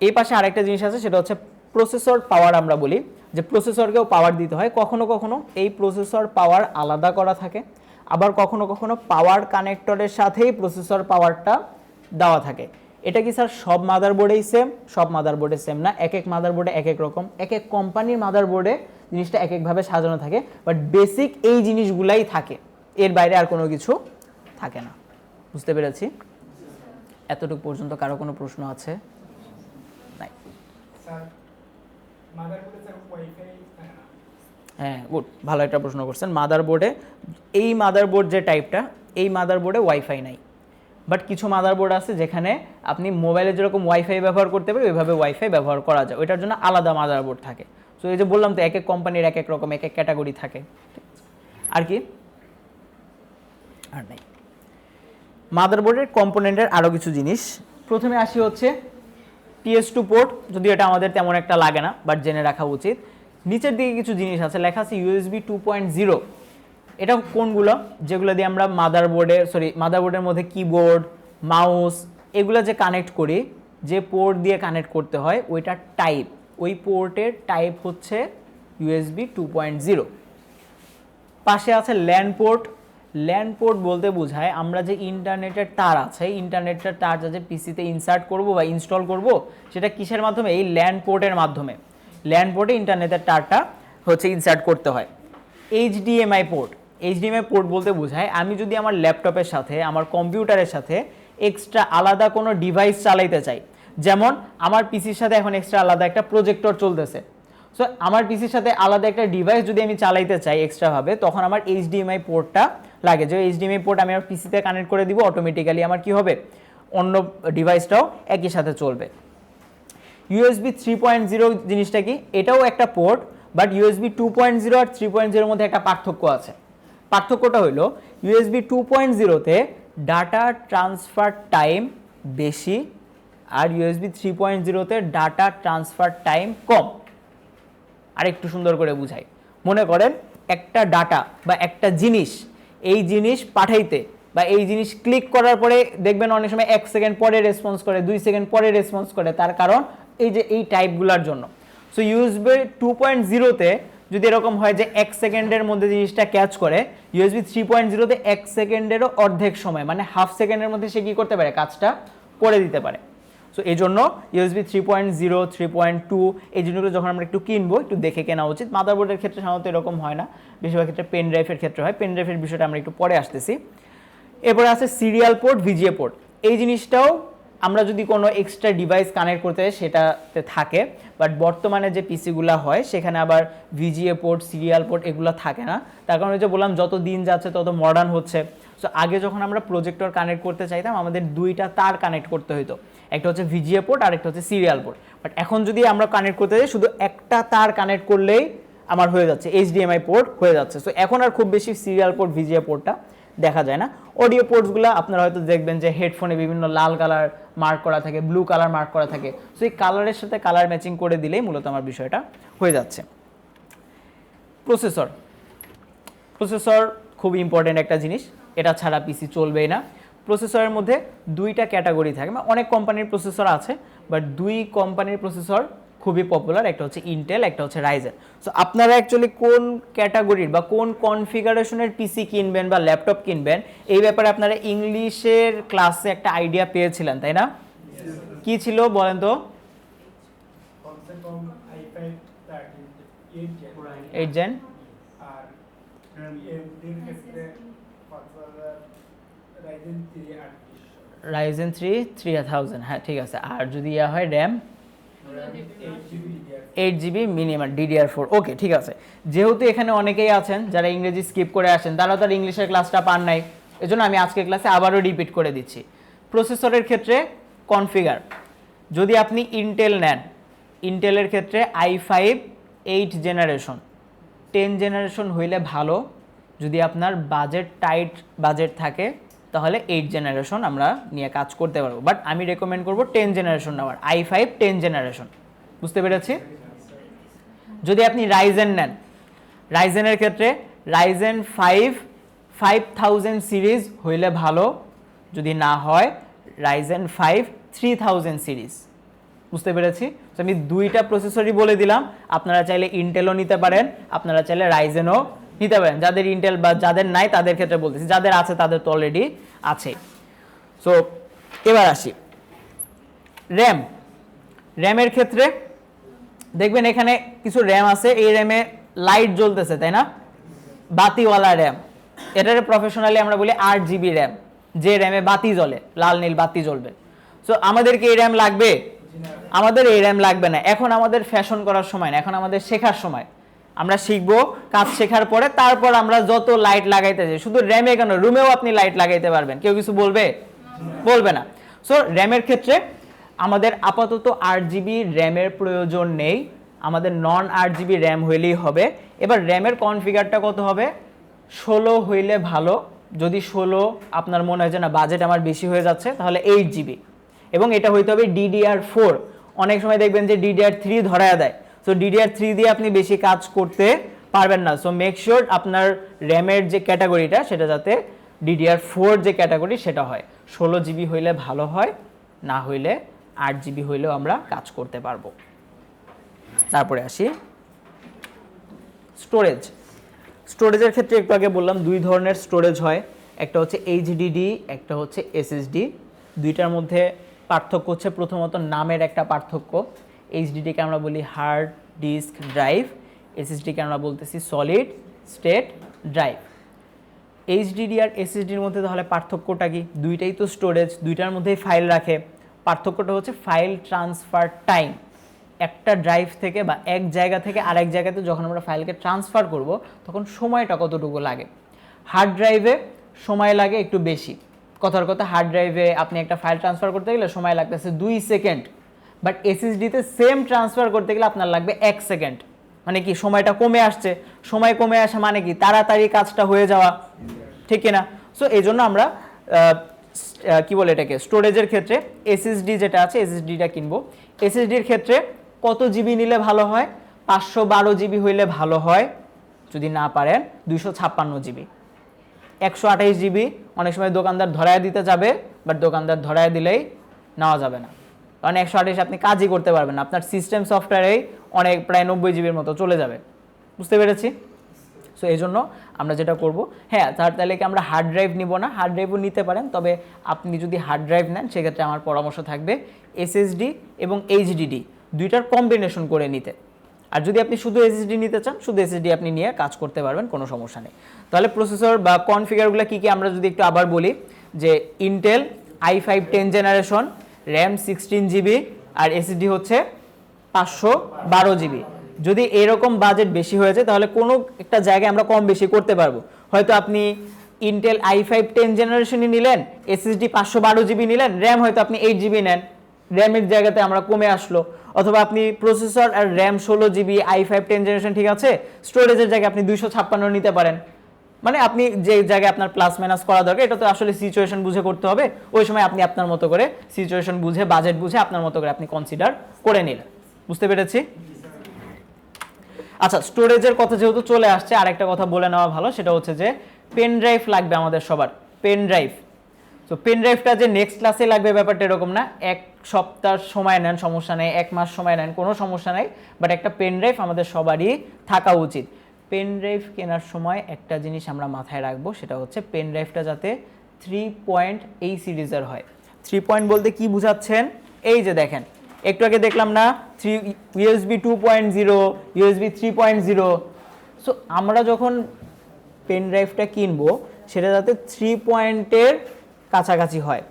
এই পাশে আরেকটা জিনিস আছে, সেটা হচ্ছে প্রসেসর পাওয়ার। আমরা বলি যে প্রসেসরকেও পাওয়ার দিতে হয়, কখনো কখনো এই প্রসেসর পাওয়ার আলাদা করা থাকে, আবার কখনো কখনো পাওয়ার কানেক্টরের সাথেই প্রসেসর পাওয়ারটা দেওয়া থাকে। এটা কি স্যার সব মাদারবোর্ডেই সেম? সব মাদারবোর্ডে সেম না, এক এক মাদারবোর্ডে এক এক রকম, এক এক কোম্পানির মাদারবোর্ডে জিনিসটা এক একভাবে সাজানো থাকে, বাট বেসিক এই জিনিসগুলাই থাকে, এর বাইরে আর কোনো কিছু থাকে না। বুঝতে পেরেছি? এতটুকু পর্যন্ত কারো কোনো প্রশ্ন আছে? নাই? হ্যাঁ, গুড, ভালো একটা প্রশ্ন করছেন। মাদারবোর্ডে, এই মাদারবোর্ড যে টাইপটা, এই মাদারবোর্ডে ওয়াইফাই নাই, বাট কিছু মাদারবোর্ড আছে যেখানে আপনি মোবাইলে যেরকম ওয়াইফাই ব্যবহার করতে পারেন ওইভাবে ওয়াইফাই ব্যবহার করা যায়, ওইটার জন্য আলাদা মাদারবোর্ড থাকে। সো এই যে বললাম তো, এক এক কোম্পানির এক এক রকম, এক এক ক্যাটাগরি থাকে। আর কি? আর নাই। মাদারবোর্ডের কম্পোনেন্টের আরও কিছু জিনিস। প্রথমে আসি হচ্ছে PS2 পোর্ট, যদিও এটা আমাদের তেমন একটা লাগে না, বাট জেনে রাখা উচিত। নিচের দিকে কিছু জিনিস আছে, লেখা আছে USB 2.0। এটা কোনগুলো? যেগুলো দিয়ে আমরা মাদারবোর্ডের মধ্যে কিবোর্ড, মাউস এগুলো যে কানেক্ট করি, যে পোর্ট দিয়ে কানেক্ট করতে হয় ওইটার টাইপ, ওই পোর্টের টাইপ হচ্ছে USB 2.0। পাশে আছে ল্যান পোর্ট। ল্যান পোর্ট বলতে বোঝায় আমরা যে ইন্টারনেটের তার আছে, ইন্টারনেটের তার যে পিসিতে ইনসার্ট করব বা ইনস্টল করব, সেটা কিসের মাধ্যমে? এই ল্যান পোর্টের মাধ্যমে। ল্যান পোর্টে ইন্টারনেটের তারটা হচ্ছে ইনসার্ট করতে হয়। HDMI পোর্ট বলতে বোঝায় আমি যদি আমার ল্যাপটপের সাথে, আমার কম্পিউটারের সাথে এক্সট্রা আলাদা কোনো ডিভাইস চালাইতে চাই, যেমন আমার পিসির সাথে এখন এক্সট্রা আলাদা একটা প্রজেক্টর চলতেছে, সো আমার পিসির সাথে আলাদা একটা ডিভাইস যদি আমি চালাইতে চাই এক্সট্রাভাবে, তখন আমার এইচডিএমআই পোর্টটা লাগে, যে এইচডিএমআই পোর্ট আমি আমার পিসিতে কানেক্ট করে দিব, অটোমেটিক্যালি আমার কি হবে, অন্য ডিভাইসটাও একই সাথে চলবে। ইউএসবি 3.0 জিনিসটা কি, এটাও একটা পোর্ট, বাট ইউএসবি 2.0 আর 3.0 মধ্যে একটা পার্থক্য আছে। পার্থক্যটা হলো ইউএসবি 2.0-তে ডাটা ট্রান্সফার টাইম বেশি, আর ইউএসবি 3.0-তে ডাটা ট্রান্সফার টাইম কম। আর একটু সুন্দর করে বুঝাই, মনে করেন একটা ডাটা বা একটা জিনিস, এই জিনিস পাঠাইতে বা এই জিনিস ক্লিক করার পরে দেখবেন অনেক সময় 1 সেকেন্ড পরে রেসপন্স করে, 2 সেকেন্ড পরে রেসপন্স করে, তার কারণ এই যে এই টাইপগুলোর জন্য। সো ইউএসবি 2.0-তে যদি এরকম হয় যে 1 সেকেন্ডের মধ্যে জিনিসটা ক্যাচ করে, ইউএসবি 3.0-তে 1 সেকেন্ডেরও অর্ধেক সময়, মানে হাফ সেকেন্ডের মধ্যে সে কী করতে পারে, কাজটা করে দিতে পারে। সো এই জন্য ইউএসবি 3.0, 3.2 এই জিনিসগুলো যখন আমরা একটু কিনবো একটু দেখে কেনা উচিত। মাদারবোর্ডের ক্ষেত্রে সাধারণত এরকম হয় না, বেশিরভাগ ক্ষেত্রে পেন ড্রাইভের ক্ষেত্রে হয়। পেন ড্রাইভের বিষয়টা আমরা একটু পরে আসতেছি। এরপরে আছে সিরিয়াল পোর্ট, ভিজিএ পোর্ট। এই জিনিসটাও আমরা যদি কোনো এক্সট্রা ডিভাইস কানেক্ট করতে চাই সেটাতে থাকে, বাট বর্তমানে যে পিসিগুলো হয় সেখানে আবার ভিজিএ পোর্ট, সিরিয়াল পোর্ট এগুলো থাকে না। তার কারণে যে বললাম যত দিন যাচ্ছে তত মডার্ন হচ্ছে। সো আগে যখন আমরা প্রজেক্টর কানেক্ট করতে চাইতাম আমাদের দুইটা তার কানেক্ট করতে হতো, একটা হচ্ছে ভিজিএ পোর্ট আর একটা হচ্ছে সিরিয়াল পোর্ট। বাট এখন যদি আমরা কানেক্ট করতে চাই শুধু একটা তার কানেক্ট করলেই আমার হয়ে যাচ্ছে, এইচডিএমআই পোর্ট হয়ে যাচ্ছে। সো এখন আর খুব বেশি সিরিয়াল পোর্ট, ভিজিএ পোর্টটা দেখা যায় না। অডিও পোর্টসগুলো আপনারা হয়তো দেখবেন যে হেডফোনে বিভিন্ন লাল কালার মার্ক করা থাকে, ব্লু কালার মার্ক করা থাকে। সো এই কালারের সাথে কালার ম্যাচিং করে দিলেই মূলত আমার বিষয়টা হয়ে যাচ্ছে। প্রসেসর, প্রসেসর খুব ইম্পর্টেন্ট একটা জিনিস, এটা ছাড়া পিসি চলবেই না। প্রসেসরের মধ্যে দুইটা ক্যাটাগরি থাকে, মানে অনেক কোম্পানির প্রসেসর আছে, বাট দুই কোম্পানির প্রসেসর খুবই পপুলার, একটা হচ্ছে ইন্টেল, একটা হচ্ছে রাইজেন। সো আপনারা অ্যাকচুয়ালি কোন ক্যাটাগরির বা কোন কনফিগারেশনের পিসি কিনবেন বা ল্যাপটপ কিনবেন এই ব্যাপারে আপনারা ইংলিশের ক্লাসে একটা আইডিয়া পেয়েছিলেন, তাই না? কি ছিল বলেন তো? 8 জেন রাইজেন 3 3000, হ্যাঁ ঠিক আছে। আর যদি ইয়া হয় র্যাম 8GB মিনিমাম DDR4, ওকে ঠিক আছে। যেহেতু এখানে অনেকেই আছেন যারা ইংরেজি স্কিপ করে আসেন, তারা তো আর ইংলিশের ক্লাসটা পান নাই, এজন্য আমি আজকের ক্লাসে আবারও রিপিট করে দিচ্ছি। প্রসেসরের ক্ষেত্রে কনফিগার, যদি আপনি ইন্টেল নেন, ইন্টেলের ক্ষেত্রে i5 8 জেনারেশন, 10 জেনারেশন হইলে ভালো। যদি আপনার বাজেট টাইট বাজেট থাকে তাহলে 8 জেনারেশন আমরা নিয়ে কাজ করতে পারবো, বাট আমি রেকমেন্ড করবো 10 জেনারেশন নেওয়ার, i5 10 জেনারেশন। বুঝতে পেরেছি? যদি আপনি রাইজেন নেন, রাইজেনের ক্ষেত্রে রাইজেন 5 5000 সিরিজ হইলে ভালো, যদি না হয় রাইজেন 5 3000 সিরিজ। বুঝতে পেরেছি? তো আমি দুইটা প্রসেসরই বলে দিলাম, আপনারা চাইলে ইন্টেলও নিতে পারেন, আপনারা চাইলে রাইজেনও নিতে পারেন। যাদের ইন্টেল বা যাদের নাই তাদের ক্ষেত্রে বলতেছি, যাদের আছে তাদের তো অলরেডি আছে। সো এবার আসি র্যাম। র্যামের ক্ষেত্রে দেখবেন এখানে কিছু র্যাম আছে, এই র্যামে লাইট জ্বলতেছে, তাই না? বাতিওয়ালা র্যাম, এটার প্রফেশনালি আমরা বলি 8GB র্যাম, যে র্যামে বাতি জ্বলে, লাল নীল বাতি জ্বলবে। সো আমাদেরকে এই র্যাম লাগবে? আমাদের এই র্যাম লাগবে না। এখন আমাদের ফ্যাশন করার সময় না, এখন আমাদের শেখার সময়। আমরা শিখবো, কাজ শেখার পরে তারপর আমরা যত লাইট লাগাইতে চাই, শুধু র্যামে কেন, রুমেও আপনি লাইট লাগাইতে পারবেন, কেউ কিছু বলবে? বলবে না। সো র্যামের ক্ষেত্রে আমাদের আপাতত 8GB র্যামের প্রয়োজন নেই, আমাদের নন 8GB র্যাম হইলেই হবে। এবার র্যামের কনফিগারটা কত হবে? 16 হইলে ভালো। যদি 16 আপনার মনে হয় যে না বাজেট আমার বেশি হয়ে যাচ্ছে, তাহলে 8GB, এবং এটা হইতে হবে DDR4। অনেক সময় দেখবেন যে DDR3 ধরায়া দেয়, সো DDR3 দিয়ে আপনি বেশি কাজ করতে পারবেন না। সো মেক শিওর আপনার র্যামের যে ক্যাটাগরিটা সেটা যাতে DDR4 যে ক্যাটাগরি সেটা হয়। 16GB হইলে ভালো হয়, না হইলে 8GB হইলেও আমরা কাজ করতে পারবো। তারপরে আসি স্টোরেজ। স্টোরেজের ক্ষেত্রে একটু আগে বললাম দুই ধরনের স্টোরেজ হয়, একটা হচ্ছে HDD, একটা হচ্ছে SSD। দুইটার মধ্যে পার্থক্য হচ্ছে প্রথমত নামের একটা পার্থক্য। HDDকে আমরা বলি হার্ড ডিস্ক ড্রাইভ, SSDকে আমরা বলতেছি সলিড স্টেট ড্রাইভ। এইচডিডি আর এসএসডির মধ্যে তাহলে পার্থক্যটা কি? দুইটাই তো স্টোরেজ, দুইটার মধ্যেই ফাইল রাখে। পার্থক্যটা হচ্ছে ফাইল ট্রান্সফার টাইম। একটা ড্রাইভ থেকে বা এক জায়গা থেকে আরেক জায়গাতে যখন আমরা ফাইলকে ট্রান্সফার করব তখন সময়টা কতটুকু লাগে? হার্ড ড্রাইভে সময় লাগে একটু বেশি। কথার কথা, হার্ড ড্রাইভে আপনি একটা ফাইল ট্রান্সফার করতে গেলে সময় লাগতেছে 2 সেকেন্ড, বাট এসএসডিতে সেম ট্রান্সফার করতে গেলে আপনার লাগবে 1 সেকেন্ড। মানে কি, সময়টা কমে আসছে। সময় কমে আসা মানে কি? তাড়াতাড়ি কাজটা হয়ে যাওয়া, ঠিক কিনা? সো এই জন্য আমরা কি বলে এটাকে, স্টোরেজের ক্ষেত্রে এসএসডি যেটা আছে এসএসডিটা কিনবো। এসএসডির ক্ষেত্রে কত জিবি নিলে ভালো হয়? 512 জিবি হইলে ভালো হয়, যদি না পারেন 256 জিবি। 128 জিবি অনেক সময় দোকানদার ধরায় দিতে যাবে, বাট দোকানদার ধরায় দিলেই নেওয়া যাবে না, কারণ 128 আপনি কাজই করতে পারবেন না, আপনার সিস্টেম সফটওয়্যারেই অনেক প্রায় 90 জিবির মতো চলে যাবে। বুঝতে পেরেছি? সো এই জন্য আমরা যেটা করব, হ্যাঁ তাহলে কি আমরা হার্ড ড্রাইভ নিব না? হার্ড ড্রাইভও নিতে পারেন, তবে আপনি যদি হার্ড ড্রাইভ নেন সেক্ষেত্রে আমার পরামর্শ থাকবে এসএসডি এবং এইচডিডি দুইটার কম্বিনেশন করে নিতে। আর যদি আপনি শুধু এসএসডি নিতে চান, শুধু এসএসডি আপনি নিয়ে কাজ করতে পারবেন, কোনো সমস্যা নেই। তাহলে প্রসেসর বা কনফিগারগুলো কী কী আমরা যদি একটু আবার বলি, যে Intel i5 10 generation, RAM 16 GB, আর এসএসডি হচ্ছে 512 জিবি। যদি এরকম বাজেট বেশি হয়ে যায় তাহলে কোনো একটা জায়গায় আমরা কম বেশি করতে পারবো। হয়তো আপনি ইন্টেল i5 10 জেনারেশনই নিলেন, এসএসডি 512 জিবি নিলেন, র্যাম হয়তো আপনি 8 জিবি নেন, র্যামের জায়গাতে আমরা কমে আসলো। অথবা আপনি প্রসেসর আর র্যাম 16 জিবি, i5 10 জেনারেশন ঠিক আছে, স্টোরেজের জায়গায় আপনি 256 নিতে পারেন। মানে আপনি যে জায়গায় আপনার প্লাস মাইনাস করা দরকার, এটা তো আসলে সিচুয়েশন বুঝে করতে হবে। ওই সময় আপনি আপনার মতো করে সিচুয়েশন বুঝে, বাজেট বুঝে আপনার মতো করে আপনি কনসিডার করে নিলেন। বুঝতে পেরেছি? আচ্ছা, স্টোরেজের কথা যেহেতু চলে আসছে, আরেকটা কথা বলে নেওয়া ভালো, সেটা হচ্ছে যে পেন ড্রাইভ লাগবে আমাদের সবার। পেন ড্রাইভ, তো পেন ড্রাইভটা যে নেক্সট ক্লাসে লাগবে ব্যাপারটা এরকম না। 1 সপ্তাহ সময় নেন, সমস্যা নেই, 1 মাস সময় নেন, কোনো সমস্যা নেই, বাট একটা পেন ড্রাইভ আমাদের সবারই থাকা উচিত। পেন ড্রাইভ কেনার সময় একটা জিনিস আমরা মাথায় রাখবো, সেটা হচ্ছে পেন ড্রাইভটা যাতে 3 পয়েন্ট এই সিরিজের হয়। 3 পয়েন্ট বলতে কি বুঝাচ্ছেন? এই যে দেখেন, একটু আগে দেখলাম না, ইউএসবি 2.0, ইউএসবি 3.0। সো আমরা যখন পেন ড্রাইভটা কিনবো সেটা যাতে 3 পয়েন্টের কাছাকাছি হয়।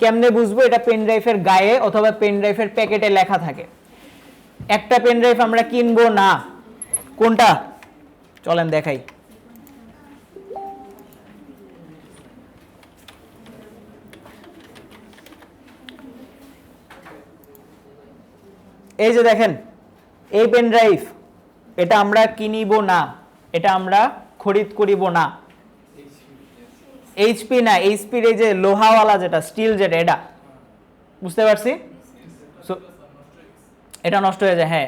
কেমনে বুঝবো? এটা পেন ড্রাইভের গায়ে অথবা পেন ড্রাইভের প্যাকেটে লেখা থাকে। একটা পেন ড্রাইভ আমরা কিনবো না, কোনটা? চলেন দেখাই। এই যে দেখেন, এই পেন ড্রাইভ, এটা আমরা কিনিব না, এটা আমরা খরিদ করিব না। এইচপি না, এইচপির এই যে লোহাওয়ালা যেটা, স্টিল যেটা, এটা বুঝতে পারছি। সো এটা নষ্ট হয়ে যায়, হ্যাঁ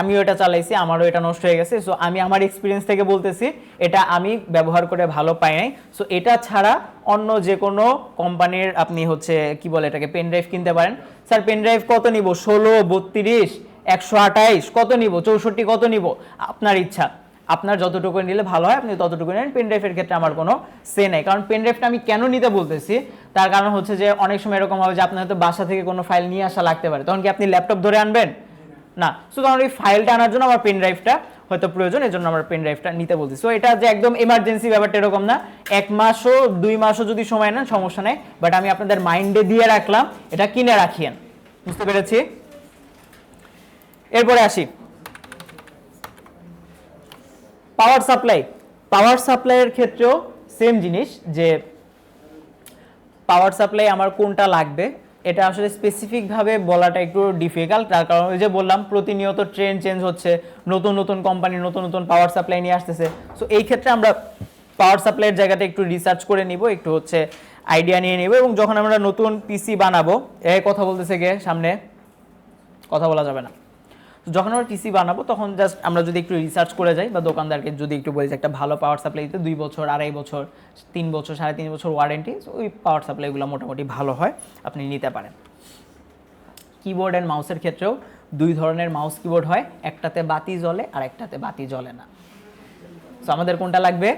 আমিও এটা চালাইছি, আমারও এটা নষ্ট হয়ে গেছে। সো আমি আমার এক্সপিরিয়েন্স থেকে বলতেছি, এটা আমি ব্যবহার করে ভালো পাই নাই। সো এটা ছাড়া অন্য যে কোনো কোম্পানির আপনি হচ্ছে কি বলে এটাকে পেন ড্রাইভ কিনতে পারেন। স্যার পেন ড্রাইভ কত নিব? 16, 32, 128 কত নিব? 64 কত নিব? আপনার ইচ্ছা, আপনার যতটুকু নিলে ভালো হয় আপনি ততটুকু নেন। পেন ড্রাইভের ক্ষেত্রে আমার কোনো সে নেই, কারণ পেন ড্রাইভটা আমি কেন নিতে বলতেছি, তার কারণ হচ্ছে যে অনেক সময় এরকম হবে যে আপনার হয়তো বাসা থেকে কোনো ফাইল নিয়ে আসা লাগতে পারে, তখন কি আপনি ল্যাপটপ ধরে আনবেন না? সো তখন ওই ফাইলটা আনার জন্য আমার পেন ড্রাইভটা হয়তো প্রয়োজন, এই জন্য আমরা পেন ড্রাইভটা নিতে বলছি। সো এটা যে একদম এমার্জেন্সি ব্যাপারটা এরকম না, 1 মাসও 2 মাসও যদি সময় নেন সমস্যা নেই, বাট আমি আপনাদের মাইন্ডে দিয়ে রাখলাম এটা কিনে রাখিয়েন। বুঝতে পেরেছি? এরপরে আসি পাওয়ার সাপ্লাই। পাওয়ার সাপ্লাইয়ের ক্ষেত্রেও সেম জিনিস, যে পাওয়ার সাপ্লাই আমার কোনটা লাগবে এটা আসলে স্পেসিফিকভাবে বলাটা একটু ডিফিকাল্ট। তার কারণ ওই যে বললাম প্রতিনিয়ত ট্রেন্ড চেঞ্জ হচ্ছে, নতুন নতুন কোম্পানি নতুন নতুন পাওয়ার সাপ্লাই নিয়ে আসতেছে। সো এই ক্ষেত্রে আমরা পাওয়ার সাপ্লাইয়ের জায়গাটা একটু রিসার্চ করে নিব, একটু হচ্ছে আইডিয়া নিয়ে নিব, এবং যখন আমরা নতুন পিসি বানাবো, কথা বলতেছে গিয়ে সামনে কথা বলা যাবে না, যখন আমরা পিসি বানাবো তখন জাস্ট আমরা যদি একটু রিসার্চ করে যাই বা দোকানদারকে যদি একটু বলি যে একটা ভালো পাওয়ার সাপ্লাই দিতে 2 বছর, 2.5 বছর, 3 বছর, 3.5 বছর ওয়ারেন্টি, ওই পাওয়ার সাপ্লাইগুলো মোটামুটি ভালো হয়, আপনি নিতে পারেন। কিবোর্ড অ্যান্ড মাউসের ক্ষেত্রেও 2 ধরনের মাউস কিবোর্ড হয়, একটাতে বাতি জ্বলে আর একটাতে বাতি জ্বলে না। সো আমাদের কোনটা লাগবে?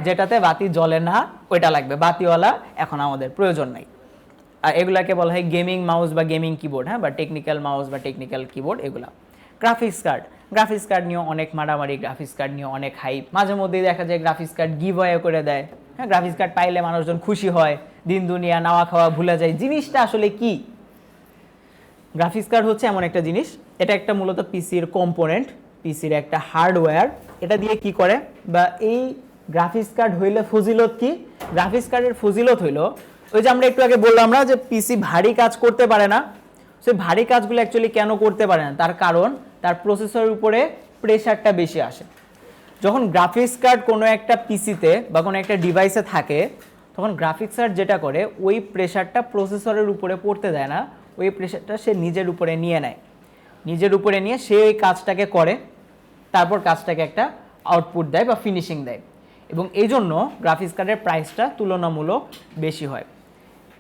যেটাতে বাতি জ্বলে না ওইটা লাগবে, বাতিওয়ালা এখন আমাদের প্রয়োজন নাই। আর এগুলাকে বলা হয় গেমিং মাউস বা গেমিং কিবোর্ড, হ্যাঁ, বা টেকনিক্যাল মাউস বা টেকনিক্যাল কিবোর্ড এগুলা। গ্রাফিক্স কার্ড নিয়েও অনেক মারামারি, গ্রাফিক্স কার্ড নিয়ে অনেক হাইপ, মাঝে মধ্যেই দেখা যায় গ্রাফিক্স কার্ড গিভ অ্যাওয়ে করে দেয়, হ্যাঁ, গ্রাফিক্স কার্ড পাইলে মানুষজন খুশি হয়, দিন দুনিয়া নাওয়া খাওয়া ভুলে যায়। জিনিসটা আসলে কি? গ্রাফিক্স কার্ড হচ্ছে এমন একটা জিনিস, এটা একটা মূলত পিসির কম্পোনেন্ট, পিসির একটা হার্ডওয়্যার। এটা দিয়ে কি করে, বা এই গ্রাফিক্স কার্ড হইলে ফজিলত কি? গ্রাফিক্স কার্ডের ফজিলত হইল ওই যে আমরা একটু আগে বললাম না যে পিসি ভারী কাজ করতে পারে না। সেই ভারী কাজগুলো অ্যাকচুয়ালি কেন করতে পারে না? তার কারণ তার প্রসেসরের উপরে প্রেশারটা বেশি আসে। যখন গ্রাফিক্স কার্ড কোনো একটা পিসিতে বা কোনো একটা ডিভাইসে থাকে, তখন গ্রাফিক্স কার্ড যেটা করে ওই প্রেশারটা প্রসেসরের উপরে পড়তে দেয় না, ওই প্রেশারটা সে নিজের উপরে নিয়ে নেয়। নিজের উপরে নিয়ে সে ওই কাজটাকে করে, তারপর কাজটাকে একটা আউটপুট দেয় বা ফিনিশিং দেয়। এবং এই জন্য গ্রাফিক্স কার্ডের প্রাইসটা তুলনামূলক বেশি হয়।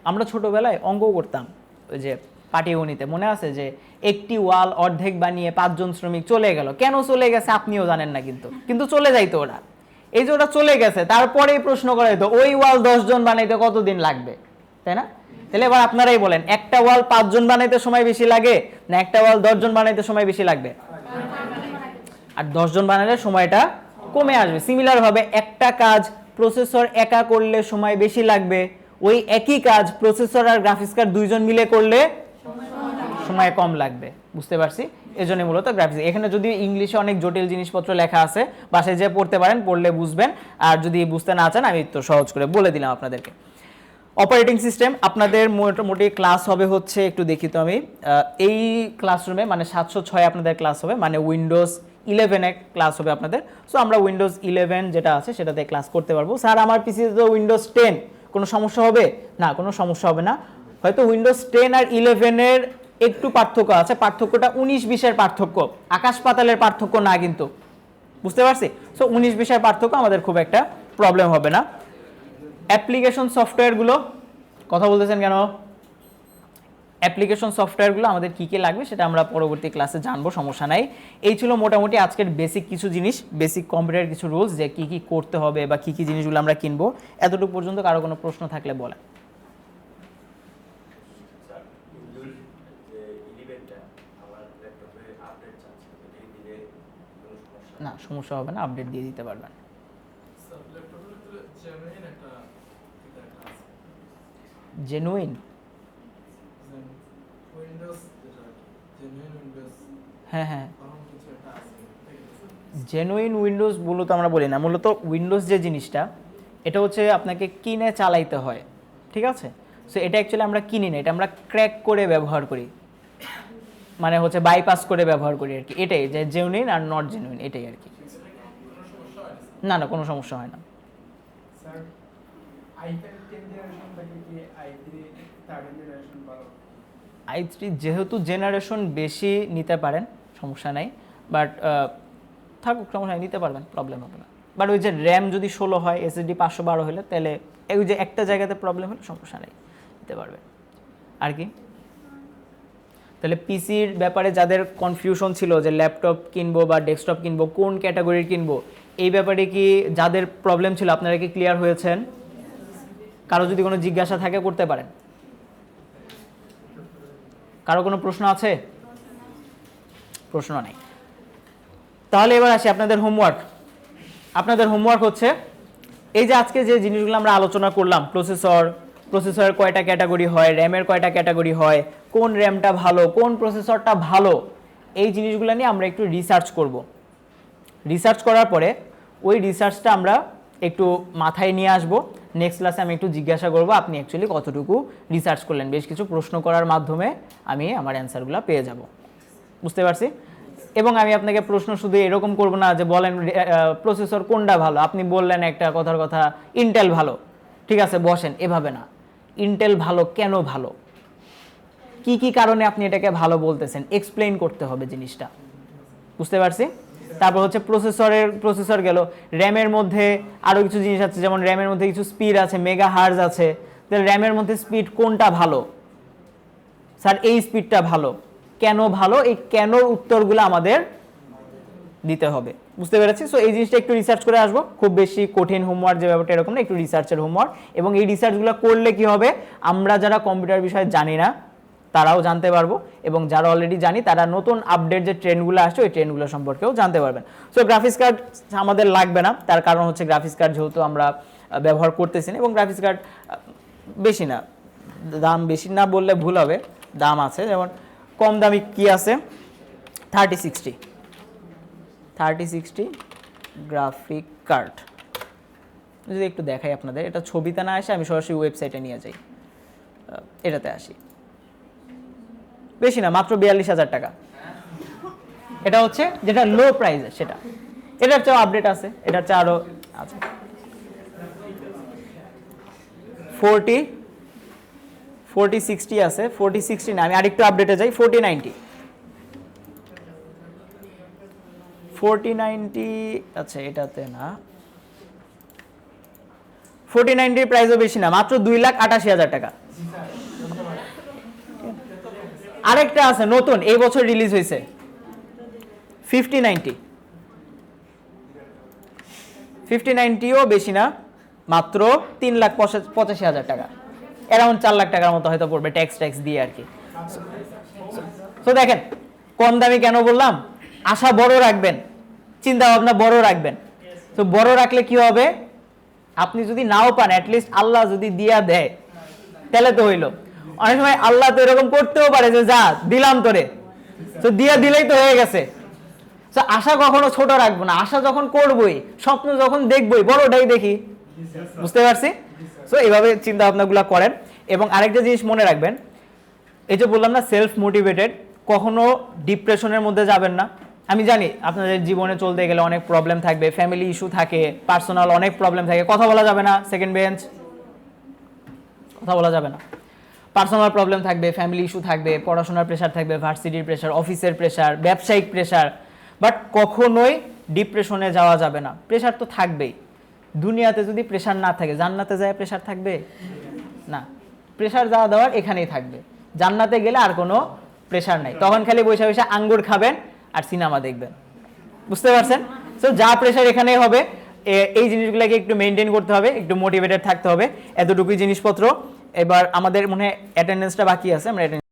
আমরা ছোটোবেলায় অঙ্ক করতাম, ওই যে পাটিগণিতে মনে আছে যে একটি ওয়াল অর্ধেক বানিয়ে 5 জন শ্রমিক চলে গেল। কেন চলে গেছে আপনিও জানেন না, কিন্তু চলে যাইতো ওরা। এই যে ওরা চলে গেছে, তারপরেই প্রশ্ন করা হতো ওই ওয়াল 10 জন বানাইতে কতদিন লাগবে, তাই না? তাহলে এবার আপনারাই বলেন, একটা ওয়াল 5 জন বানাইতে সময় বেশি লাগে না একটা ওয়াল 10 জন বানাইতে সময় বেশি লাগবে? আর 10 জন বানালে সময়টা কমে আসবে। সিমিলার ভাবে একটা কাজ প্রসেসর একা করলে সময় বেশি লাগবে, ওই একই কাজ প্রসেসর আর গ্রাফিক্স কার্ড দুইজন মিলে করলে সময় কম লাগবে। বুঝতে পারছি? এজন্য মূলত গ্রাফিক্স। এখানে যদি ইংলিশে অনেক জটিল জিনিসপত্র লেখা আছে, বাসায় যে পড়তে পারেন, পড়লে বুঝবেন। আর যদি বুঝতে না চান আমি তো সহজ করে বলে দিলাম আপনাদেরকে। অপারেটিং সিস্টেম আপনাদের মোটামুটি ক্লাস হবে হচ্ছে, একটু দেখি তো আমি, এই ক্লাসরুমে মানে 706 আপনাদের ক্লাস হবে, মানে উইন্ডোজ 11 ক্লাস হবে আপনাদের। সো আমরা উইন্ডোজ 11 যেটা আছে সেটাতে ক্লাস করতে পারবো। স্যার আমার পিসিতে তো উইন্ডোজ 10, কোনো সমস্যা হবে না? কোনো সমস্যা হবে না। হয়তো উইন্ডোজ 10 আর 11 একটু পার্থক্য আছে, পার্থক্যটা 19-20 পার্থক্য, আকাশ পাতালের পার্থক্য না কিন্তু। বুঝতে পারছি? সো 19-20 পার্থক্য, আমাদের খুব একটা প্রবলেম হবে না। অ্যাপ্লিকেশন সফটওয়্যারগুলো কথা বলতেছেন কেন? অ্যাপ্লিকেশন সফটওয়্যারগুলো আমাদের কী কী লাগবে সেটা আমরা পরবর্তী ক্লাসে জানবো, সমস্যা নাই। এই ছিল মোটামুটি আজকের বেসিক কিছু জিনিস, বেসিক কম্পিউটার কিছু রুলস, যে কী কী করতে হবে বা কী কী জিনিসগুলো আমরা কিনবো। এতটুকু পর্যন্ত কারো কোনো প্রশ্ন থাকলে বলেন। না, সমস্যা হবে না, আপডেট দিয়ে দিতে পারবেন। জেনুইন হ্যাঁ হ্যাঁ, জেনুইন উইন্ডোজ মূলত আমরা বলি না। মূলত উইন্ডোজ যে জিনিসটা, এটা হচ্ছে আপনাকে কিনে চালাইতে হয়, ঠিক আছে? সো এটা অ্যাকচুয়ালি আমরা কিনি না, এটা আমরা ক্র্যাক করে ব্যবহার করি, মানে হচ্ছে বাইপাস করে ব্যবহার করি আর কি। এটাই যে জেনুইন আর নট জেনুইন, এটাই আর কি। না না, কোনো সমস্যা হয় না। i3 যেহেতু জেনারেশন বেশি নিতে পারেন, সমস্যা নাই, বাট থাকুক, সমস্যা নাই, নিতে পারবেন, প্রবলেম হবে না। বাট ওই যে র্যাম যদি 16 হয়, SSD 512 হলে, তাহলে ওই যে একটা জায়গাতে প্রবলেম হলে সমস্যা নেই, নিতে পারবেন। আর কি? তাহলে পিসির ব্যাপারে যাদের কনফিউশন ছিল যে ল্যাপটপ কিনবো বা ডেস্কটপ কিনবো, কোন ক্যাটাগরির কিনবো, এই ব্যাপারে কি যাদের প্রবলেম ছিল আপনারা কি ক্লিয়ার হয়েছেন? কারো যদি কোনো জিজ্ঞাসা থাকে করতে পারেন। কারো কোনো প্রশ্ন আছে? প্রশ্ন নাই। তাহলে এবার আসি আপনাদের হোমওয়ার্ক। আপনাদের হোমওয়ার্ক হচ্ছে এই যে আজকে যে জিনিসগুলো আমরা আলোচনা করলাম, প্রসেসরের কয়টা ক্যাটাগরি হয়, র্যামের কয়টা ক্যাটাগরি হয়, কোন র্যামটা ভালো, কোন প্রসেসরটা ভালো, এই জিনিসগুলো নিয়ে আমরা একটু রিসার্চ করব। রিসার্চ করার পরে ওই রিসার্চটা আমরা একটু মাথায় নিয়ে আসব। নেক্সট ক্লাসে আমি একটু জিজ্ঞাসা করব আপনি অ্যাকচুয়ালি কতটুকু রিসার্চ করলেন। বেশ কিছু প্রশ্ন করার মাধ্যমে আমি আমার অ্যান্সারগুলো পেয়ে যাব। বুঝতে পারছি? এবং আমি আপনাকে প্রশ্ন শুধু এরকম করব না যে বলেন প্রসেসর কোনটা ভালো, আপনি বললেন একটা কথার কথা ইন্টেল ভালো, ঠিক আছে বসেন, এভাবে না। ইন্টেল ভালো কেন ভালো, কি কি কারণে আপনি এটাকে ভালো বলতেছেন, এক্সপ্লেইন করতে হবে জিনিসটা। বুঝতে পারছি? তারপর হচ্ছে প্রসেসর গেল, র্যামের মধ্যে আরও কিছু জিনিস আছে, যেমন র্যামের মধ্যে কিছু স্পিড আছে, মেগা হার্জ আছে। তাহলে র্যামের মধ্যে স্পিড কোনটা ভালো? স্যার এই স্পিডটা ভালো, কেন ভালো, এই কেনর উত্তরগুলো আমাদের দিতে হবে। বুঝতে পেরেছি? সো এই জিনিসটা একটু রিসার্চ করে আসবো। খুব বেশি কঠিন হোমওয়ার্ক যে ব্যাপারটা এরকম না, একটু রিসার্চের হোমওয়ার্ক। এবং এই রিসার্চগুলো করলে কি হবে, আমরা যারা কম্পিউটার বিষয়ে জানি না তারাও জানতে পারবো, এবং যারা অলরেডি জানি তারা নতুন আপডেট যে ট্রেন্ডগুলো আসছে ওই ট্রেন্ডগুলো সম্পর্কেও জানতে পারবেন। সো গ্রাফিক্স কার্ড আমাদের লাগবে না, তার কারণ হচ্ছে গ্রাফিক্স কার্ড যেহেতু আমরা ব্যবহার করতেছি না, এবং গ্রাফিক্স কার্ড বেশি না, দাম বেশি না বললে ভুল হবে, দাম আছে। যেমন কম দামি কি আছে, 3060 গ্রাফিক কার্ড, যদি একটু দেখাই আপনাদের, এটা ছবিতে না আসে, আমি সরাসরি ওয়েবসাইটে নিয়ে যাই, এটাতে আসি, বেশি না, মাত্র 42,000 টাকা। এটা হচ্ছে যেটা লো প্রাইসে সেটা, এটার চেয়ে আপডেট আছে, এটার চেয়ে আরো আছে। 4060 আছে, 4060 না, আমি আরেকটু আপডেটে যাই, 4090 আচ্ছা এটাতে না, 4090 প্রাইসও বেশি না, মাত্র 2,88,000 টাকা। আরেকটা আছে নতুন, এই বছর রিলিজ হয়েছে, 5090ও বেশি না, মাত্র 3,85,000 টাকা, অ্যারাউন্ড 4 লাখ টাকার মতো হয়তো পড়বে ট্যাক্স দিয়ে আর কি। তো দেখেন কম দামি কেন বললাম, আশা বড় রাখবেন, চিন্তা ভাবনা বড় রাখবেন। তো বড় রাখলে কি হবে, আপনি যদি নাও পান, অ্যাটলিস্ট আল্লাহ যদি দিয়া দেয় তাহলে তো হইলো। অনেক সময় আল্লাহ তো এরকম করতেও পারে যে যা দিলাম তোরে, তো দিয়া দিলেই তো হয়ে গেছে। তো আশা কখনো ছোট রাখবো না, আশা যখন করবই, স্বপ্ন যখন দেখবই, বড়টাই দেখি, বুঝতে পারছি? তো এইভাবে চিন্তা ভাবনাগুলো করেন। এবং আরেকটা জিনিস মনে রাখবেন, এই যে বললাম না সেলফ মোটিভেটেড, কখনো ডিপ্রেশনের মধ্যে যাবেন না। আমি জানি আপনাদের জীবনে চলতে গেলে অনেক প্রবলেম থাকবে, ফ্যামিলি ইস্যু থাকে, পার্সোনাল অনেক প্রবলেম থাকে, কথা বলা যাবে না, সেকেন্ড বেঞ্চ কথা বলা যাবে না, পার্সোনাল প্রবলেম থাকবে, ফ্যামিলি ইস্যু থাকবে, পড়াশোনার প্রেশার থাকবে, ভার্সিটির প্রেশার, অফিসের প্রেশার, ব্যবসায়িক প্রেশার, বাট কখনোই ডিপ্রেশনে যাওয়া যাবে না। প্রেশার তো থাকবেই, দুনিয়াতে যদি প্রেশার না থাকে জান্নাতে যায় প্রেশার থাকবে না, প্রেশার যাওয়া দেওয়ার এখানেই থাকবে। জান্নাতে গেলে আর কোনো প্রেশার নাই, তখন খালি বসে বসে আঙ্গুর খাবেন আর সিনেমা দেখবেন, বুঝতে পারছেন? সো যা প্রেশার এখানেই হবে, এই জিনিসগুলোকে একটু মেনটেন করতে হবে, একটু মোটিভেটেড থাকতে হবে, এতটুকুই জিনিসপত্র। এবার আমাদের মনে হয় অ্যাটেন্ডেন্সটা বাকি আছে, আমরা